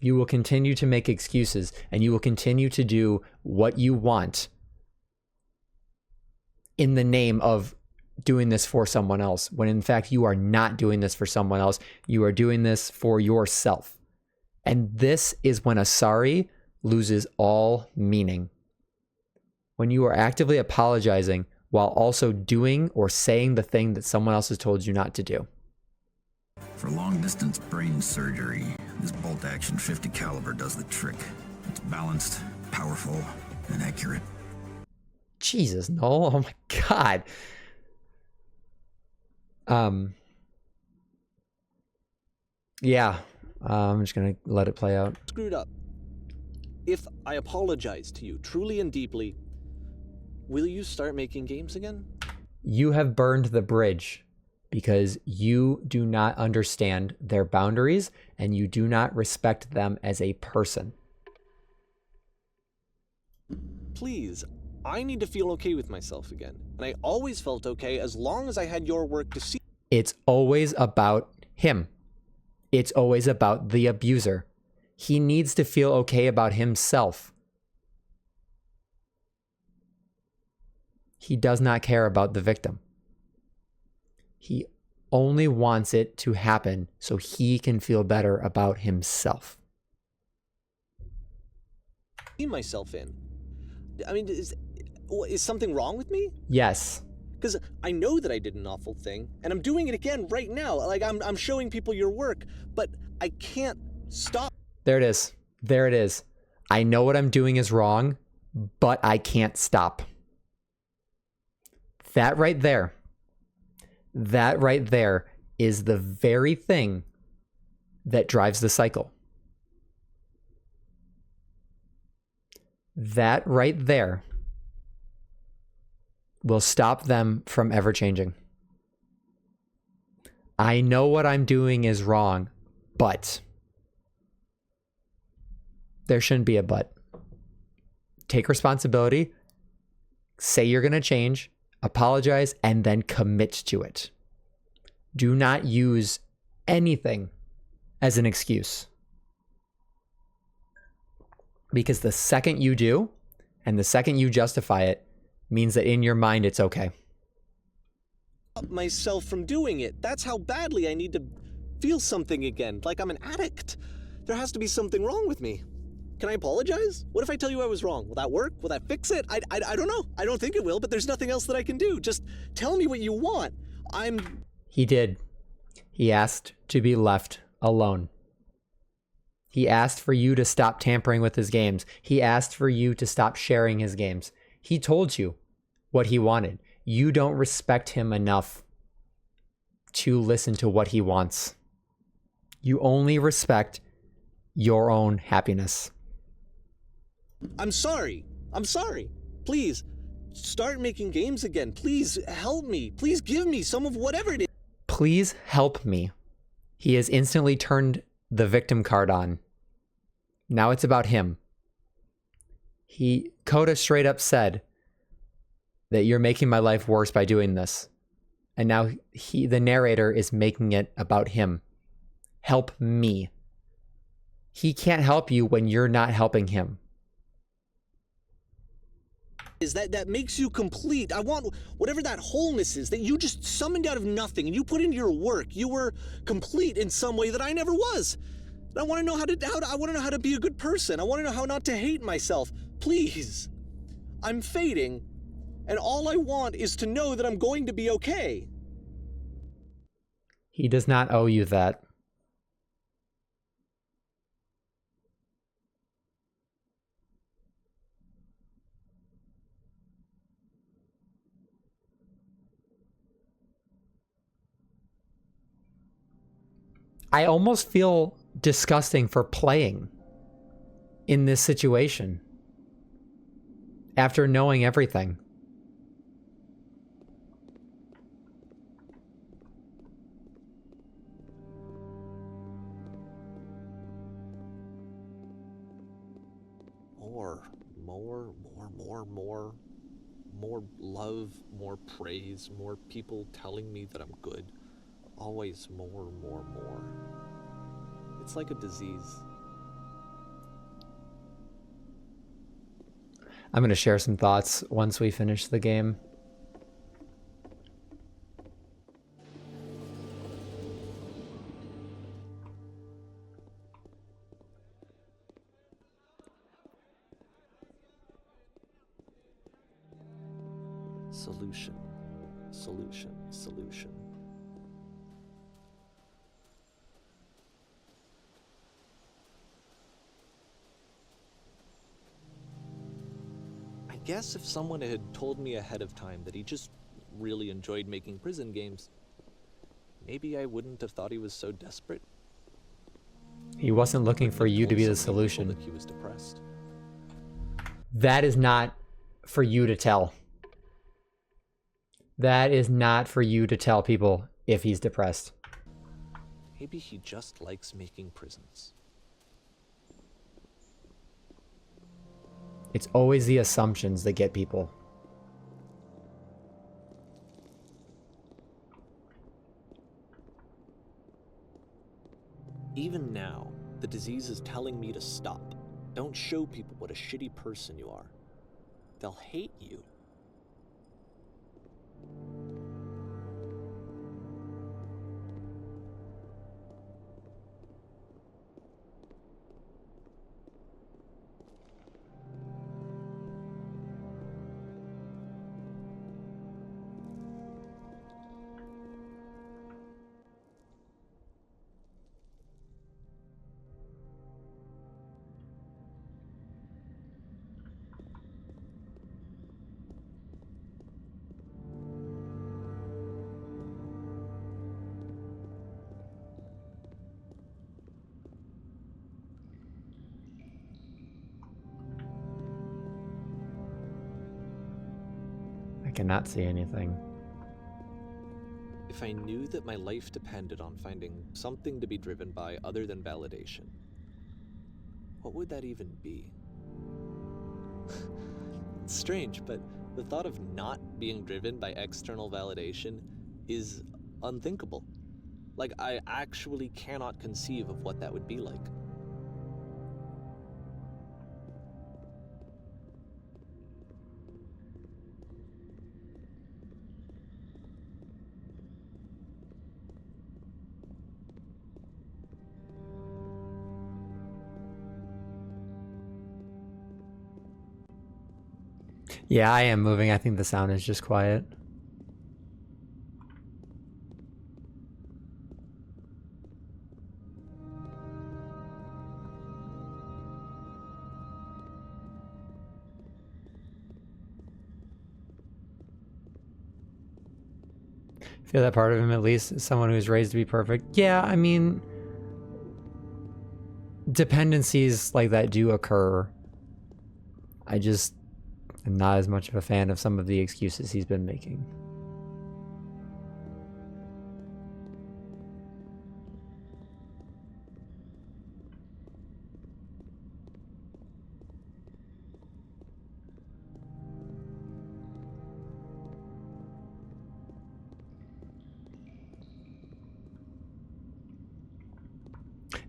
You will continue to make excuses and you will continue to do what you want in the name of doing this for someone else, when in fact you are not doing this for someone else. You are doing this for yourself. And this is when a sorry loses all meaning. When you are actively apologizing while also doing or saying the thing that someone else has told you not to do. For long-distance brain surgery, this bolt-action 50 caliber does the trick. It's balanced, powerful, and accurate. Jesus, Noel. Oh my God. Yeah. I'm just going to let it play out. screwed up. If I apologize to you truly and deeply, will you start making games again? You have burned the bridge because you do not understand their boundaries and you do not respect them as a person. Please, I need to feel okay with myself again. And I always felt okay as long as I had your work to see. It's always about him. It's always about the abuser. He needs to feel okay about himself. He does not care about the victim. He only wants it to happen so he can feel better about himself. See myself in. I mean, is something wrong with me? Yes. Because I know that I did an awful thing, and I'm doing it again right now. Like, I'm showing people your work, but I can't stop. There it is. There it is. I know what I'm doing is wrong, but I can't stop. That right there is the very thing that drives the cycle. That right there will stop them from ever changing. I know what I'm doing is wrong, but there shouldn't be a but. Take responsibility, say you're going to change, apologize, and then commit to it. Do not use anything as an excuse. Because the second you do, and the second you justify it, means that in your mind it's okay. Myself from doing it. That's how badly I need to feel something again, like I'm an addict. There has to be something wrong with me. Can I apologize? What if I tell you I was wrong? Will that work? Will that fix it? I don't know. I don't think it will, but there's nothing else that I can do. Just tell me what you want. He did. He asked to be left alone. He asked for you to stop tampering with his games. He asked for you to stop sharing his games. He told you what he wanted. You don't respect him enough to listen to what he wants. You only respect your own happiness. I'm sorry. I'm sorry. Please, start making games again. Please help me. Please give me some of whatever it is. Please help me. He has instantly turned the victim card on. Now it's about him. Coda straight up said that you're making my life worse by doing this. And now the narrator is making it about him. Help me. He can't help you when you're not helping him. Is that makes you complete. I want whatever that wholeness is that you just summoned out of nothing and you put into your work. You were complete in some way that I never was. And I want to know I want to know how to be a good person. I want to know how not to hate myself. Please. I'm fading, and all I want is to know that I'm going to be okay. He does not owe you that. I almost feel disgusting for playing in this situation after knowing everything. More love, more praise, more people telling me that I'm good. Always more. It's like a disease. I'm going to share some thoughts once we finish the game. Solution. I guess if someone had told me ahead of time that he just really enjoyed making prison games, maybe I wouldn't have thought he was so desperate. He wasn't looking for you to be the solution. That he was depressed. That is not for you to tell. That is not for you to tell people if he's depressed. Maybe he just likes making prisons. It's always the assumptions that get people. Even now, the disease is telling me to stop. Don't show people what a shitty person you are. They'll hate you. I cannot see anything. If I knew that my life depended on finding something to be driven by other than validation, what would that even be? It's strange, but the thought of not being driven by external validation is unthinkable. Like, I actually cannot conceive of what that would be like. Yeah, I am moving. I think the sound is just quiet. Feel that part of him, at least, is someone who's raised to be perfect. Yeah, I mean, dependencies like that do occur. I'm not as much of a fan of some of the excuses he's been making.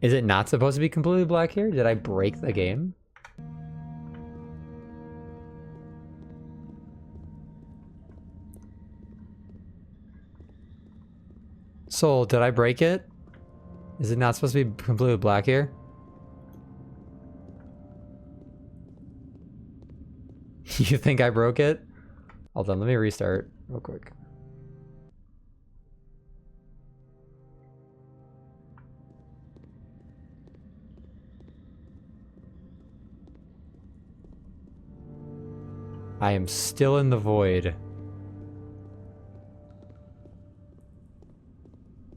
Is it not supposed to be completely black here? Did I break the game? Soul, did I break it? Is it not supposed to be completely black here? You think I broke it? Hold on, let me restart real quick. I am still in the void.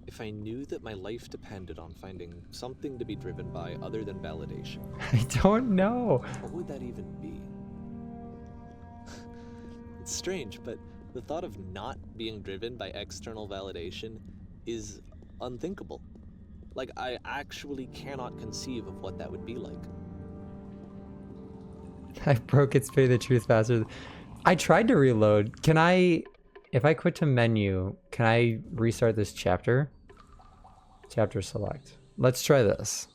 If I knew that my life depended on finding something to be driven by other than validation, I don't know. what would that even be? It's strange, but the thought of not being driven by external validation is unthinkable. Like, I actually cannot conceive of what that would be like. I broke it, spitting the truth faster. I tried to reload. Can I, if I quit to menu, can I restart this chapter? Chapter select. Let's try this.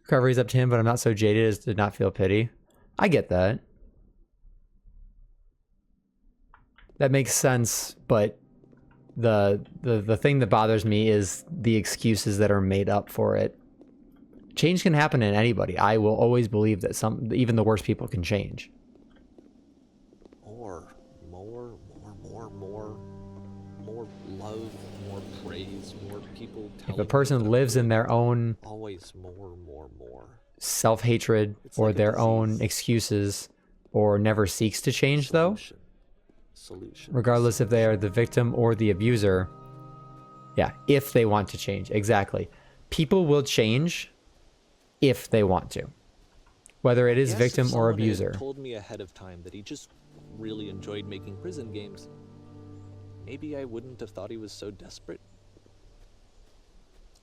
Recovery's up to him, but I'm not so jaded as to not feel pity. I get that. That makes sense, but the thing that bothers me is the excuses that are made up for it. Change can happen in anybody. I will always believe that even the worst people can change. More love, more praise, more people telling If a person lives in their own always more. self-hatred or like their own excuses or never seeks to change, though, regardless if they are the victim or the abuser, yeah, if they want to change, exactly. People will change if they want to, whether it is victim or abuser. Told me ahead of time that he just really enjoyed making prison games. Maybe I wouldn't have thought he was so desperate.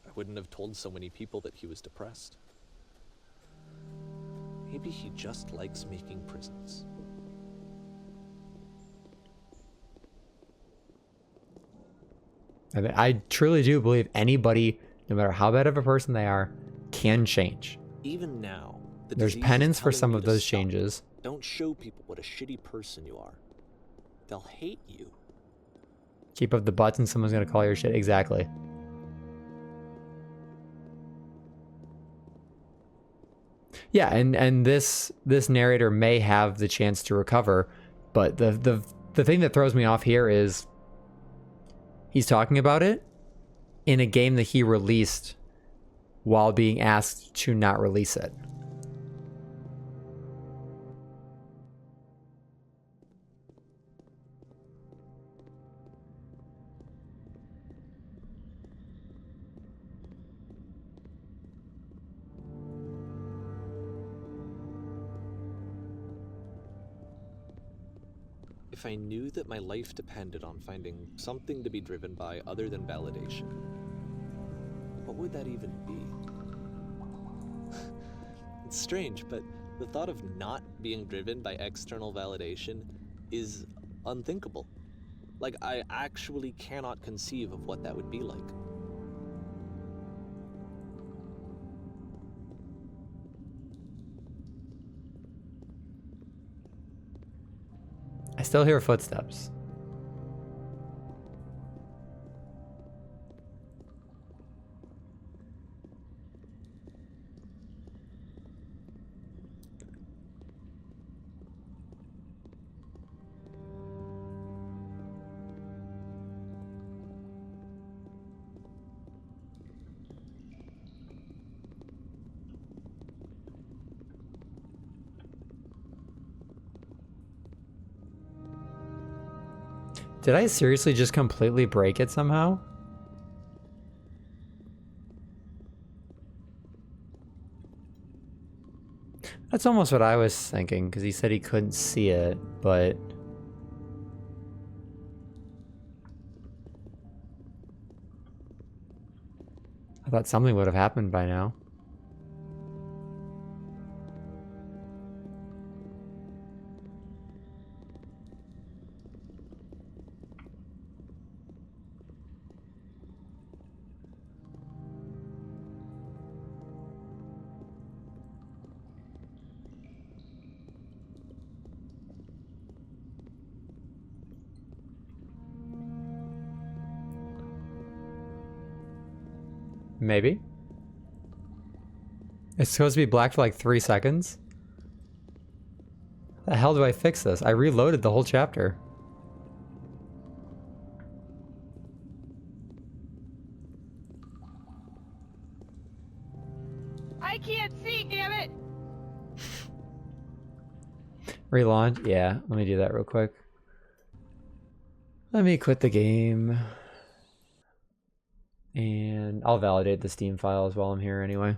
I wouldn't have told so many people that he was depressed. Maybe he just likes making prisons. I truly do believe anybody, no matter how bad of a person they are, can change. Even now, there's penance for some of those changes. Don't show people what a shitty person you are. They'll hate you. Keep up the butts and someone's gonna call your shit. Exactly. Yeah, and this narrator may have the chance to recover, but the thing that throws me off here is he's talking about it in a game that he released while being asked to not release it. If I knew that my life depended on finding something to be driven by other than validation, what would that even be? It's strange, but the thought of not being driven by external validation is unthinkable. Like, I actually cannot conceive of what that would be like. I still hear footsteps. Did I seriously just completely break it somehow? That's almost what I was thinking, because he said he couldn't see it, but... I thought something would have happened by now. Maybe. It's supposed to be black for like 3 seconds? How the hell do I fix this? I reloaded the whole chapter. I can't see, damn it! Relaunch? Yeah, let me do that real quick. Let me quit the game. And I'll validate the Steam files while I'm here anyway.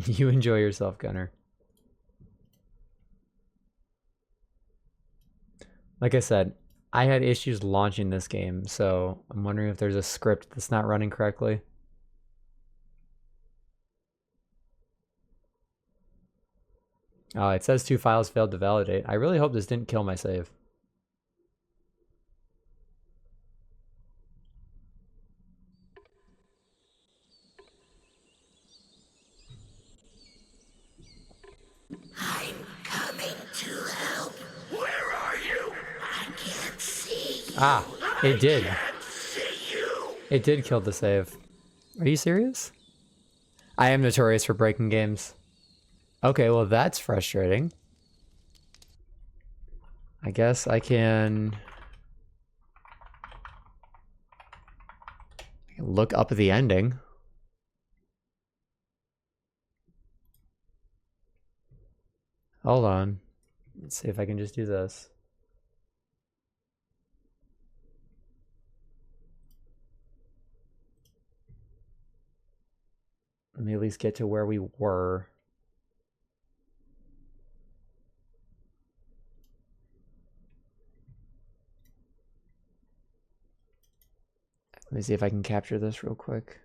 You enjoy yourself, Gunner. Like I said, I had issues launching this game, so I'm wondering if there's a script that's not running correctly. It says 2 files failed to validate. I really hope this didn't kill my save. I'm coming to help. Where are you? I can't see you. Ah, it did. I can't see you. It did kill the save. Are you serious? I am notorious for breaking games. Okay, well that's frustrating. I guess I can look up at the ending. Hold on. Let's see if I can just do this. Let me at least get to where we were. Let me see if I can capture this real quick.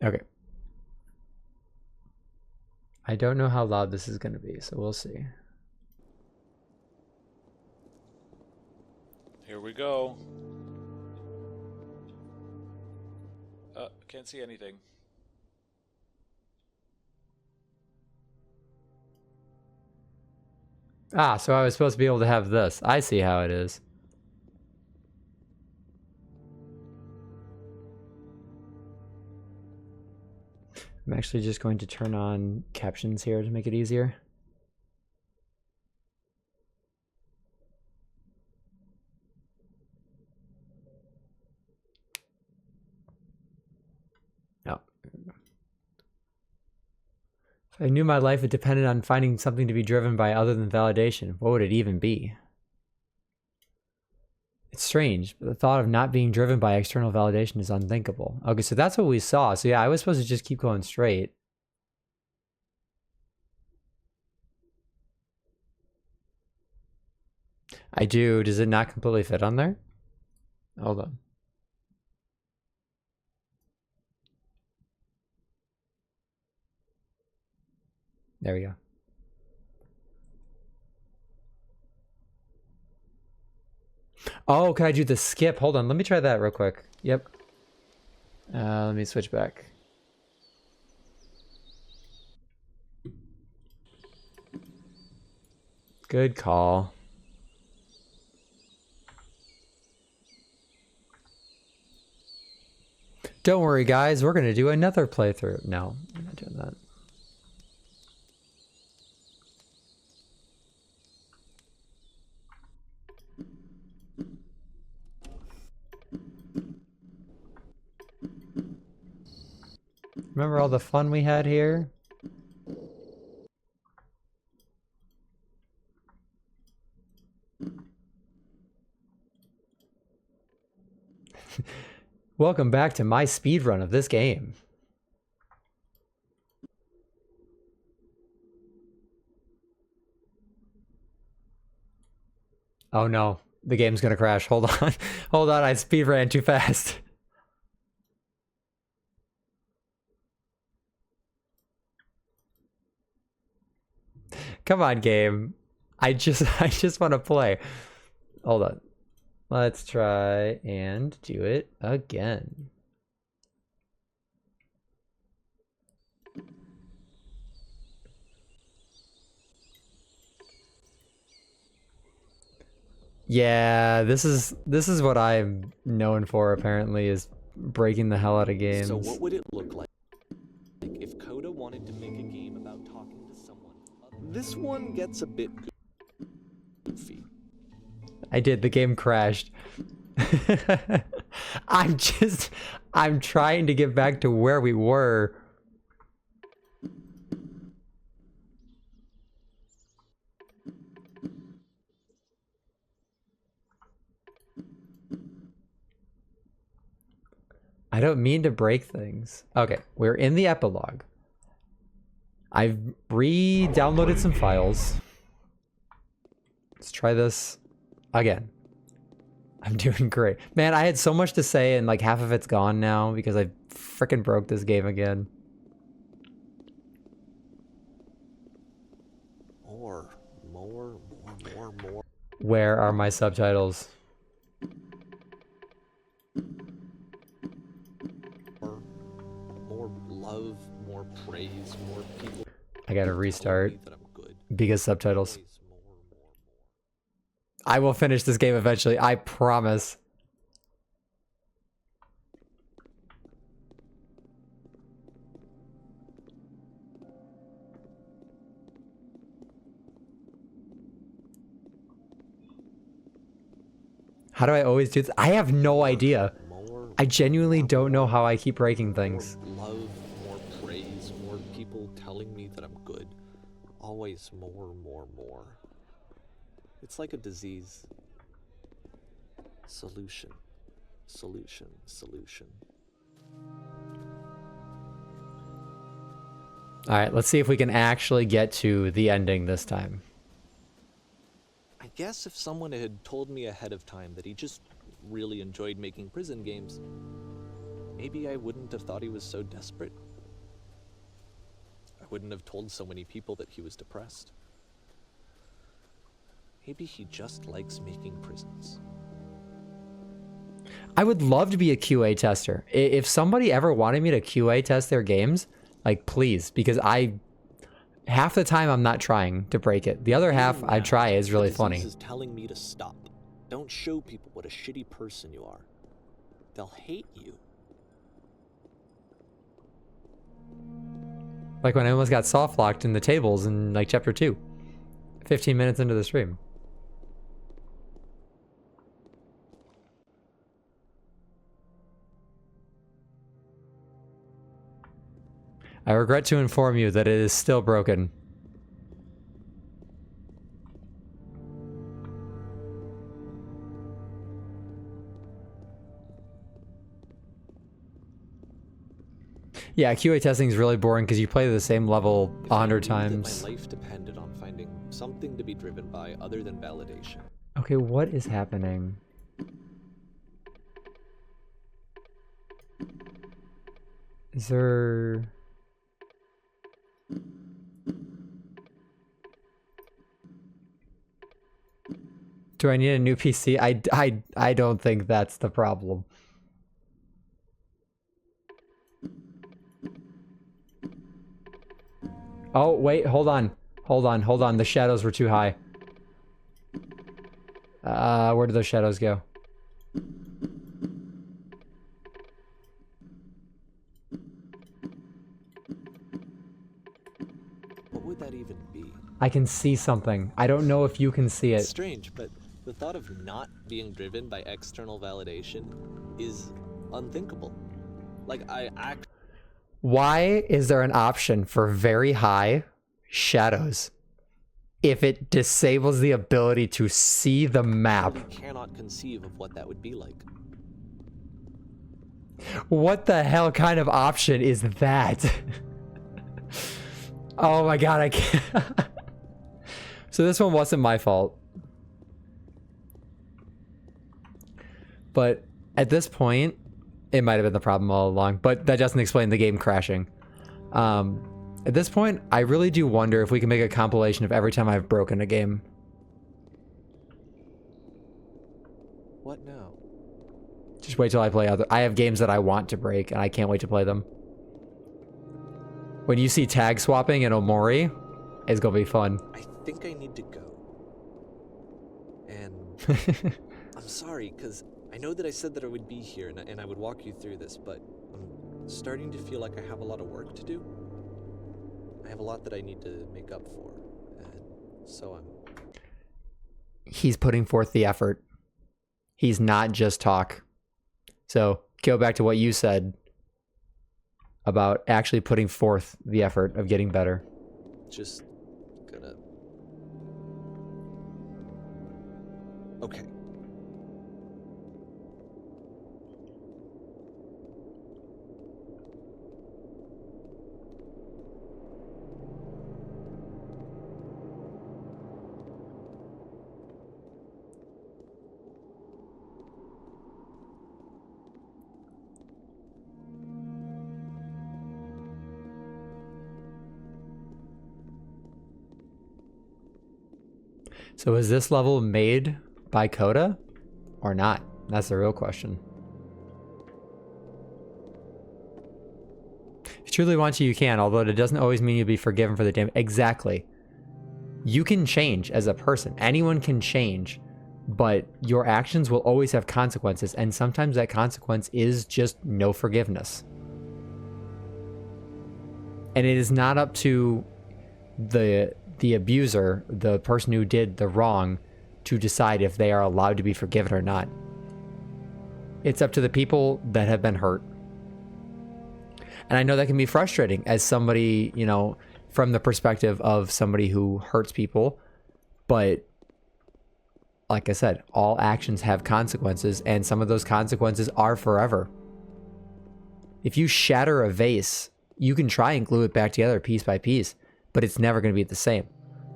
Okay. I don't know how loud this is going to be, so we'll see. Here we go. Can't see anything. Ah, so I was supposed to be able to have this. I see how it is. I'm actually just going to turn on captions here to make it easier. Oh. If I knew my life had depended on finding something to be driven by other than validation, what would it even be? It's strange, but the thought of not being driven by external validation is unthinkable. Okay, so that's what we saw. So yeah, I was supposed to just keep going straight. I do. Does it not completely fit on there? Hold on. There we go. Oh, can I do the skip? Hold on, let me try that real quick. Yep. Let me switch back. Good call. Don't worry, guys. We're going to do another playthrough. No, I'm not doing that. Remember all the fun we had here? Welcome back to my speedrun of this game. Oh no, the game's gonna crash. Hold on. Hold on, I speedran too fast. Come on, game. I just want to play. Hold on. Let's try and do it again. Yeah, this is what I'm known for apparently, is breaking the hell out of games. So what would it look like if Coda wanted to make a game about talking to someone? This one gets a bit goofy. I did, the game crashed. I'm trying to get back to where we were. I don't mean to break things. Okay, we're in the epilogue. I've re-downloaded some files. Let's try this again. I'm doing great. Man, I had so much to say and like half of it's gone now because I frickin' broke this game again. More. Where are my subtitles? More love, more praise, more people. I gotta restart because subtitles. I will finish this game eventually, I promise. How do I always do this? I have no idea. I genuinely don't know how I keep breaking things. More love, more praise, more people telling me that I'm good. Always more. It's like a disease. Solution. Alright, let's see if we can actually get to the ending this time. I guess if someone had told me ahead of time that he just really enjoyed making prison games, maybe I wouldn't have thought he was so desperate. I wouldn't have told so many people that he was depressed. Maybe he just likes making prisons. I would love to be a QA tester. If somebody ever wanted me to QA test their games, like please, because half the time I'm not trying to break it. The other half I try is really funny. This is telling me to stop. Don't show people what a shitty person you are. They'll hate you. Like when I almost got soft locked in the tables in like chapter 2. 15 minutes into the stream. I regret to inform you that it is still broken. Yeah, QA testing is really boring because you play the same level 100 times. My life depended on finding something to be driven by other than validation. Okay, what is happening? Is there... Do I need a new PC? I don't think that's the problem. Oh, wait, hold on. Hold on. The shadows were too high. Where did those shadows go? What would that even be? I can see something. I don't know if you can see it. It's strange, but the thought of not being driven by external validation is unthinkable. Like, Why is there an option for very high shadows if it disables the ability to see the map? I cannot conceive of what that would be like. What the hell kind of option is that? Oh my god, I can't. So this one wasn't my fault. But at this point, it might have been the problem all along, but that doesn't explain the game crashing. At this point, I really do wonder if we can make a compilation of every time I've broken a game. What now? Just wait till I play other. I have games that I want to break, and I can't wait to play them. When you see tag swapping in Omori, it's gonna be fun. I think I need to go. And I'm sorry, because I know that I said that I would be here and I would walk you through this, but I'm starting to feel like I have a lot of work to do. I have a lot that I need to make up for, and so I'm... He's putting forth the effort. He's not just talk. So, go back to what you said about actually putting forth the effort of getting better. Just gonna... Okay. So is this level made by Coda or not? That's the real question. If you truly want to, you can, although it doesn't always mean you'll be forgiven for the damage. Exactly. You can change as a person. Anyone can change, but your actions will always have consequences, and sometimes that consequence is just no forgiveness. And it is not up to the abuser, the person who did the wrong, to decide if they are allowed to be forgiven or not. It's up to the people that have been hurt. And I know that can be frustrating as somebody, you know, from the perspective of somebody who hurts people. But like I said, all actions have consequences, and some of those consequences are forever. If you shatter a vase, you can try and glue it back together piece by piece, but it's never going to be the same.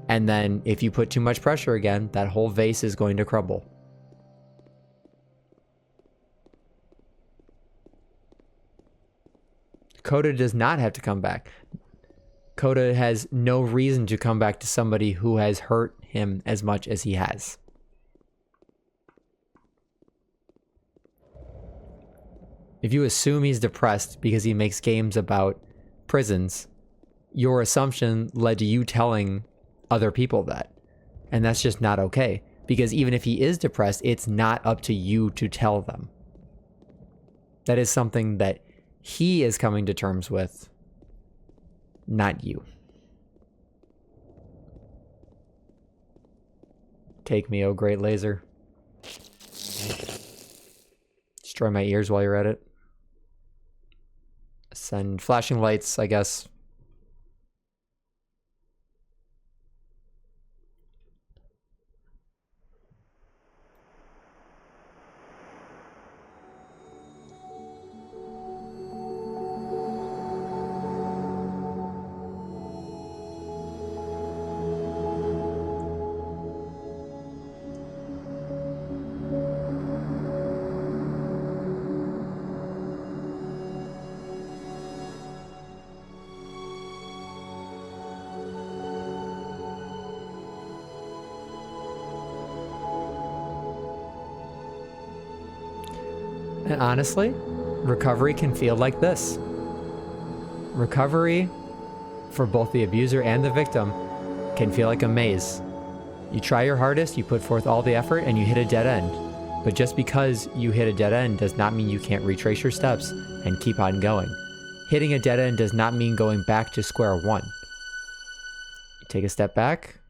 And then if you put too much pressure again, that whole vase is going to crumble. Coda does not have to come back. Coda has no reason to come back to somebody who has hurt him as much as he has. If you assume he's depressed because he makes games about prisons, your assumption led to you telling other people that. And that's just not okay. Because even if he is depressed, it's not up to you to tell them. That is something that he is coming to terms with, not you. Take me, oh great laser. Destroy my ears while you're at it. Send flashing lights, I guess. And honestly, recovery can feel like this. Recovery, for both the abuser and the victim, can feel like a maze. You try your hardest, you put forth all the effort, and you hit a dead end. But just because you hit a dead end does not mean you can't retrace your steps and keep on going. Hitting a dead end does not mean going back to square one. You take a step back,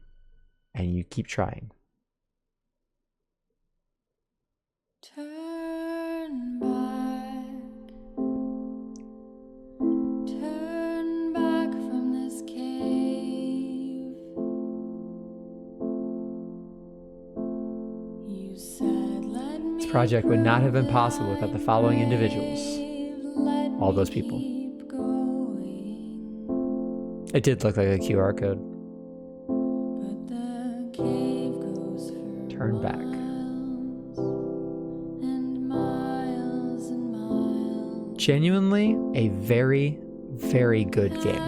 and you keep trying. Turn back. Turn project would not have been possible without the following individuals. All those people. It did look like a QR code. Turn back. Genuinely a very, very good game.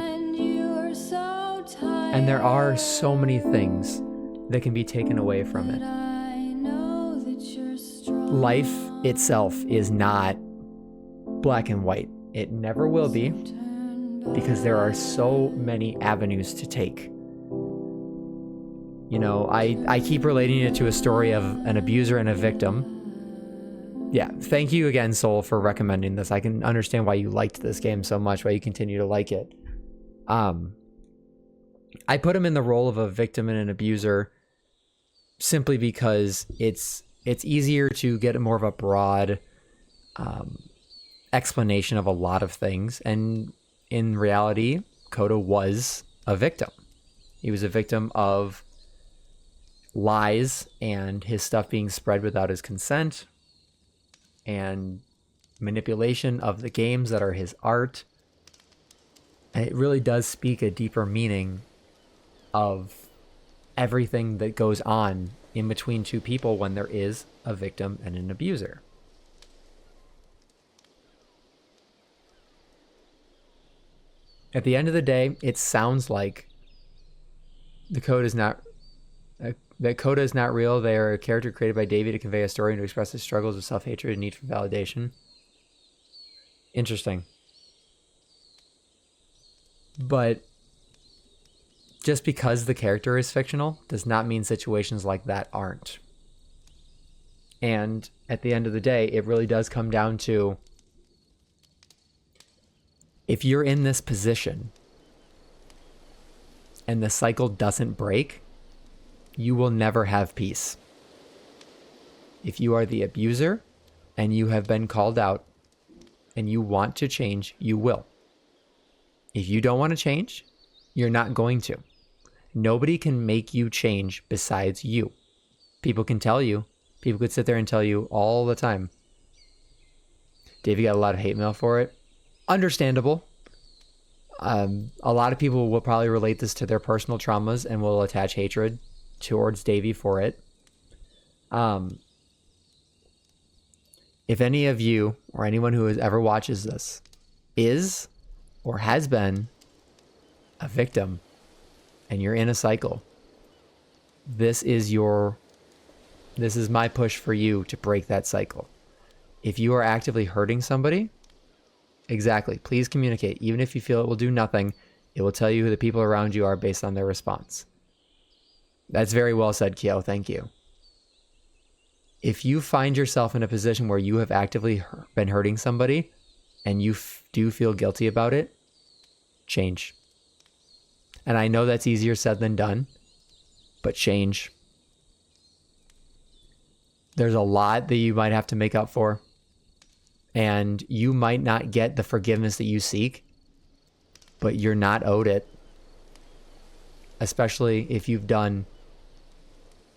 And there are so many things that can be taken away from it. Life itself is not black and white. It never will be, because there are so many avenues to take. You know, I keep relating it to a story of an abuser and a victim. Yeah, thank you again, Soul, for recommending this. I can understand why you liked this game so much, why you continue to like it. I put him in the role of a victim and an abuser simply because it's easier to get more of a broad explanation of a lot of things. And in reality, Koda was a victim. He was a victim of lies and his stuff being spread without his consent and manipulation of the games that are his art. And it really does speak a deeper meaning of everything that goes on in between two people when there is a victim and an abuser. At the end of the day, it sounds like that Koda is not real. They are a character created by Davey to convey a story and to express his struggles with self-hatred and need for validation. Interesting. But just because the character is fictional does not mean situations like that aren't. And at the end of the day, it really does come down to, if you're in this position and the cycle doesn't break, you will never have peace. If you are the abuser and you have been called out and you want to change, you will. If you don't want to change, you're not going to. Nobody can make you change besides you. People can tell you. People could sit there and tell you all the time. Davey got a lot of hate mail for it. Understandable. A lot of people will probably relate this to their personal traumas and will attach hatred towards Davey for it. If any of you or anyone who has ever watches this is or has been a victim and you're in a cycle, this is my push for you to break that cycle. If you are actively hurting somebody, exactly, please communicate. Even if you feel it will do nothing, it will tell you who the people around you are based on their response. That's very well said, Kyo. Thank you. If you find yourself in a position where you have actively been hurting somebody and you do feel guilty about it, change. And I know that's easier said than done, but change. There's a lot that you might have to make up for, and you might not get the forgiveness that you seek, but you're not owed it, especially if you've done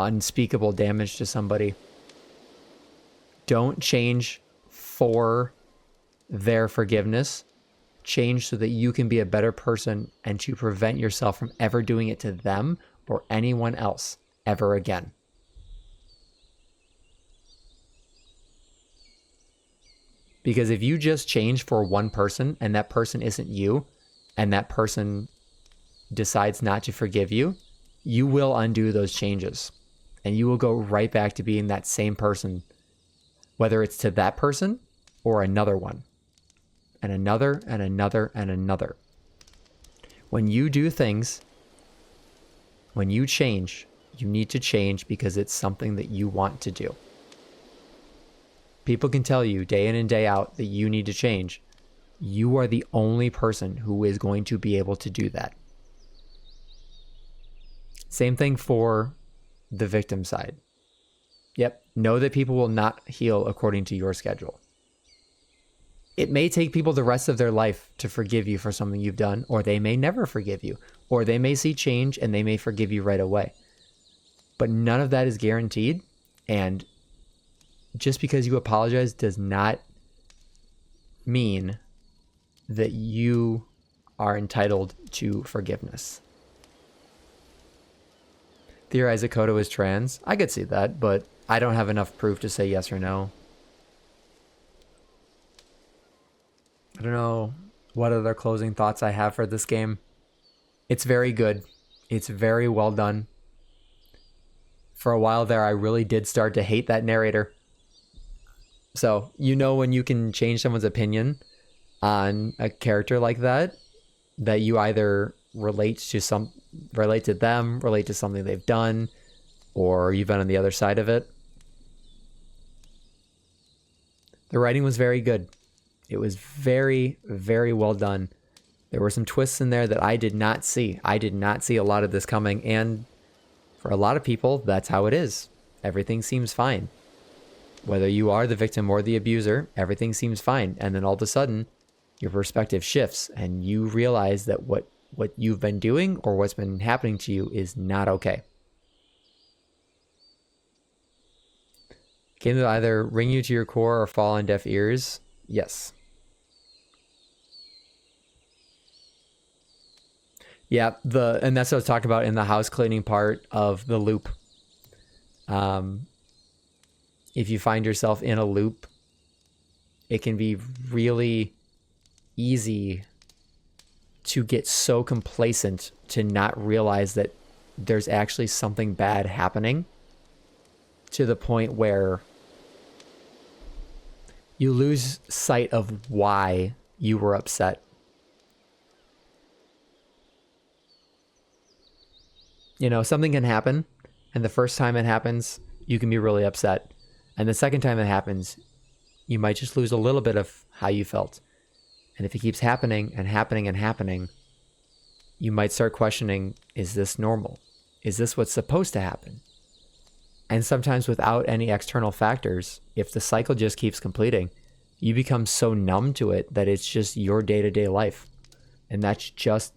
unspeakable damage to somebody. Don't change for their forgiveness. Change so that you can be a better person and to prevent yourself from ever doing it to them or anyone else ever again. Because if you just change for one person and that person isn't you, and that person decides not to forgive you, you will undo those changes. And you will go right back to being that same person, whether it's to that person or another one. And another, and another, and another. When you do things, when you change, you need to change because it's something that you want to do. People can tell you day in and day out that you need to change. You are the only person who is going to be able to do that. Same thing for the victim side. Yep, know that people will not heal according to your schedule. It may take people the rest of their life to forgive you for something you've done, or they may never forgive you, or they may see change and they may forgive you right away. But none of that is guaranteed, and just because you apologize does not mean that you are entitled to forgiveness. Theorize that Kodo is trans. I could see that, but I don't have enough proof to say yes or no. I don't know what other closing thoughts I have for this game. It's very good. It's very well done. For a while there, I really did start to hate that narrator. So, you know, when you can change someone's opinion on a character like that you either relate to them, relate to something they've done, or you've been on the other side of it. The writing was very good. It was very, very well done. There were some twists in there that I did not see. I did not see a lot of this coming, and for a lot of people, that's how it is. Everything seems fine. Whether you are the victim or the abuser, everything seems fine. And then all of a sudden, your perspective shifts and you realize that what you've been doing or what's been happening to you is not okay. Game that either ring you to your core or fall on deaf ears? Yes. Yeah, and that's what I was talking about in the house cleaning part of the loop. If you find yourself in a loop, it can be really easy to get so complacent to not realize that there's actually something bad happening, to the point where you lose sight of why you were upset. You know, something can happen, and the first time it happens, you can be really upset. And the second time it happens, you might just lose a little bit of how you felt. And if it keeps happening and happening and happening, you might start questioning, is this normal? Is this what's supposed to happen? And sometimes without any external factors, if the cycle just keeps completing, you become so numb to it that it's just your day-to-day life. And that's just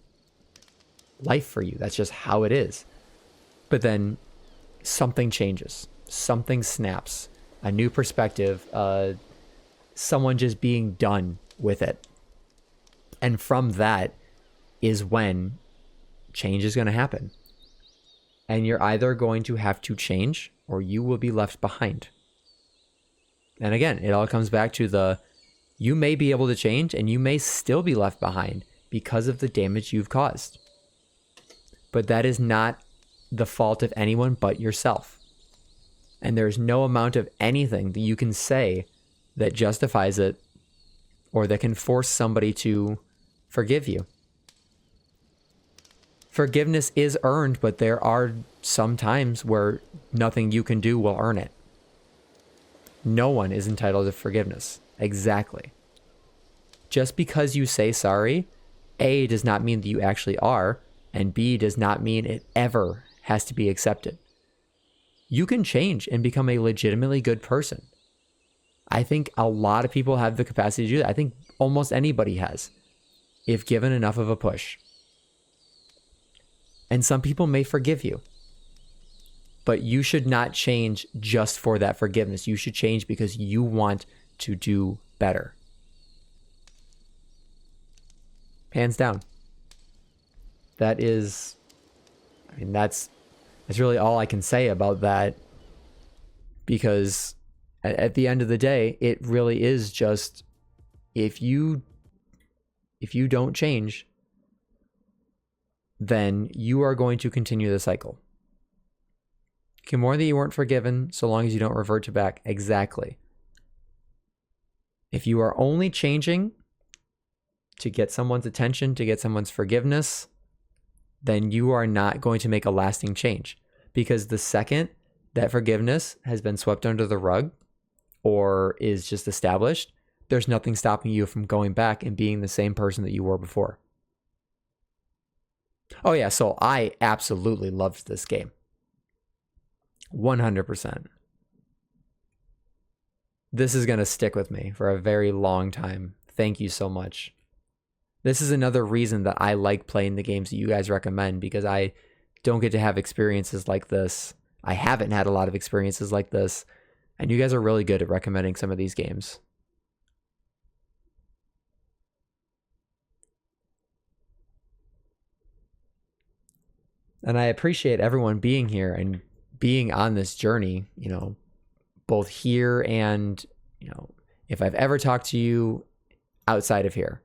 life for you. That's just how it is. But then something changes. Something snaps. A new perspective. Someone just being done with it. And from that is when change is going to happen. And you're either going to have to change or you will be left behind. And again, it all comes back to you may be able to change and you may still be left behind because of the damage you've caused. But that is not the fault of anyone but yourself. And there's no amount of anything that you can say that justifies it or that can force somebody to forgive you. Forgiveness is earned, but there are some times where nothing you can do will earn it. No one is entitled to forgiveness. Exactly. Just because you say sorry, A, does not mean that you actually are, and B, does not mean it ever has to be accepted. You can change and become a legitimately good person. I think a lot of people have the capacity to do that. I think almost anybody has, if given enough of a push. And some people may forgive you. But you should not change just for that forgiveness. You should change because you want to do better. Hands down. That is, that's really all I can say about that. Because at the end of the day, it really is just, if you don't change, then you are going to continue the cycle. You can mourn that you weren't forgiven so long as you don't revert to back. Exactly. If you are only changing to get someone's attention, to get someone's forgiveness, then you are not going to make a lasting change. Because the second that forgiveness has been swept under the rug or is just established, there's nothing stopping you from going back and being the same person that you were before. Oh yeah, so I absolutely loved this game. 100%. This is going to stick with me for a very long time. Thank you so much. This is another reason that I like playing the games that you guys recommend, because I don't get to have experiences like this. I haven't had a lot of experiences like this And you guys are really good at recommending some of these games. And I appreciate everyone being here and being on this journey, you know, both here and, you know, if I've ever talked to you outside of here.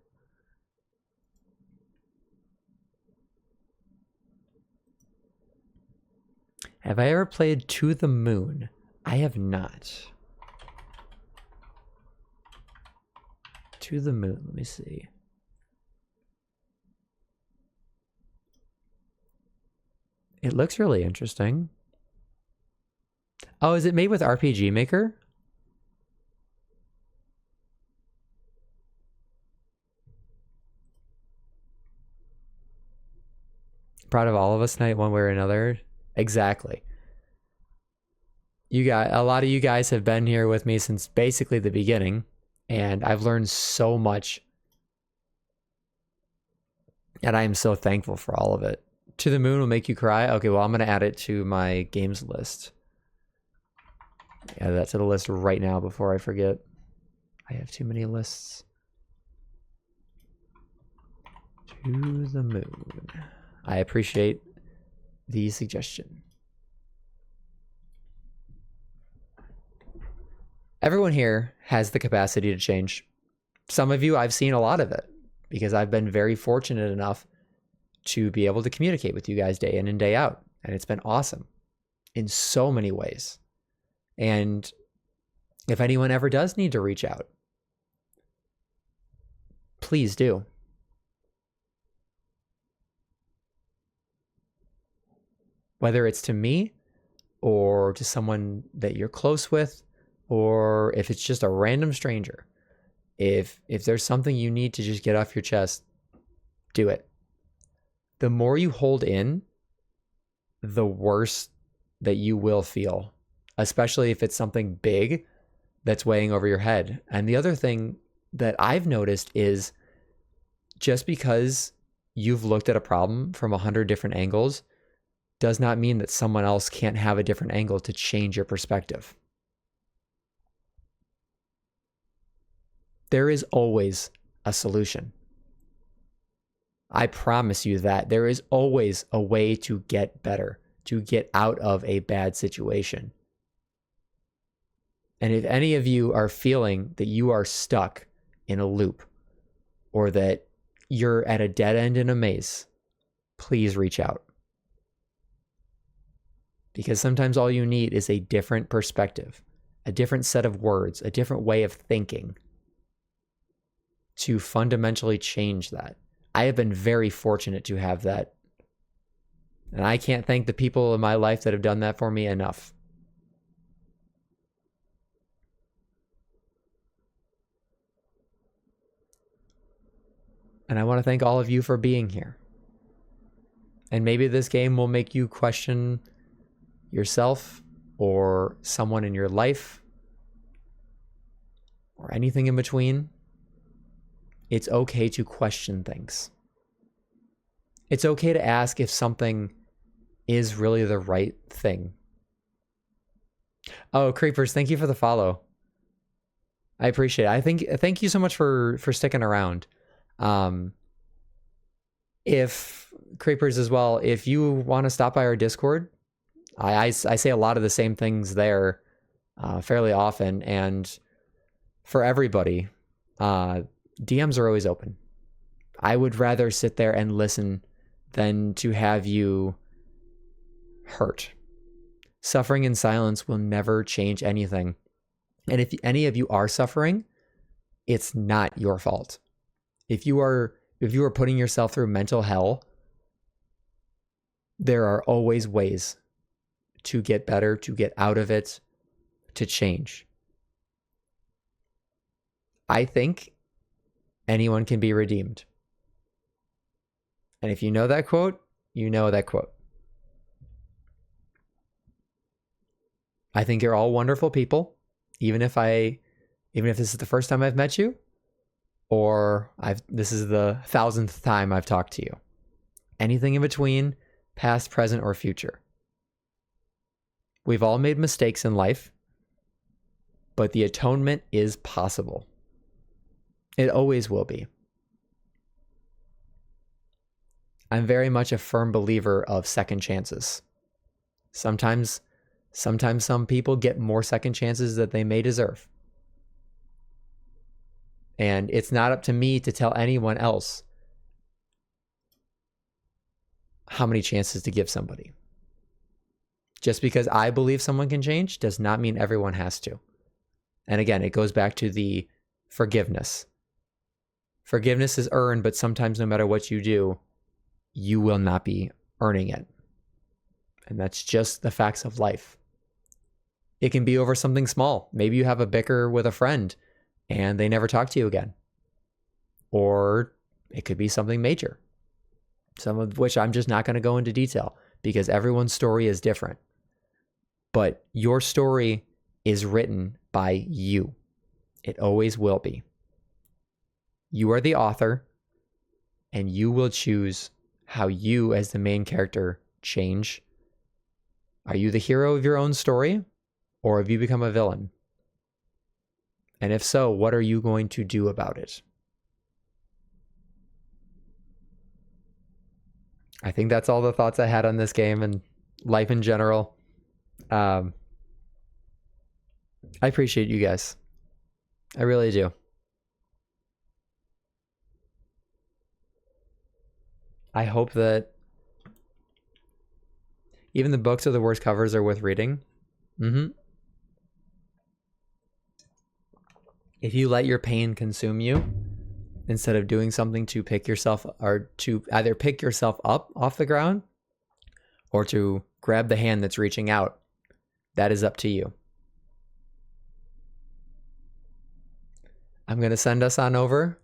Have I ever played To the Moon? I have not. To the Moon, let me see. It looks really interesting. Oh, is it made with RPG Maker? Proud of all of us tonight, one way or another. Exactly. A lot of you guys have been here with me since basically the beginning, and I've learned so much. And I am so thankful for all of it. To the Moon will make you cry. Okay, well, I'm going to add it to my games list. Add that to the list right now before I forget. I have too many lists. To the Moon. I appreciate the suggestion. Everyone here has the capacity to change. Some of you, I've seen a lot of it because I've been very fortunate enough to be able to communicate with you guys day in and day out. And it's been awesome in so many ways. And if anyone ever does need to reach out, please do. Whether it's to me or to someone that you're close with, or if it's just a random stranger, if there's something you need to just get off your chest, do it. The more you hold in, the worse that you will feel, especially if it's something big that's weighing over your head. And the other thing that I've noticed is just because you've looked at a problem from 100 different angles does not mean that someone else can't have a different angle to change your perspective. There is always a solution. I promise you that there is always a way to get better, to get out of a bad situation. And if any of you are feeling that you are stuck in a loop or that you're at a dead end in a maze, please reach out. Because sometimes all you need is a different perspective, a different set of words, a different way of thinking to fundamentally change that. I have been very fortunate to have that. And I can't thank the people in my life that have done that for me enough. And I want to thank all of you for being here. And maybe this game will make you question yourself or someone in your life or anything in between. It's okay to question things. It's okay to ask if something is really the right thing. Oh, Creepers, thank you for the follow. I appreciate it. Thank you so much for sticking around. If Creepers as well, if you want to stop by our Discord, I say a lot of the same things there fairly often, and for everybody, DMs are always open. I would rather sit there and listen than to have you hurt. Suffering in silence will never change anything. And if any of you are suffering, it's not your fault. If you are putting yourself through mental hell, there are always ways to get better, to get out of it, to change. I think anyone can be redeemed. And if you know that quote, you know that quote. I think you're all wonderful people, even if this is the first time I've met you, or this is the 1,000th time I've talked to you. Anything in between, past, present, or future. We've all made mistakes in life. but the atonement is possible. It always will be. I'm very much a firm believer of second chances. Sometimes some people get more second chances that they may deserve. And it's not up to me to tell anyone else how many chances to give somebody. Just because I believe someone can change does not mean everyone has to. And again, it goes back to the forgiveness. Forgiveness is earned, but sometimes no matter what you do, you will not be earning it. And that's just the facts of life. It can be over something small. Maybe you have a bicker with a friend and they never talk to you again. Or it could be something major, some of which I'm just not going to go into detail because everyone's story is different. But your story is written by you. It always will be. You are the author, and you will choose how you, as the main character, change. Are you the hero of your own story, or have you become a villain? And if so, what are you going to do about it? I think that's all the thoughts I had on this game and life in general. I appreciate you guys. I really do. I hope that even the books with the worst covers are worth reading. If you let your pain consume you, instead of doing something to pick yourself, or to either pick yourself up off the ground or to grab the hand that's reaching out, that is up to you. I'm going to send us on over.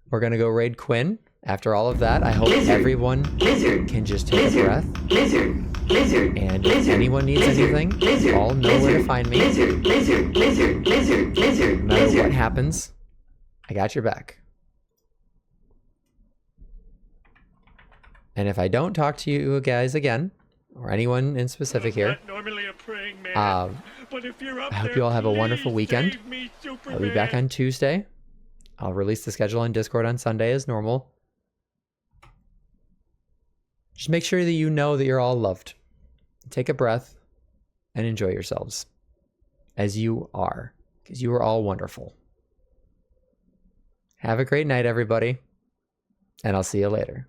We're going to go raid Quinn. After all of that, I hope everyone can just take a breath. And if anyone needs anything, all know where to find me. No matter what happens, I got your back. And if I don't talk to you guys again, or anyone in specific here, I hope you all have a wonderful weekend. I'll be back on Tuesday. I'll release the schedule on Discord on Sunday as normal. Just make sure that you know that you're all loved. Take a breath and enjoy yourselves as you are, because you are all wonderful. Have a great night, everybody, and I'll see you later.